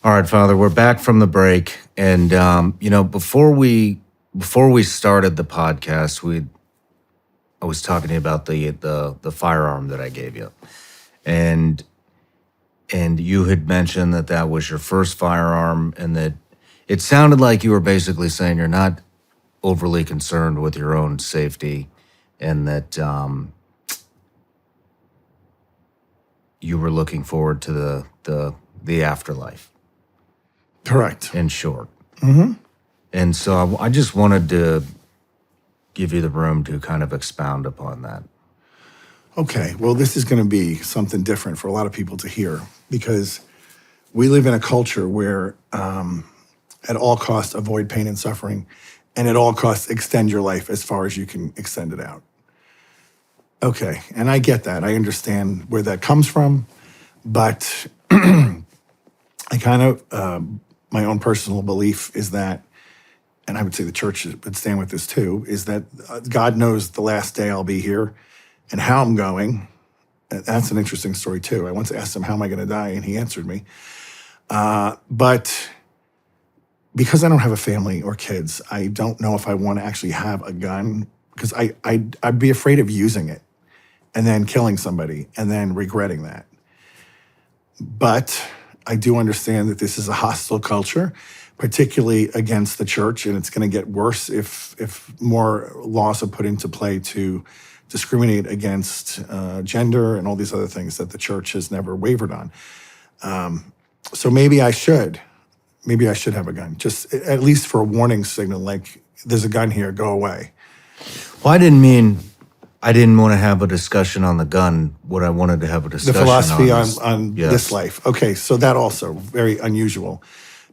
All right, Father, we're back from the break, and before we started the podcast, I was talking to you about the firearm that I gave you, and you had mentioned that was your first firearm, and that it sounded like you were basically saying you're not overly concerned with your own safety, and that you were looking forward to the afterlife.
Correct.
In short. Mm-hmm. And so I just wanted to give you the room to kind of expound upon that.
Okay, well, this is going to be something different for a lot of people to hear, because we live in a culture where at all costs avoid pain and suffering, and at all costs extend your life as far as you can extend it out. Okay, and I get that. I understand where that comes from, but I kind of, my own personal belief is that, and I would say the church would stand with this too, is that God knows the last day I'll be here and how I'm going. That's an interesting story too. I once asked him, how am I going to die? And he answered me. But because I don't have a family or kids, I don't know if I want to actually have a gun, because I'd be afraid of using it and then killing somebody and then regretting that. But I do understand that this is a hostile culture, particularly against the church, and it's going to get worse if more laws are put into play to discriminate against gender and all these other things that the church has never wavered on. So maybe I should have a gun, just at least for a warning signal, like there's a gun here, go away.
Well, I didn't want to have a discussion on the gun. What I wanted to have a discussion
the philosophy
on
yes. This life. Okay, so that also very unusual,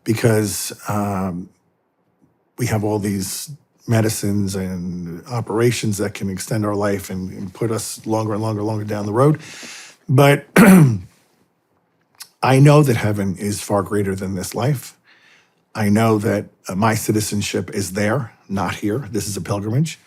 because we have all these medicines and operations that can extend our life and put us longer and longer down the road. But I know that heaven is far greater than this life. I know that my citizenship is there, not here. This is a pilgrimage.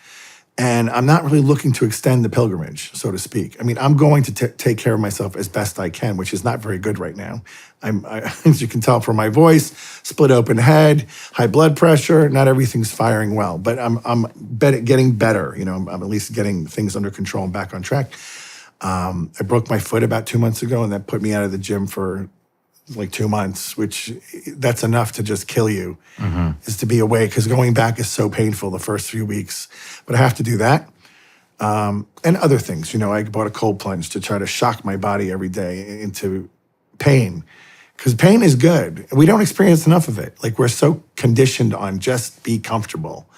And I'm not really looking to extend the pilgrimage, so to speak. I mean, I'm going to take care of myself as best I can, which is not very good right now. As you can tell from my voice, split open head, high blood pressure, not everything's firing well. But I'm getting better. I'm at least getting things under control and back on track. I broke my foot about 2 months ago, and that put me out of the gym for like 2 months, which that's enough to just kill you, is to be away, because going back is so painful the first few weeks. But I have to do that. And other things, I bought a cold plunge to try to shock my body every day into pain, because pain is good. We don't experience enough of it. Like, we're so conditioned on just be comfortable.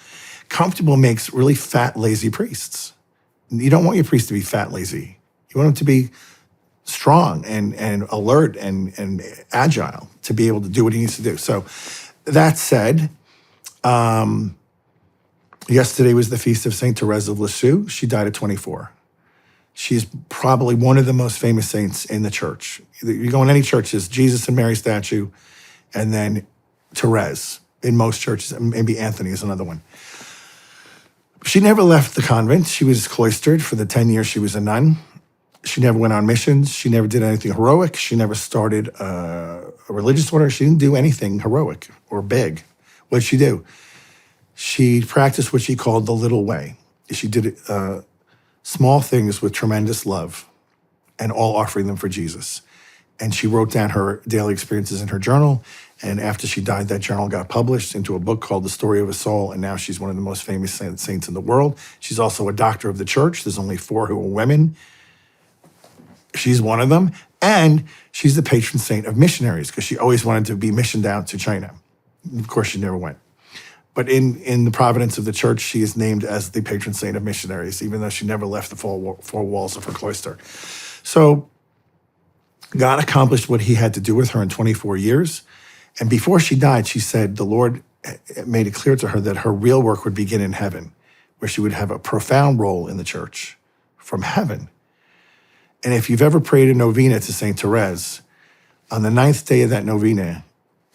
Comfortable makes really fat, lazy priests. You don't want your priest to be fat, lazy. You want him to be strong and alert and agile to be able to do what he needs to do. So that said, yesterday was the feast of Saint Therese of Lisieux. She died at 24. She's probably one of the most famous saints in the church. You go in any church, there's Jesus and Mary statue, and then Therese in most churches. Maybe Anthony is another one. She never left the convent. She was cloistered for the 10 years she was a nun. She never went on missions. She never did anything heroic. She never started a religious order. She didn't do anything heroic or big. What did she do? She practiced what she called the little way. She did small things with tremendous love, and all offering them for Jesus. And she wrote down her daily experiences in her journal. And after she died, that journal got published into a book called The Story of a Soul. And now she's one of the most famous saints in the world. She's also a doctor of the church. There's only 4 who are women. She's one of them. And she's the patron saint of missionaries because she always wanted to be missioned out to China. Of course, she never went. But in the providence of the church, she is named as the patron saint of missionaries, even though she never left the 4 walls of her cloister. So God accomplished what he had to do with her in 24 years. And before she died, she said the Lord made it clear to her that her real work would begin in heaven, where she would have a profound role in the church from heaven. And if you've ever prayed a novena to St. Therese, on the 9th day of that novena,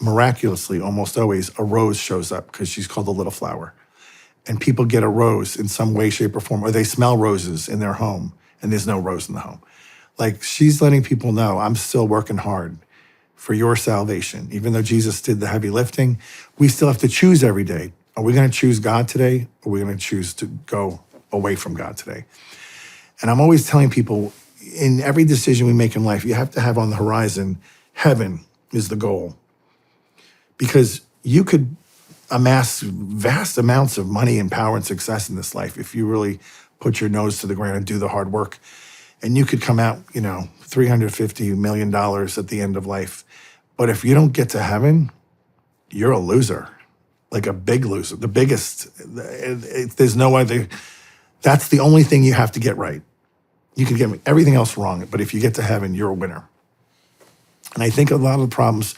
miraculously, almost always, a rose shows up because she's called the little flower. And people get a rose in some way, shape, or form, or they smell roses in their home, and there's no rose in the home. Like, she's letting people know, I'm still working hard for your salvation. Even though Jesus did the heavy lifting, we still have to choose every day. Are we going to choose God today, or are we going to choose to go away from God today? And I'm always telling people, in every decision we make in life, you have to have on the horizon, heaven is the goal. Because you could amass vast amounts of money and power and success in this life if you really put your nose to the ground and do the hard work. And you could come out, $350 million at the end of life. But if you don't get to heaven, you're a loser, like a big loser, the biggest. There's no other. That's the only thing you have to get right. You can get everything else wrong, but if you get to heaven, you're a winner. And I think a lot of the problems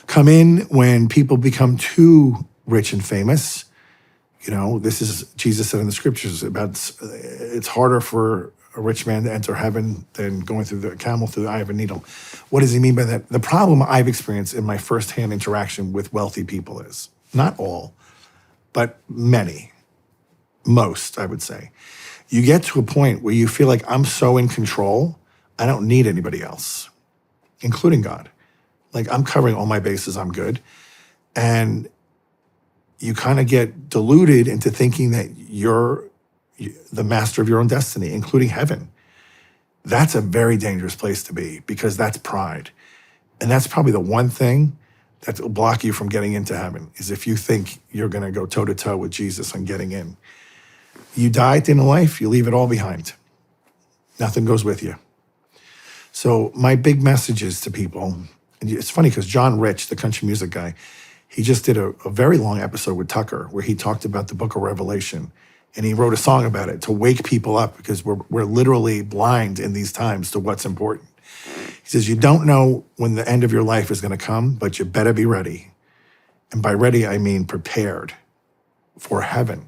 come in when people become too rich and famous. This is, Jesus said in the scriptures about it's harder for a rich man to enter heaven than going through the camel through the eye of a needle. What does he mean by that? The problem I've experienced in my firsthand interaction with wealthy people is, not all, but many, most, I would say. You get to a point where you feel like I'm so in control, I don't need anybody else, including God. Like, I'm covering all my bases, I'm good. And you kind of get deluded into thinking that you're the master of your own destiny, including heaven. That's a very dangerous place to be because that's pride. And that's probably the one thing that will block you from getting into heaven, is if you think you're going to go toe-to-toe with Jesus on getting in. You die at the end of life, you leave it all behind. Nothing goes with you. So my big message is to people, and it's funny because John Rich, the country music guy, he just did a very long episode with Tucker where he talked about the book of Revelation. And he wrote a song about it to wake people up because we're literally blind in these times to what's important. He says, you don't know when the end of your life is going to come, but you better be ready. And by ready, I mean prepared for heaven.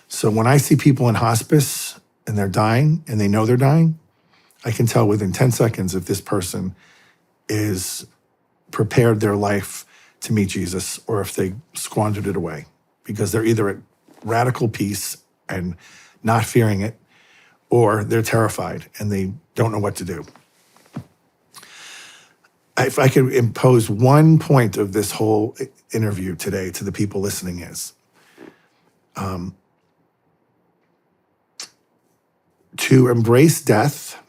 So when I see people in hospice and they're dying and they know they're dying, I can tell within 10 seconds if this person is prepared their life to meet Jesus or if they squandered it away, because they're either at radical peace and not fearing it, or they're terrified and they don't know what to do. If I could impose one point of this whole interview today to the people listening is, to embrace death,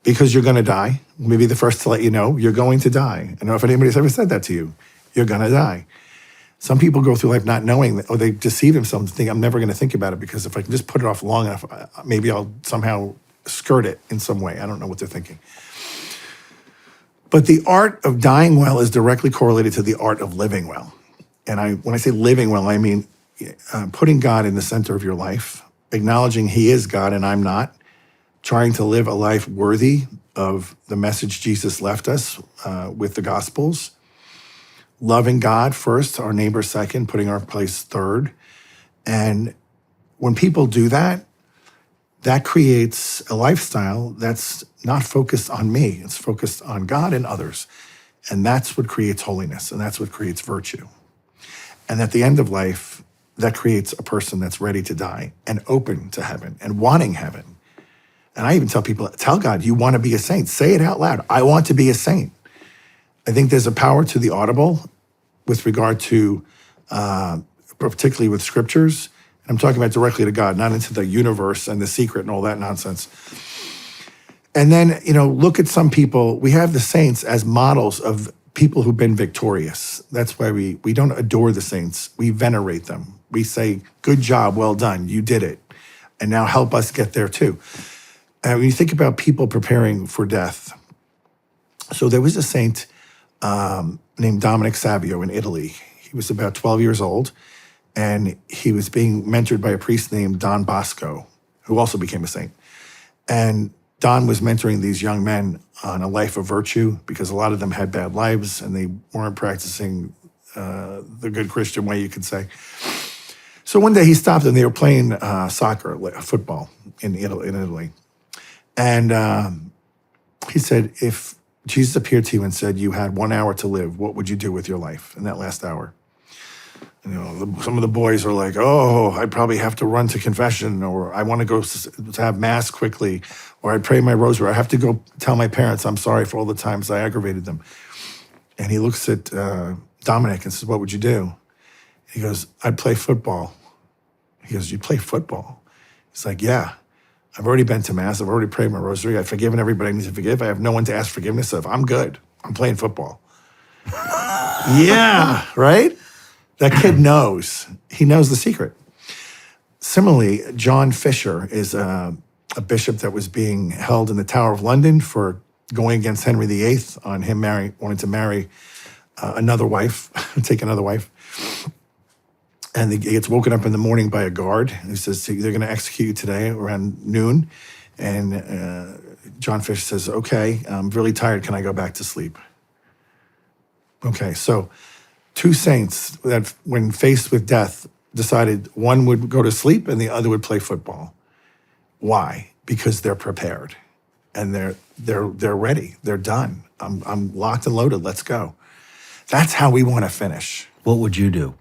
because you're going to die. Let me be the first to let you know you're going to die. I don't know if anybody's ever said that to you. You're going to die. Some people go through life not knowing that, or they deceive themselves and think, I'm never going to think about it because if I can just put it off long enough, maybe I'll somehow skirt it in some way. I don't know what they're thinking. But the art of dying well is directly correlated to the art of living well. And when I say living well, I mean putting God in the center of your life, acknowledging he is God and I'm not, trying to live a life worthy of the message Jesus left us with the Gospels, loving God first, our neighbor second, putting our place third. And when people do that, that creates a lifestyle that's not focused on me. It's focused on God and others. And that's what creates holiness, and that's what creates virtue. And at the end of life, that creates a person that's ready to die and open to heaven and wanting heaven. And I even tell people, tell God, you want to be a saint. Say it out loud. I want to be a saint. I think there's a power to the audible with regard to, particularly with scriptures. And I'm talking about directly to God, not into the universe and the secret and all that nonsense. And then, look at some people. We have the saints as models of people who've been victorious. That's why we don't adore the saints. We venerate them. We say, good job, well done, you did it. And now help us get there too. And when you think about people preparing for death, so there was a saint named Dominic Savio in Italy. He was about 12 years old, and he was being mentored by a priest named Don Bosco, who also became a saint. And Don was mentoring these young men on a life of virtue because a lot of them had bad lives and they weren't practicing the good Christian way, you could say. So one day he stopped them. They were playing soccer, football in Italy. And he said, if Jesus appeared to you and said you had 1 hour to live, what would you do with your life in that last hour? Some of the boys are like, oh, I'd probably have to run to confession, or I want to go to have mass quickly, or I'd pray my rosary. I have to go tell my parents I'm sorry for all the times I aggravated them. And he looks at Dominic and says, what would you do? He goes, I'd play football. He goes, you play football? He's like, yeah. I've already been to mass. I've already prayed my rosary. I've forgiven everybody I need to forgive. I have no one to ask forgiveness of. I'm good. I'm playing football. Yeah, right? That kid knows. He knows the secret. Similarly, John Fisher is a bishop that was being held in the Tower of London for going against Henry VIII on him wanting to marry another wife, take another wife. And he gets woken up in the morning by a guard. He says, they're going to execute you today around noon. And John Fisher says, okay, I'm really tired. Can I go back to sleep? Okay, so two saints that when faced with death decided one would go to sleep and the other would play football. Why? Because they're prepared and they're ready. They're done. I'm locked and loaded. Let's go. That's how we want to finish.
What would you do?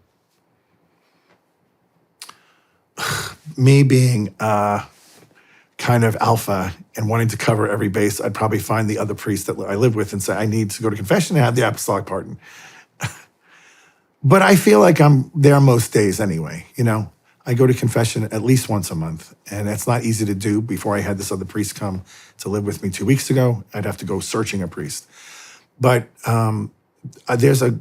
Me being kind of alpha and wanting to cover every base, I'd probably find the other priest that I live with and say, I need to go to confession and have the apostolic pardon. But I feel like I'm there most days anyway. I go to confession at least once a month, and that's not easy to do. Before I had this other priest come to live with me 2 weeks ago, I'd have to go searching a priest. But there's a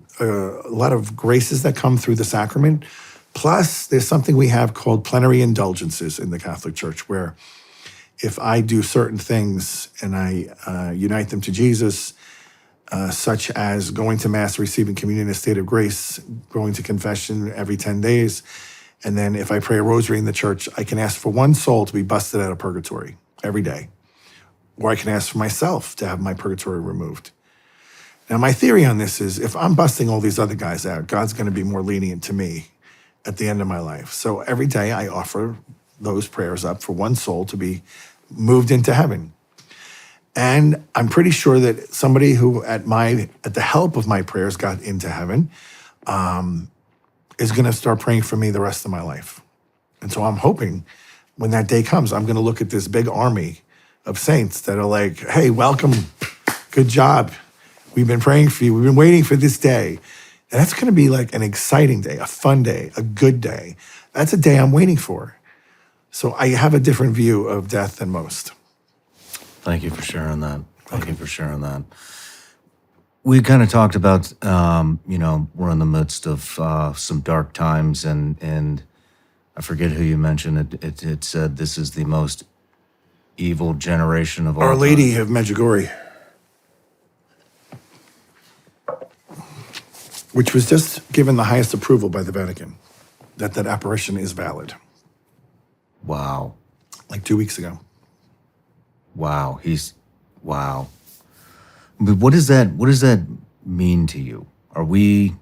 lot of graces that come through the sacrament. Plus, there's something we have called plenary indulgences in the Catholic Church, where if I do certain things and I unite them to Jesus, such as going to Mass, receiving communion in a state of grace, going to confession every 10 days, and then if I pray a rosary in the church, I can ask for one soul to be busted out of purgatory every day. Or I can ask for myself to have my purgatory removed. Now, my theory on this is if I'm busting all these other guys out, God's going to be more lenient to me at the end of my life. So every day I offer those prayers up for one soul to be moved into heaven. And I'm pretty sure that somebody who at the help of my prayers got into heaven is going to start praying for me the rest of my life. And so I'm hoping when that day comes, I'm going to look at this big army of saints that are like, hey, welcome, good job. We've been praying for you. We've been waiting for this day. And that's going to be like an exciting day, a fun day, a good day. That's a day I'm waiting for. So I have a different view of death than most.
Thank you for sharing that. Thank you for sharing that. We kind of talked about, we're in the midst of some dark times, and I forget who you mentioned. It said this is the most evil generation of all
Our
time.
Lady of Medjugorje, which was just given the highest approval by the Vatican, that apparition is valid.
Wow.
Like 2 weeks ago.
Wow. Wow. But what does that mean to you? Are we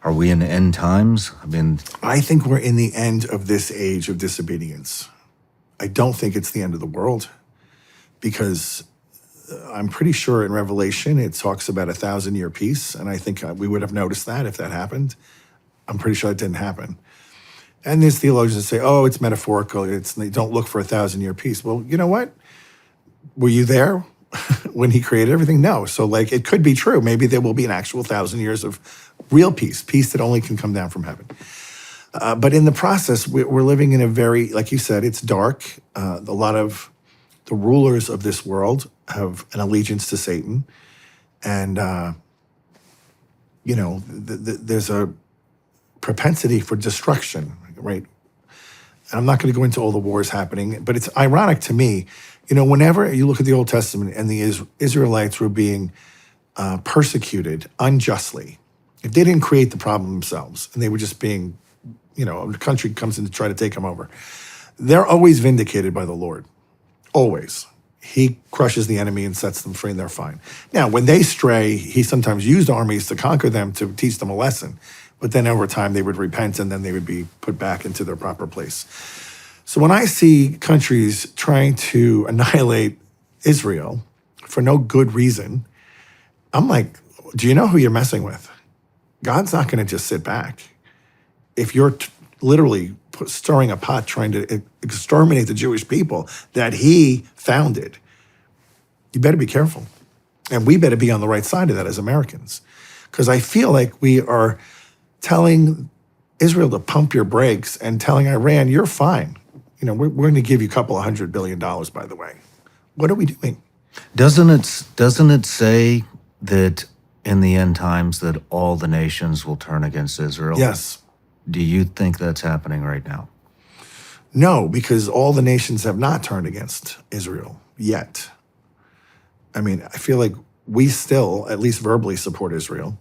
in the end times?
I think we're in the end of this age of disobedience. I don't think it's the end of the world, because I'm pretty sure in Revelation it talks about 1,000-year peace, and I think we would have noticed that if that happened. I'm pretty sure it didn't happen. And there's theologians that say, oh, it's metaphorical. They don't look for 1,000-year peace. Well, you know what? Were you there when he created everything? No. So it could be true. Maybe there will be an actual 1,000 years of real peace that only can come down from heaven. But in the process, we're living in a very, like you said, it's dark. A lot of the rulers of this world have an allegiance to Satan. And, there's a propensity for destruction, right? And I'm not going to go into all the wars happening, but it's ironic to me. Whenever you look at the Old Testament and the Israelites were being persecuted unjustly, if they didn't create the problem themselves and they were just being, a country comes in to try to take them over, they're always vindicated by the Lord. Always. He crushes the enemy and sets them free and they're fine. Now, when they stray, he sometimes used armies to conquer them, to teach them a lesson. But then over time, they would repent and then they would be put back into their proper place. So when I see countries trying to annihilate Israel for no good reason, I'm like, do you know who you're messing with? God's not going to just sit back. If you're literally stirring a pot trying to exterminate the Jewish people that he founded, you better be careful. And we better be on the right side of that as Americans. Because I feel like we are telling Israel to pump your brakes and telling Iran, you're fine. We're going to give you a couple of $100 billion, by the way. What are we doing?
Doesn't it say that in the end times that all the nations will turn against Israel?
Yes.
Do you think that's happening right now?
No, because all the nations have not turned against Israel yet. I mean, I feel like we still, at least verbally, support Israel.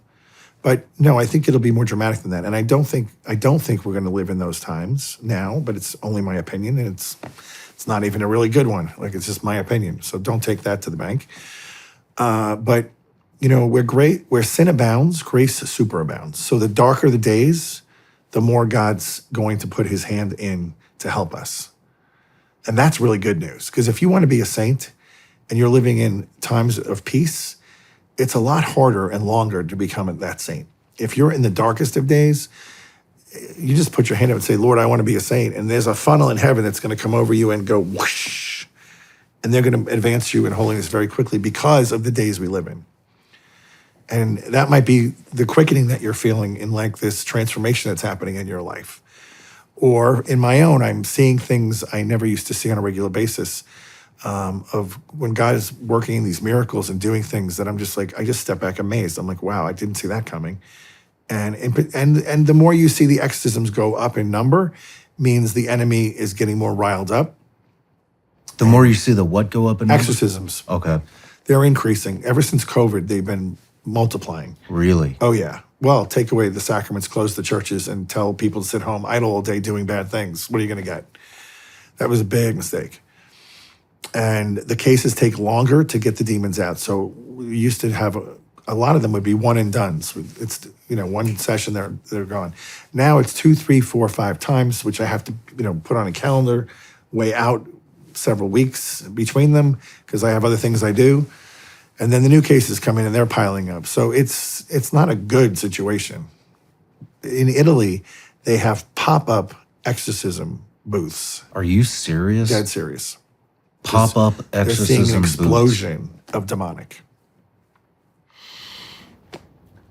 But no, I think it'll be more dramatic than that. And I don't think we're going to live in those times now, but it's only my opinion, and it's not even a really good one. Like, it's just my opinion. So don't take that to the bank. But we're great. Where sin abounds, grace superabounds. So the darker the days, the more God's going to put his hand in to help us. And that's really good news. Because if you want to be a saint and you're living in times of peace, it's a lot harder and longer to become that saint. If you're in the darkest of days, you just put your hand up and say, Lord, I want to be a saint. And there's a funnel in heaven that's going to come over you and go whoosh. And they're going to advance you in holiness very quickly because of the days we live in. And that might be the quickening that you're feeling in like this transformation that's happening in your life. Or in my own, I'm seeing things I never used to see on a regular basis, of when God is working these miracles and doing things that I'm just like, I just step back amazed. I'm like, wow, I didn't see that coming. And the more you see the exorcisms go up in number, means the enemy is getting more riled up.
The more you see the what go up in number?
Exorcisms.
Okay.
They're increasing. Ever since COVID, they've been multiplying.
Really?
Oh, yeah. Well, take away the sacraments, close the churches, and tell people to sit home idle all day doing bad things. What are you going to get? That was a big mistake. And the cases take longer to get the demons out. So we used to have a lot of them would be one and done. So it's, one session, they're gone. Now it's 2, 3, 4, 5 times, which I have to, put on a calendar, weigh out several weeks between them because I have other things I do. And then the new cases come in and they're piling up. So it's not a good situation. In Italy, they have pop-up exorcism booths.
Are you serious?
Dead serious.
Pop-up
They're
exorcism
seeing an
booths.
explosion of demonic.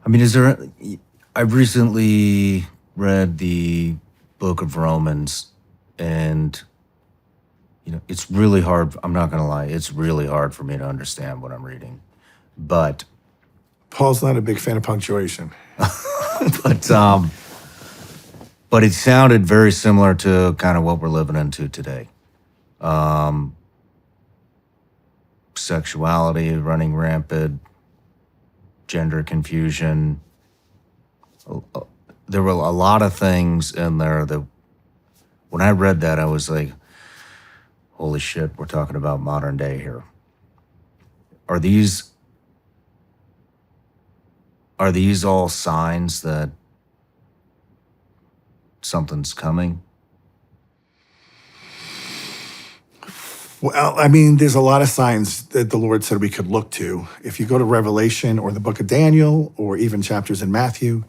I mean, I've recently read the book of Romans, and it's really hard. I'm not going to lie. It's really hard for me to understand what I'm reading. But
Paul's not a big fan of punctuation.
but it sounded very similar to kind of what we're living into today. Sexuality running rampant, gender confusion. There were a lot of things in there that when I read that, I was like, holy shit, we're talking about modern day here. Are these all signs that something's coming?
Well, I mean, there's a lot of signs that the Lord said we could look to. If you go to Revelation or the book of Daniel or even chapters in Matthew,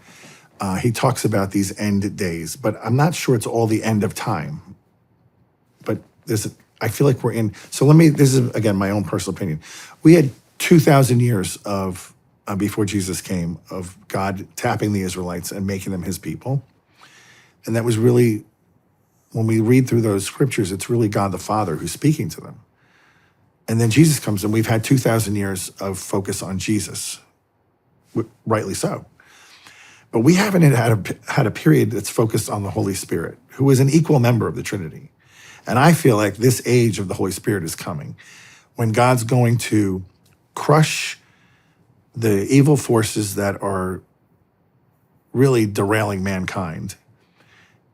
he talks about these end days. But I'm not sure it's all the end of time. But I feel like we're in. So this is, again, my own personal opinion. We had 2,000 years of, before Jesus came, of God tapping the Israelites and making them his people. And that was really, when we read through those scriptures, it's really God the Father who's speaking to them. And then Jesus comes, and we've had 2,000 years of focus on Jesus, rightly so. But we haven't had a period that's focused on the Holy Spirit, who is an equal member of the Trinity. And I feel like this age of the Holy Spirit is coming, when God's going to crush the evil forces that are really derailing mankind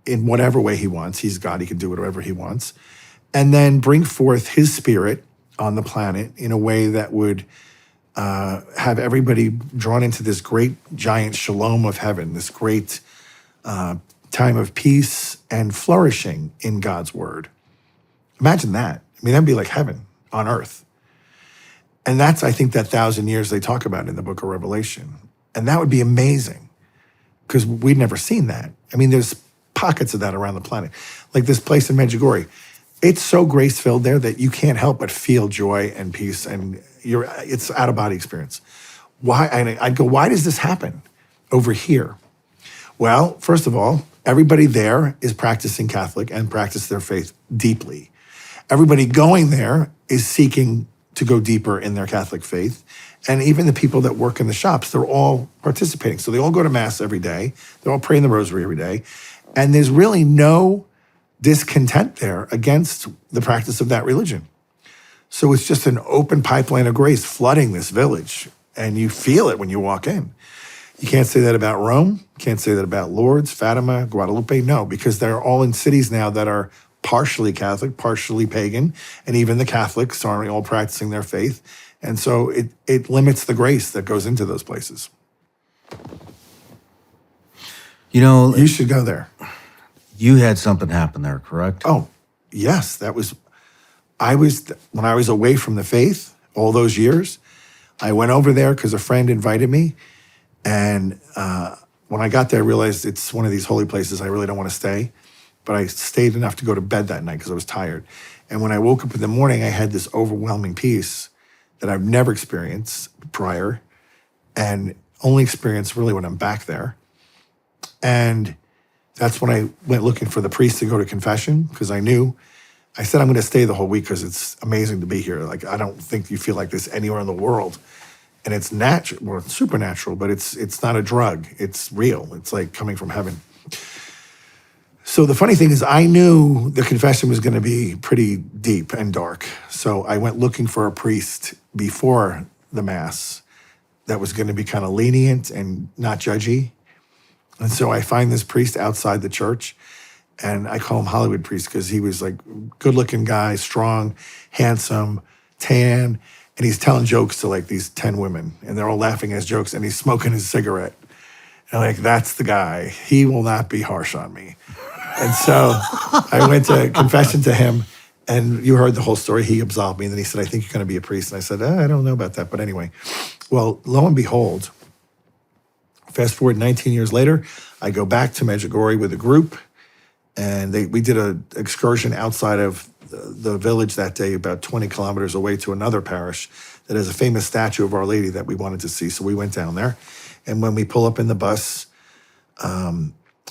in whatever way he wants. He's God, he can do whatever he wants. And then bring forth his Spirit on the planet in a way that would have everybody drawn into this great giant shalom of heaven, this great time of peace and flourishing in God's word. Imagine that. I mean, that'd be like heaven on earth. And that's, I think, that 1,000 years they talk about in the book of Revelation. And that would be amazing, because we've never seen that. I mean, there's pockets of that around the planet. Like this place in Medjugorje, it's so grace-filled there that you can't help but feel joy and peace, and it's out-of-body experience. Why? And I'd go, why does this happen over here? Well, first of all, everybody there is practicing Catholic and practice their faith deeply. Everybody going there is seeking to go deeper in their Catholic faith. And even the people that work in the shops, they're all participating. So they all go to Mass every day. They're all praying the rosary every day. And there's really no discontent there against the practice of that religion. So it's just an open pipeline of grace flooding this village. And you feel it when you walk in. You can't say that about Rome. You can't say that about Lourdes, Fatima, Guadalupe. No, because they're all in cities now that are partially Catholic, partially pagan, and even the Catholics aren't all practicing their faith. And so it limits the grace that goes into those places.
You know,
You should go there.
you had something happen there, correct?
Oh, yes, when I was away from the faith all those years, I went over there because a friend invited me. And when I got there, I realized it's one of these holy places I really don't want to stay. But I stayed enough to go to bed that night because I was tired. And when I woke up in the morning, I had this overwhelming peace that I've never experienced prior, and only experienced really when I'm back there. And that's when I went looking for the priest to go to confession, because I said, I'm going to stay the whole week because it's amazing to be here. Like, I don't think you feel like this anywhere in the world. And it's natural, well, it's supernatural, but it's not a drug. It's real. It's like coming from heaven. So the funny thing is, I knew the confession was going to be pretty deep and dark. So I went looking for a priest before the Mass that was going to be kind of lenient and not judgy. And so I find this priest outside the church, and I call him Hollywood priest because he was like good-looking guy, strong, handsome, tan, and he's telling jokes to like these 10 women, and they're all laughing at his jokes, and he's smoking his cigarette. And like, that's the guy. He will not be harsh on me. And so I went to confession to him, and you heard the whole story. He absolved me, and then he said, I think you're going to be a priest. And I said, I don't know about that. But anyway, well, lo and behold, fast forward 19 years later, I go back to Medjugorje with a group, and we did an excursion outside of the village that day, about 20 kilometers away to another parish that has a famous statue of Our Lady that we wanted to see. So we went down there. And when we pull up in the bus,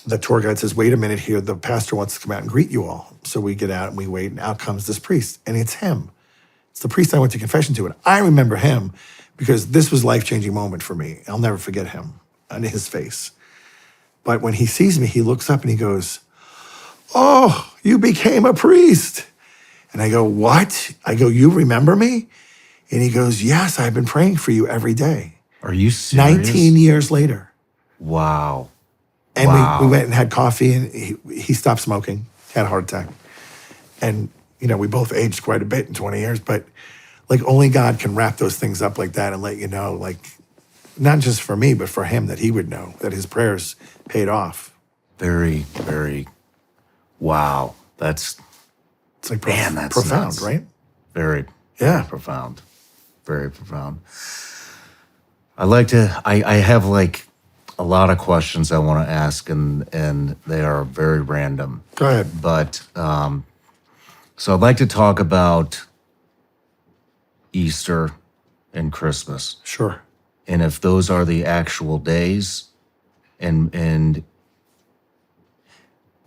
the tour guide says, wait a minute here, the pastor wants to come out and greet you all. So we get out and we wait, and out comes this priest, and it's him. It's the priest I went to confession to, and I remember him because this was a life-changing moment for me. I'll never forget him on his face. But when he sees me, he looks up and he goes, oh, you became a priest. And I go, what? I go, you remember me? And he goes, yes, I've been praying for you every day.
Are you serious?
19 years later.
Wow.
And
Wow.
we went and had coffee, and he stopped smoking, had a heart attack. And, we both aged quite a bit in 20 years, but like only God can wrap those things up like that and let you know, like, not just for me, but for him, that he would know that his prayers paid off.
Very, very, wow. It's
like
that's
profound,
nuts.
right?
Very,
Yeah.
profound. Very profound. I have like a lot of questions I want to ask, and they are very random.
Go ahead.
But so I'd like to talk about Easter and Christmas,
Sure.
and if those are the actual days, and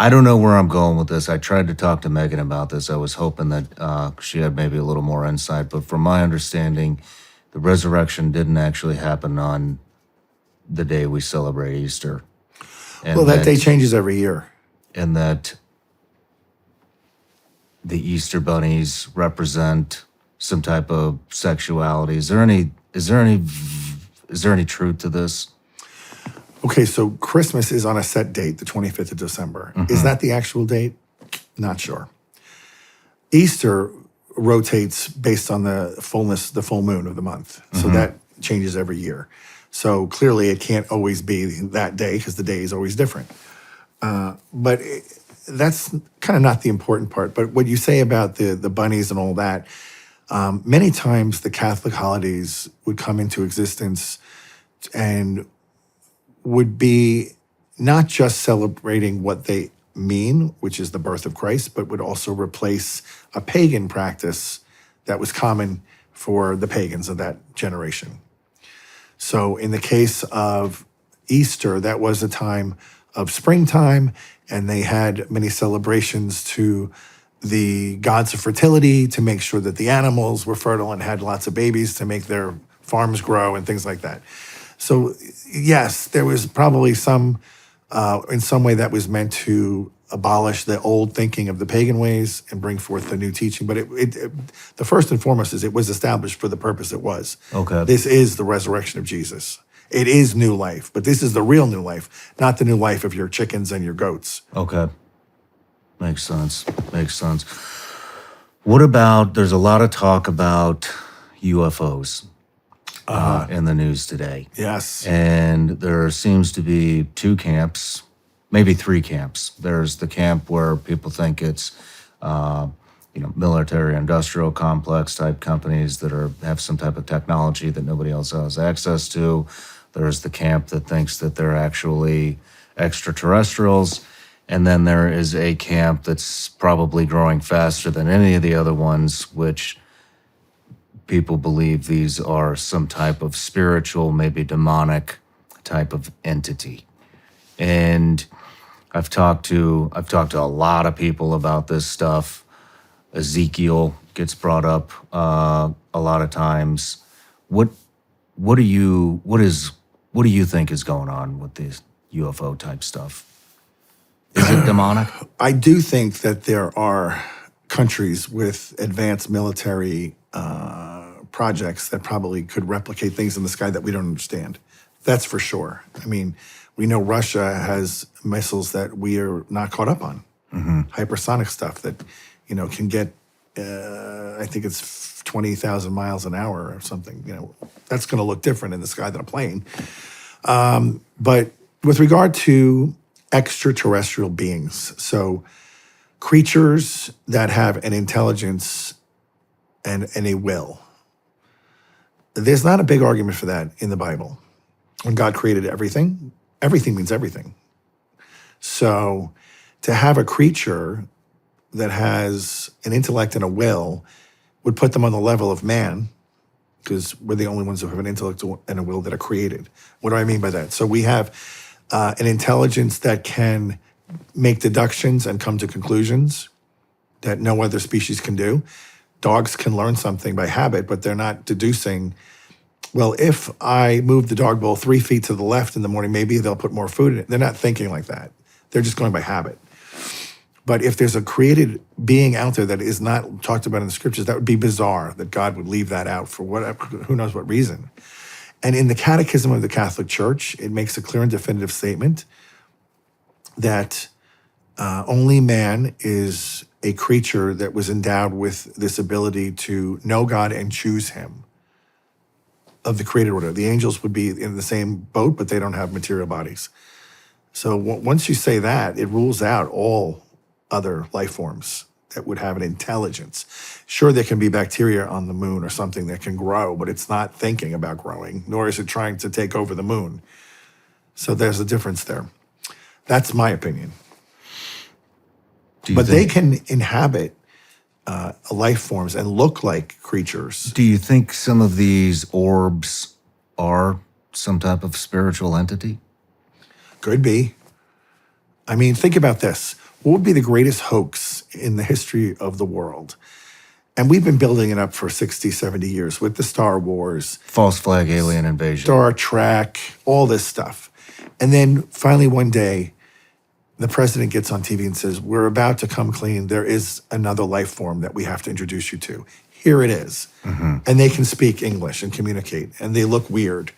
I don't know where I'm going with this. I tried to talk to Megan about this. I was hoping that she had maybe a little more insight. But from my understanding, the resurrection didn't actually happen on the day we celebrate Easter. And
Well, that day changes every year.
And that the Easter bunnies represent some type of sexuality. Is there any truth to this?
Okay, so Christmas is on a set date, the 25th of December. Is that the actual date? Not sure. Easter rotates based on the full moon of the month. So that changes every year. So clearly it can't always be that day because the day is always different. But that's kind of not the important part. But what you say about the bunnies and all that, many times the Catholic holidays would come into existence and would be not just celebrating what they mean, which is the birth of Christ, but would also replace a pagan practice that was common for the pagans of that generation. So in the case of Easter, that was a time of springtime, and they had many celebrations to the gods of fertility to make sure that the animals were fertile and had lots of babies to make their farms grow and things like that. So yes, there was probably some, in some way that was meant to abolish the old thinking of the pagan ways and bring forth the new teaching. But the first and foremost is it was established for the purpose it was.
Okay.
This is the resurrection of Jesus. It is new life, but this is the real new life, not the new life of your chickens and your goats.
Okay. Makes sense. What about, there's a lot of talk about UFOs in the news today.
Yes.
And there seems to be two camps, maybe three camps. There's the camp where people think it's, military industrial complex type companies that have some type of technology that nobody else has access to. There's the camp that thinks that they're actually extraterrestrials. And then there is a camp that's probably growing faster than any of the other ones, which people believe these are some type of spiritual, maybe demonic type of entity. And I've talked to a lot of people about this stuff. Ezekiel gets brought up a lot of times. What do you think is going on with this UFO type stuff? Is it demonic?
I do think that there are countries with advanced military projects that probably could replicate things in the sky that we don't understand. That's for sure. I mean, we know Russia has missiles that we are not caught up on. Hypersonic stuff that, can get, I think it's 20,000 miles an hour or something. That's going to look different in the sky than a plane. But with regard to extraterrestrial beings, so creatures that have an intelligence and a will, there's not a big argument for that in the Bible. When God created everything, everything means everything. So to have a creature that has an intellect and a will would put them on the level of man, because we're the only ones who have an intellect and a will that are created. What do I mean by that? So we have an intelligence that can make deductions and come to conclusions that no other species can do. Dogs can learn something by habit, but they're not deducing, well, if I move the dog bowl 3 feet to the left in the morning, maybe they'll put more food in it. They're not thinking like that. They're just going by habit. But if there's a created being out there that is not talked about in the scriptures, that would be bizarre that God would leave that out for whatever, who knows what reason. And in the Catechism of the Catholic Church, it makes a clear and definitive statement that only man is a creature that was endowed with this ability to know God and choose him of the created order. The angels would be in the same boat, but they don't have material bodies. So once you say that, it rules out all other life forms that would have an intelligence. Sure, there can be bacteria on the moon or something that can grow, but it's not thinking about growing, nor is it trying to take over the moon. So there's a difference there. That's my opinion. But they can inhabit life forms and look like creatures.
Do you think some of these orbs are some type of spiritual entity?
Could be. I mean, think about this. What would be the greatest hoax in the history of the world? And we've been building it up for 60, 70 years with the Star Wars,
False flag alien invasion.
Star Trek, all this stuff. And then finally one day, the president gets on TV and says, we're about to come clean. There is another life form that we have to introduce you to. Here it is. And they can speak English and communicate, and they look weird,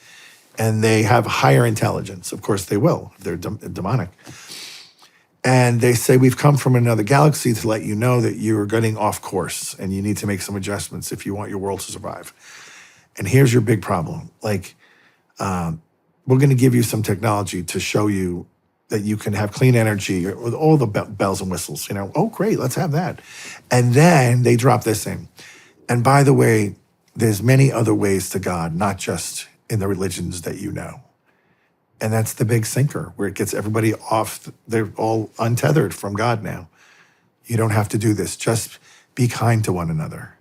and they have higher intelligence. Of course they will. They're demonic. And they say, we've come from another galaxy to let you know that you're getting off course and you need to make some adjustments if you want your world to survive. And here's your big problem. Like, we're going to give you some technology to show you that you can have clean energy with all the bells and whistles. You know, oh, great, let's have that. And then they drop this in. And by the way, there's many other ways to God, not just in the religions that you know. And that's the big sinker where it gets everybody off. They're all untethered from God now. You don't have to do this. Just be kind to one another.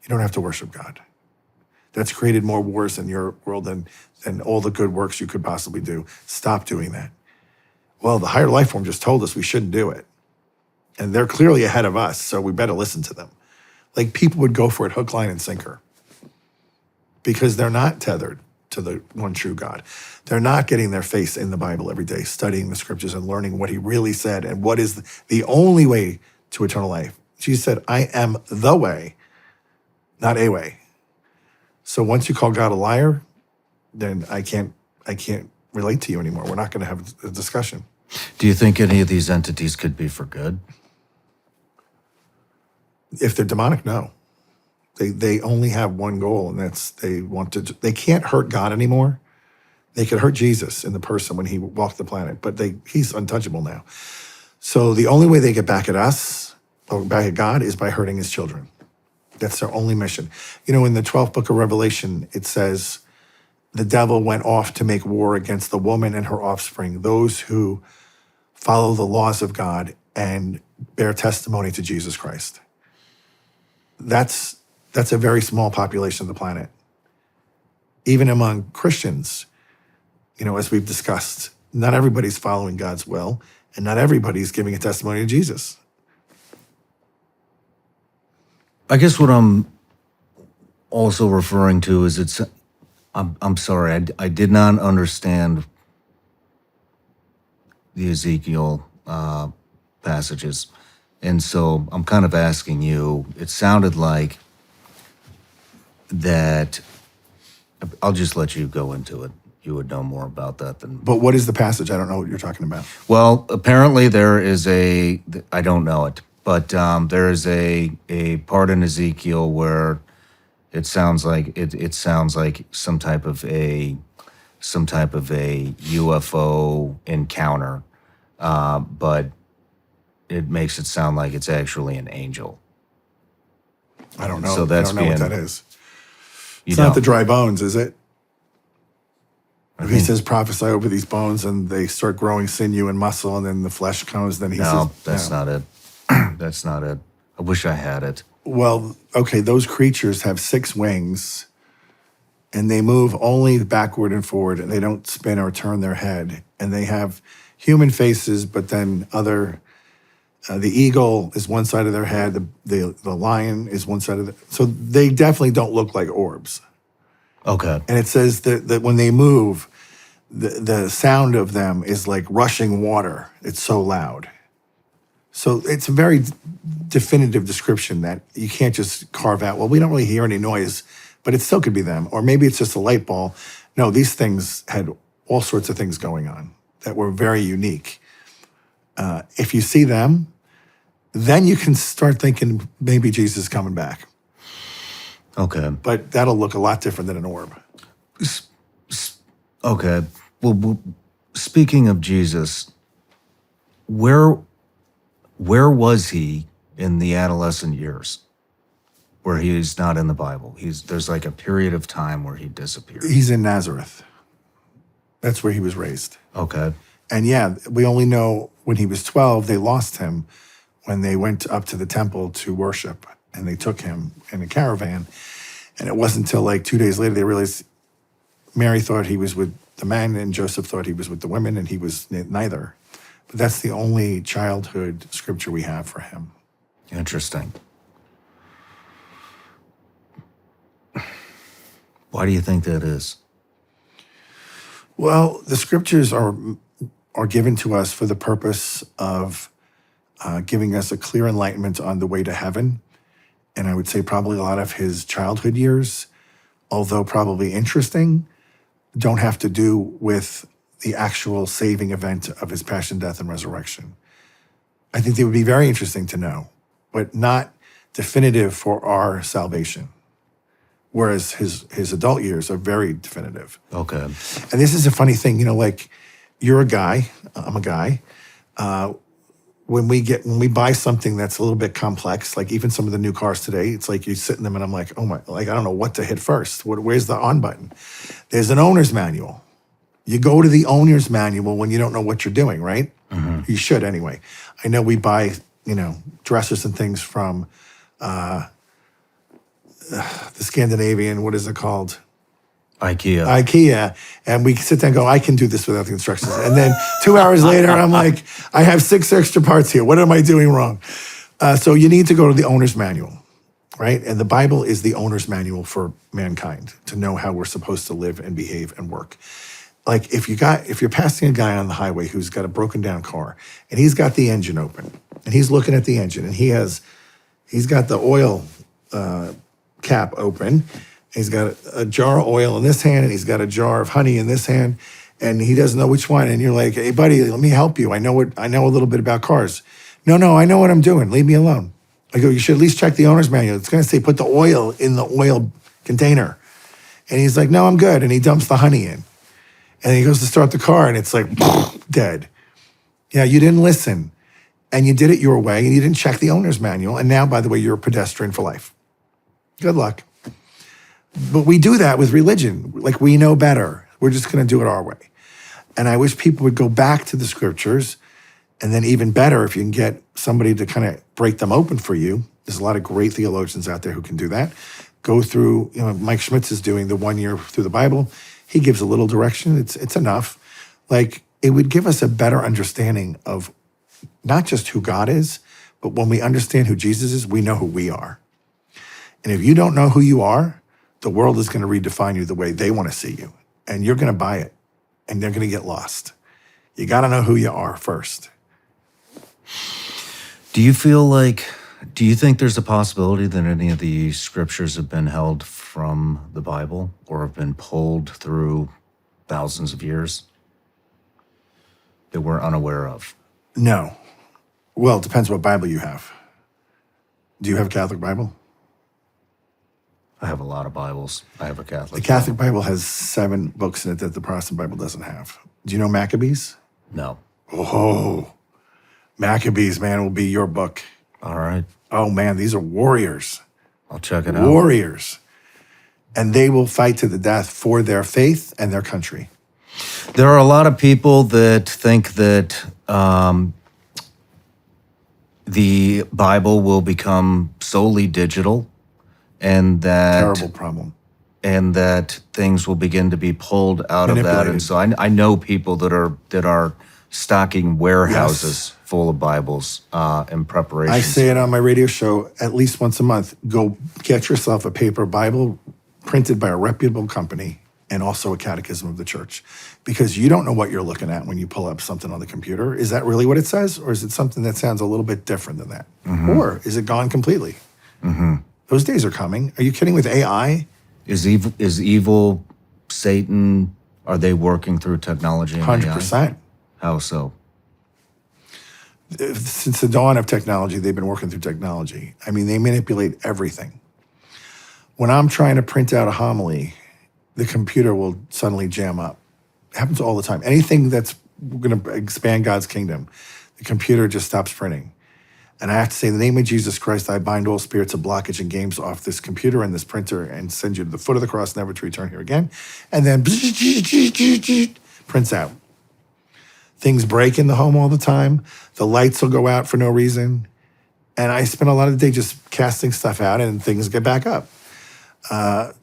You don't have to worship God. That's created more wars in your world than all the good works you could possibly do. Stop doing that. Well, the higher life form just told us we shouldn't do it. And they're clearly ahead of us, so we better listen to them. Like, people would go for it hook, line, and sinker because they're not tethered to the one true God. They're not getting their face in the Bible every day, studying the scriptures and learning what he really said and what is the only way to eternal life. Jesus said, I am the way, not a way. So once you call God a liar, then I can't relate to you anymore. We're not going to have a discussion.
Do you think any of these entities could be for good?
If they're demonic, no. They only have one goal, and that's they can't hurt God anymore. They could hurt Jesus in the person when he walked the planet, but he's untouchable now. So the only way they get back at us or back at God is by hurting his children. That's their only mission. You know, in the 12th book of Revelation, it says, the devil went off to make war against the woman and her offspring, those who follow the laws of God and bear testimony to Jesus Christ. That's a very small population of the planet. Even among Christians, you know, as we've discussed, not everybody's following God's will, and not everybody's giving a testimony to Jesus.
I guess what I'm also referring to is I'm sorry, I did not understand the Ezekiel passages. And so I'm kind of asking you, it sounded like that, I'll just let you go into it. You would know more about that than...
But what is the passage? I don't know what you're talking about.
Well, apparently there is I don't know it, but there is a part in Ezekiel where it sounds like some type of a UFO encounter, but it makes it sound like it's actually an angel.
I don't know.
So that's
I don't know what that is. It's
don't.
not the dry bones, is it?
I
He
think-
says, prophesy over these bones, and they start growing sinew and muscle, and then the flesh comes. Then he
No,
says,
that's not it. That's not it. I wish I had it.
Well, okay, those creatures have 6 wings, and they move only backward and forward, and they don't spin or turn their head. And they have human faces, but then the eagle is one side of their head, the lion is one side of the... So they definitely don't look like orbs.
Okay.
And it says that when they move, the sound of them is like rushing water. It's so loud. So it's a very definitive description that you can't just carve out, well, we don't really hear any noise, but it still could be them. Or maybe it's just a light ball. No, these things had all sorts of things going on that were very unique. If you see them, then you can start thinking maybe Jesus is coming back.
Okay.
But that'll look a lot different than an orb.
Okay. Well, speaking of Jesus, where was he in the adolescent years where he's not in the Bible? There's like a period of time where he disappeared.
He's in Nazareth. That's where he was raised.
Okay.
And yeah, we only know when he was 12, they lost him when they went up to the temple to worship, and they took him in a caravan. And it wasn't until like 2 days later they realized Mary thought he was with the men and Joseph thought he was with the women, and he was neither. But that's the only childhood scripture we have for him.
Interesting. Why do you think that is?
Well, the scriptures are given to us for the purpose of giving us a clear enlightenment on the way to heaven. And I would say probably a lot of his childhood years, although probably interesting, don't have to do with the actual saving event of his passion, death, and resurrection. I think they would be very interesting to know, but not definitive for our salvation. Whereas his adult years are very definitive.
Okay.
And this is a funny thing, like you're a guy, I'm a guy. When we buy something that's a little bit complex, like even some of the new cars today, it's like you sit in them and I'm like, oh my, like I don't know what to hit first. Where's the on button? There's an owner's manual. You go to the owner's manual when you don't know what you're doing, right? Mm-hmm. You should anyway. I know we buy, dressers and things from the Scandinavian, what is it called? IKEA. And we sit there and go, I can do this without the instructions. And then 2 hours later, I'm like, I have 6 extra parts here. What am I doing wrong? So you need to go to the owner's manual, right? And the Bible is the owner's manual for mankind to know how we're supposed to live and behave and work. Like if you're passing a guy on the highway who's got a broken down car and he's got the engine open and he's looking at the engine and he's got the oil cap open. He's got a jar of oil in this hand and he's got a jar of honey in this hand and he doesn't know which one. And you're like, hey buddy, let me help you. I know a little bit about cars. No, I know what I'm doing. Leave me alone. I go, you should at least check the owner's manual. It's going to say put the oil in the oil container. And he's like, no, I'm good. And he dumps the honey in. And he goes to start the car and it's like, dead. Yeah, you didn't listen. And you did it your way and you didn't check the owner's manual. And now, by the way, you're a pedestrian for life. Good luck. But we do that with religion. Like we know better. We're just going to do it our way. And I wish people would go back to the scriptures. And then even better, if you can get somebody to kind of break them open for you. There's a lot of great theologians out there who can do that. Go through, Mike Schmitz is doing the 1 year through the Bible. He gives a little direction. It's enough. Like it would give us a better understanding of not just who God is, but when we understand who Jesus is, we know who we are. And if you don't know who you are, the world is going to redefine you the way they want to see you. And you're going to buy it. And they're going to get lost. You got to know who you are first.
Do you think there's a possibility that any of the scriptures have been held from the Bible or have been pulled through thousands of years that we're unaware of?
No. Well, it depends what Bible you have. Do you have a Catholic Bible?
I have a lot of Bibles. I have a Catholic.
The Catholic Bible has 7 books in it that the Protestant Bible doesn't have. Do you know Maccabees?
No.
Oh, Maccabees, man, will be your book.
All right.
Oh, man, these are warriors.
I'll check it out.
Warriors. And they will fight to the death for their faith and their country.
There are a lot of people that think that the Bible will become solely digital and that...
Terrible problem.
And that things will begin to be pulled out of that. And so I know people that are stocking warehouses full of Bibles in preparation.
I say it on my radio show at least once a month. Go get yourself a paper Bible printed by a reputable company and also a catechism of the church. Because you don't know what you're looking at when you pull up something on the computer. Is that really what it says? Or is it something that sounds a little bit different than that? Mm-hmm. Or is it gone completely? Mm-hmm. Those days are coming. Are you kidding with AI?
Is evil, Satan, are they working through technology?
100%.
How so?
Since the dawn of technology, they've been working through technology. I mean, they manipulate everything. When I'm trying to print out a homily, the computer will suddenly jam up. It happens all the time. Anything that's going to expand God's kingdom, the computer just stops printing. And I have to say, in the name of Jesus Christ, I bind all spirits of blockage and games off this computer and this printer and send you to the foot of the cross, never to return here again. And then prints out. Things break in the home all the time. The lights will go out for no reason. And I spend a lot of the day just casting stuff out and things get back up.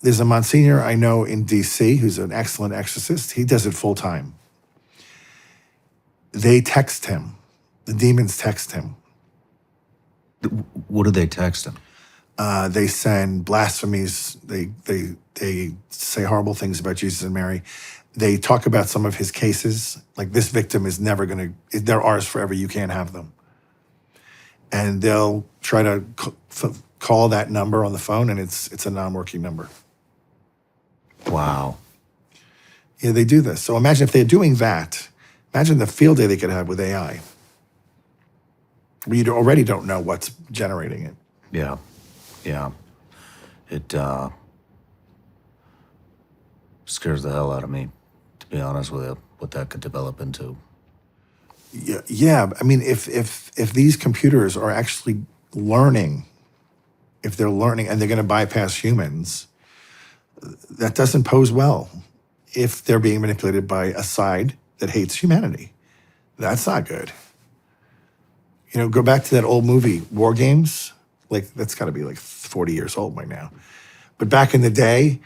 There's a Monsignor I know in D.C. who's an excellent exorcist. He does it full time. they text him. The demons text him.
What do they text him?
They send blasphemies. They say horrible things about Jesus and Mary. They talk about some of his cases, like this victim is never going to, they're ours forever, you can't have them. And they'll try to call that number on the phone, and it's a non-working number.
Wow.
Yeah, they do this. So imagine if they're doing that, imagine the field day they could have with AI. We already don't know what's generating it.
Yeah. Yeah. It scares the hell out of me, to be honest with you, what that could develop into.
Yeah. I mean, if these computers are actually learning, if they're learning and they're going to bypass humans, that doesn't pose well. If they're being manipulated by a side that hates humanity, that's not good. You know, go back to that old movie, War Games. Like, that's got to be like 40 years old by now. But back in the day,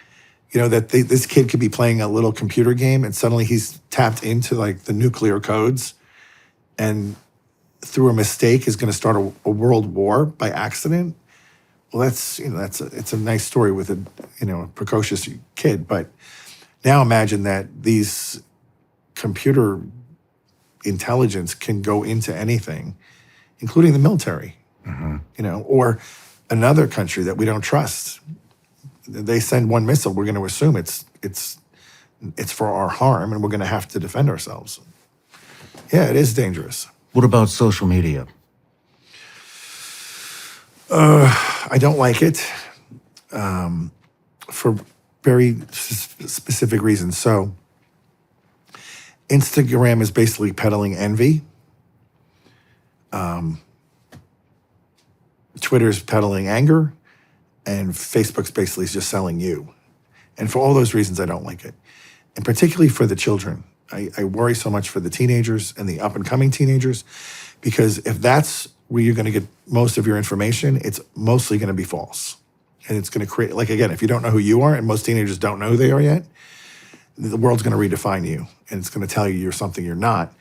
you know, that this kid could be playing a little computer game and suddenly he's tapped into like the nuclear codes and through a mistake is going to start a world war by accident. Well, that's, you know, it's a nice story with a, you know, a precocious kid. But now imagine that these computer intelligence can go into anything, including the military, you know, or another country that we don't trust. They send one missile, we're going to assume it's for our harm, and we're going to have to defend ourselves. Yeah, it is dangerous.
What about social media?
I don't like it for very specific reasons. So Instagram is basically peddling envy. Twitter's peddling anger. And Facebook's basically just selling you. And for all those reasons, I don't like it. And particularly for the children. I worry so much for the teenagers and the up-and-coming teenagers, because if that's where you're going to get most of your information, it's mostly going to be false. And it's going to create, like, again, if you don't know who you are, and most teenagers don't know who they are yet, the world's going to redefine you. And it's going to tell you you're something you're not.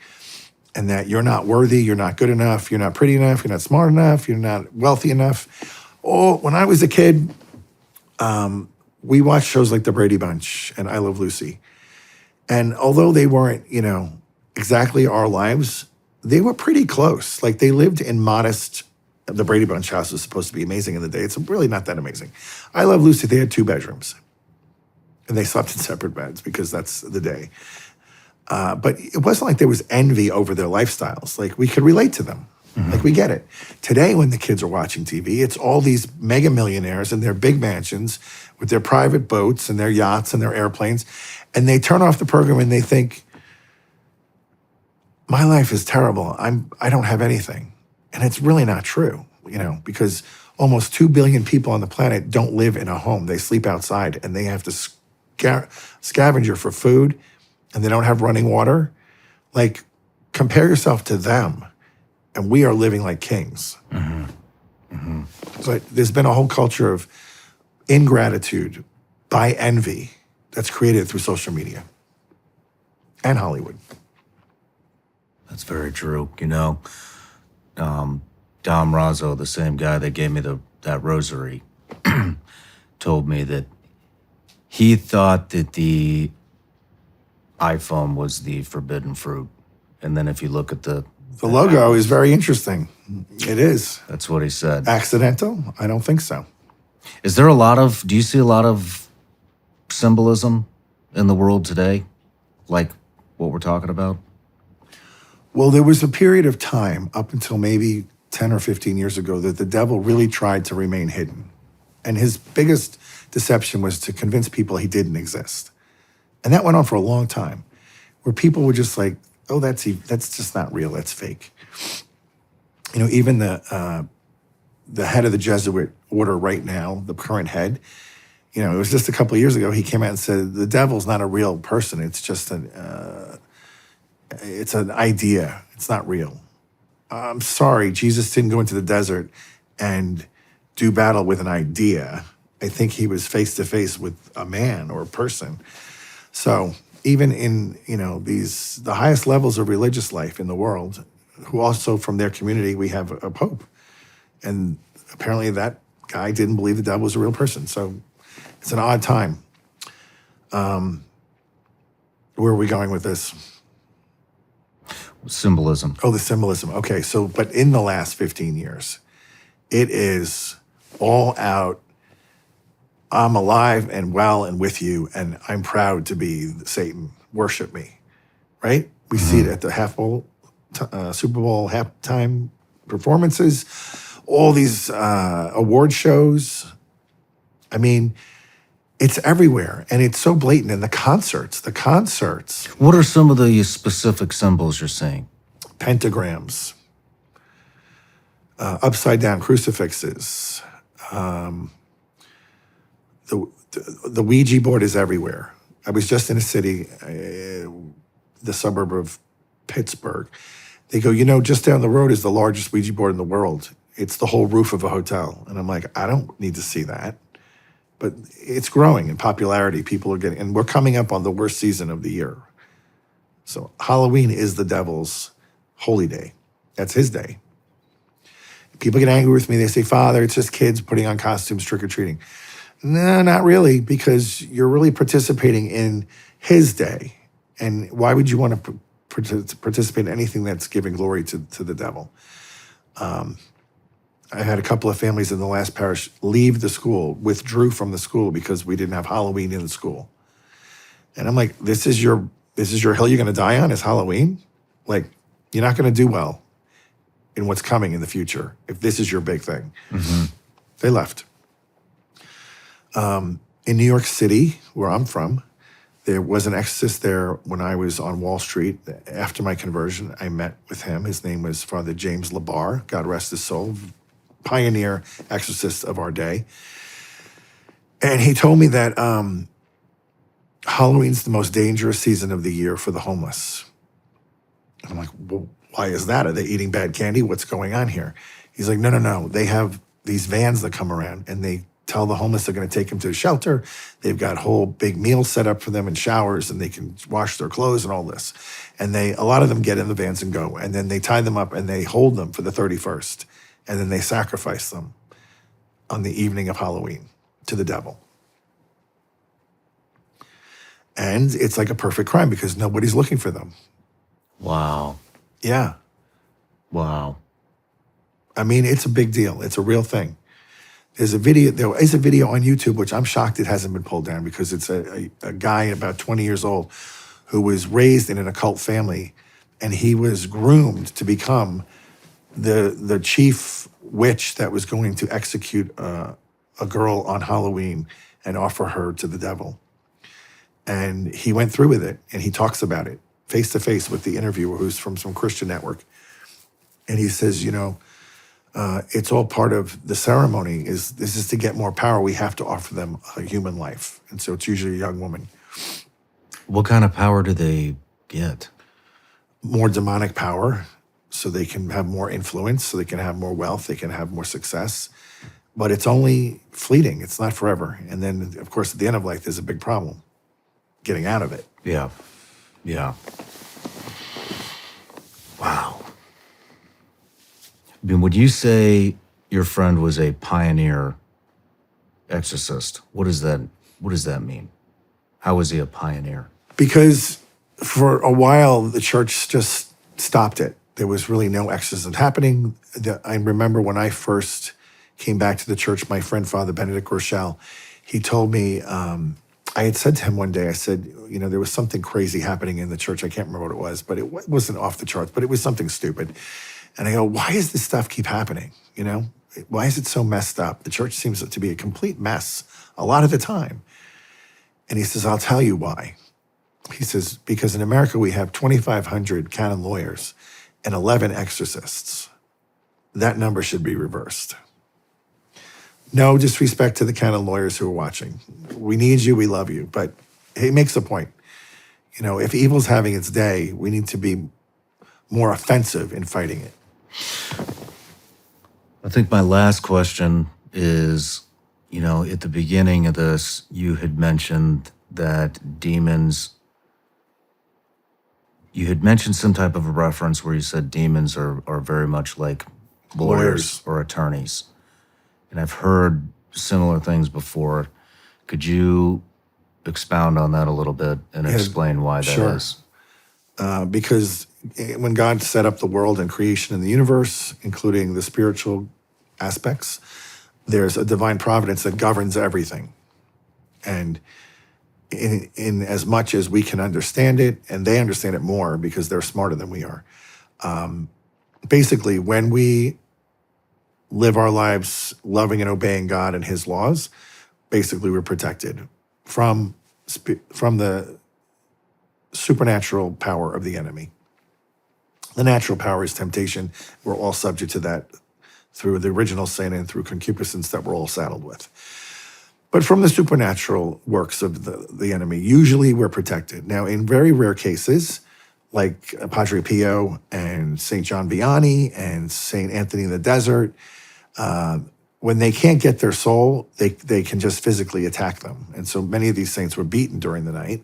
And that you're not worthy, you're not good enough, you're not pretty enough, you're not smart enough, you're not wealthy enough. Oh, when I was a kid, we watched shows like The Brady Bunch and I Love Lucy. And although they weren't, you know, exactly our lives, they were pretty close. Like, they lived in modest, the Brady Bunch house was supposed to be amazing in the day. It's really not that amazing. I Love Lucy, they had 2 bedrooms. And they slept in separate beds because that's the day. But it wasn't like there was envy over their lifestyles. Like, we could relate to them. Like, we get it. Today, when the kids are watching TV, it's all these mega millionaires in their big mansions with their private boats and their yachts and their airplanes. And they turn off the program and they think, my life is terrible. I don't have anything. And it's really not true, you know, because almost 2 billion people on the planet don't live in a home. They sleep outside and they have to scavenger for food, and they don't have running water. Like, compare yourself to them. And we are living like kings. But there's been a whole culture of ingratitude by envy that's created through social media and Hollywood.
That's very true. You know, Dom Razzo, the same guy that gave me that rosary, told me that he thought that the iPhone was the forbidden fruit. And then if you look at the
logo is very interesting. It is.
That's what he said.
Accidental? I don't think so.
Is there do you see a lot of symbolism in the world today? Like what we're talking about?
Well, there was a period of time up until maybe 10 or 15 years ago that the devil really tried to remain hidden. And his biggest deception was to convince people he didn't exist. And that went on for a long time, where people were just like, oh, that's just not real. That's fake. You know, even the head of the Jesuit order right now, the current head, you know, it was just a couple of years ago, he came out and said, the devil's not a real person. It's just it's an idea. It's not real. I'm sorry, Jesus didn't go into the desert and do battle with an idea. I think he was face to face with a man or a person. So even in, the highest levels of religious life in the world, who also from their community, we have a pope. And apparently that guy didn't believe the devil was a real person. So it's an odd time. Where are we going with this?
Symbolism.
Oh, the symbolism. Okay, so, but in the last 15 years, it is all out. I'm alive and well and with you, and I'm proud to be Satan. Worship me, right? We see it at the Super Bowl halftime performances, all these award shows. I mean, it's everywhere, and it's so blatant. And the concerts.
What are some of the specific symbols you're seeing?
Pentagrams, upside down crucifixes. The Ouija board is everywhere. I was just in a city, the suburb of Pittsburgh. They go, just down the road is the largest Ouija board in the world. It's the whole roof of a hotel. And I'm like, I don't need to see that. But it's growing in popularity. People are getting, and we're coming up on the worst season of the year. So Halloween is the devil's holy day. That's his day. People get angry with me. They say, Father, it's just kids putting on costumes, trick-or-treating. No, not really, because you're really participating in his day. And why would you want to participate in anything that's giving glory to the devil? I had a couple of families in the last parish leave the school, withdrew from the school because we didn't have Halloween in the school. And I'm like, this is your hill you're going to die on, is Halloween? Like, you're not going to do well in what's coming in the future if this is your big thing. Mm-hmm. They left. In New York City, where I'm from, there was an exorcist there when I was on Wall Street. After my conversion, I met with him. His name was Father James Labar, God rest his soul, pioneer exorcist of our day. And he told me that Halloween's the most dangerous season of the year for the homeless. And I'm like, well, why is that? Are they eating bad candy? What's going on here? He's like, no. They have these vans that come around and they tell the homeless they're going to take them to a shelter. They've got whole big meals set up for them and showers, and they can wash their clothes and all this. And a lot of them get in the vans and go. And then they tie them up and they hold them for the 31st. And then they sacrifice them on the evening of Halloween to the devil. And it's like a perfect crime because nobody's looking for them.
Wow.
Yeah.
Wow.
I mean, it's a big deal. It's a real thing. There is a video on YouTube, which I'm shocked it hasn't been pulled down because it's a guy about 20 years old who was raised in an occult family, and he was groomed to become the chief witch that was going to execute a girl on Halloween and offer her to the devil. And he went through with it, and he talks about it face to face with the interviewer who's from some Christian network. And he says, it's all part of the ceremony. This is to get more power. We have to offer them a human life. And so it's usually a young woman.
What kind of power do they get?
More demonic power, so they can have more influence, so they can have more wealth, they can have more success. But it's only fleeting. It's not forever. And then, of course, at the end of life, there's a big problem getting out of it.
Yeah. Wow. I mean, would you say your friend was a pioneer exorcist? What does that mean? How was he a pioneer?
Because for a while, the church just stopped it. There was really no exorcism happening. I remember when I first came back to the church, my friend, Father Benedict Rochelle, he told me, I had said to him one day, I said, there was something crazy happening in the church. I can't remember what it was, but it wasn't off the charts, but it was something stupid. And I go, why does this stuff keep happening? Why is it so messed up? The church seems to be a complete mess a lot of the time. And he says, I'll tell you why. He says, because in America, we have 2,500 canon lawyers and 11 exorcists. That number should be reversed. No disrespect to the canon lawyers who are watching. We need you, we love you. But he makes a point. If evil's having its day, we need to be more offensive in fighting it.
I think my last question is, at the beginning of this, you had mentioned that demons You had mentioned some type of a reference where you said demons are very much like lawyers or attorneys. And I've heard similar things before. Could you expound on that a little bit and explain why that is?
Because when God set up the world and creation in the universe, including the spiritual aspects, there's a divine providence that governs everything. And in as much as we can understand it, and they understand it more because they're smarter than we are, basically, when we live our lives loving and obeying God and his laws, basically we're protected from the supernatural power of the enemy. The natural power is temptation. We're all subject to that through the original sin and through concupiscence that we're all saddled with. But from the supernatural works of the enemy, usually we're protected. Now, in very rare cases, like Padre Pio and St. John Vianney and St. Anthony in the Desert, when they can't get their soul, they can just physically attack them. And so many of these saints were beaten during the night.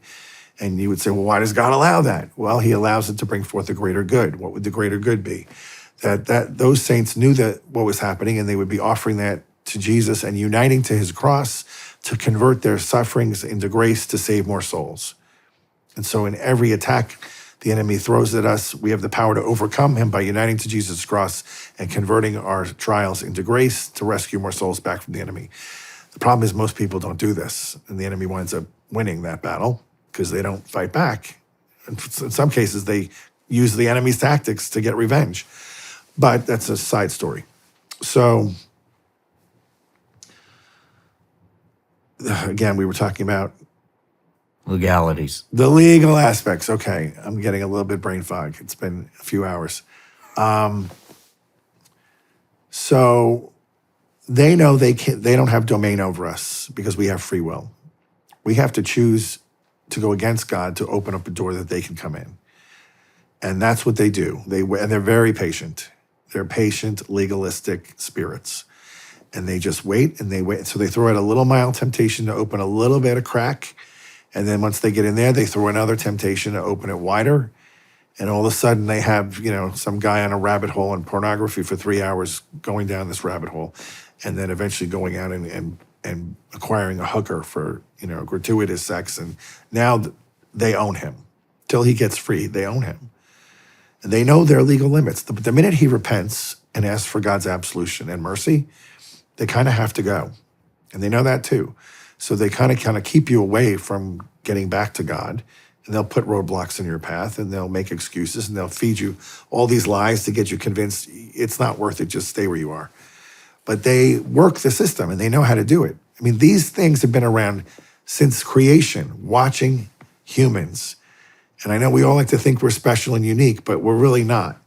And you would say, well, why does God allow that? Well, he allows it to bring forth a greater good. What would the greater good be? That those saints knew that what was happening, and they would be offering that to Jesus and uniting to his cross to convert their sufferings into grace to save more souls. And so in every attack the enemy throws at us, we have the power to overcome him by uniting to Jesus' cross and converting our trials into grace to rescue more souls back from the enemy. The problem is most people don't do this, and the enemy winds up winning that battle because they don't fight back. And in some cases, they use the enemy's tactics to get revenge. But that's a side story. So, again, we were talking about
Legalities.
the legal aspects. Okay, I'm getting a little bit brain fog. It's been a few hours. So they know they don't have domain over us because we have free will. We have to choose to go against God to open up a door that they can come in. And that's what they do. And they're very patient. They're patient, legalistic spirits. And they just wait and they wait. So they throw out a little mild temptation to open a little bit of crack. And then once they get in there, they throw another temptation to open it wider. And all of a sudden they have, some guy on a rabbit hole in pornography for 3 hours going down this rabbit hole. And then eventually going out and acquiring a hooker for, gratuitous sex. And now they own him. Till he gets free, they own him. And they know their legal limits. The minute he repents and asks for God's absolution and mercy, they kind of have to go. And they know that too. So they kind of keep you away from getting back to God. And they'll put roadblocks in your path, and they'll make excuses, and they'll feed you all these lies to get you convinced it's not worth it, just stay where you are. But they work the system, and they know how to do it. I mean, these things have been around since creation, watching humans. And I know we all like to think we're special and unique, but we're really not.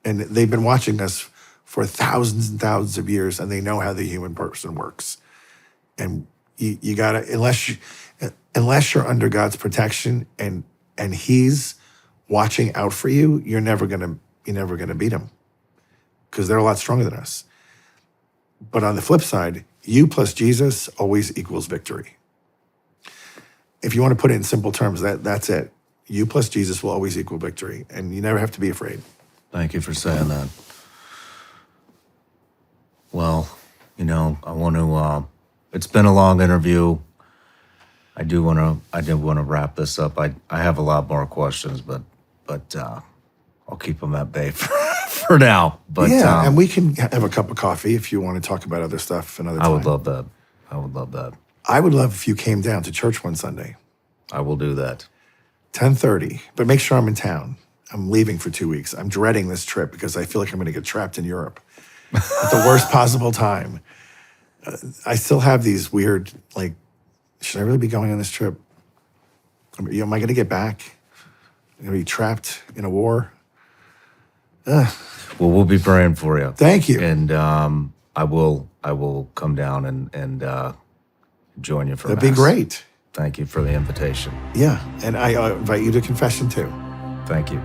And they've been watching us for thousands and thousands of years, and they know how the human person works. And you gotta, unless you're under God's protection and he's watching out for you, you're never gonna beat him, because they're a lot stronger than us. But on the flip side, you plus Jesus always equals victory. If you want to put it in simple terms, that's it. You plus Jesus will always equal victory, and you never have to be afraid.
Thank you for saying that. Well, I want to, it's been a long interview. I did want to wrap this up. I have a lot more questions, but I'll keep them at bay for now. But
yeah, and we can have a cup of coffee if you want to talk about other stuff another time.
I would love that. I would love if you came down to church one Sunday. I will do that.
10:30, but make sure I'm in town. I'm leaving for 2 weeks. I'm dreading this trip because I feel like I'm going to get trapped in Europe at the worst possible time. I still have these weird, should I really be going on this trip? Am I going to get back? I'm going to be trapped in a war?
Well, we'll be praying for you.
Thank you.
And I will come down and join you for
That'd
Mass.
be great.
Thank you for the invitation.
Yeah, and I invite you to confession too.
Thank you.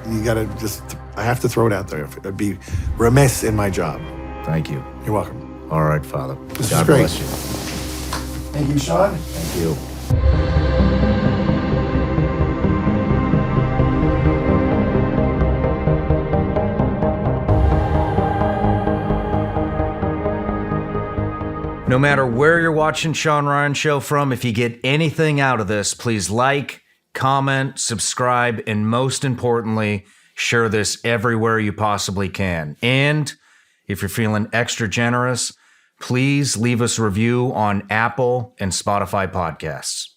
You got to I have to throw it out there. I'd be remiss in my job.
Thank you.
You're welcome.
All right, Father.
This
God
is great.
bless you.
Thank you, Sean.
Thank you. No matter where you're watching Sean Ryan Show from, if you get anything out of this, please like, comment, subscribe, and most importantly, share this everywhere you possibly can. And if you're feeling extra generous, please leave us a review on Apple and Spotify podcasts.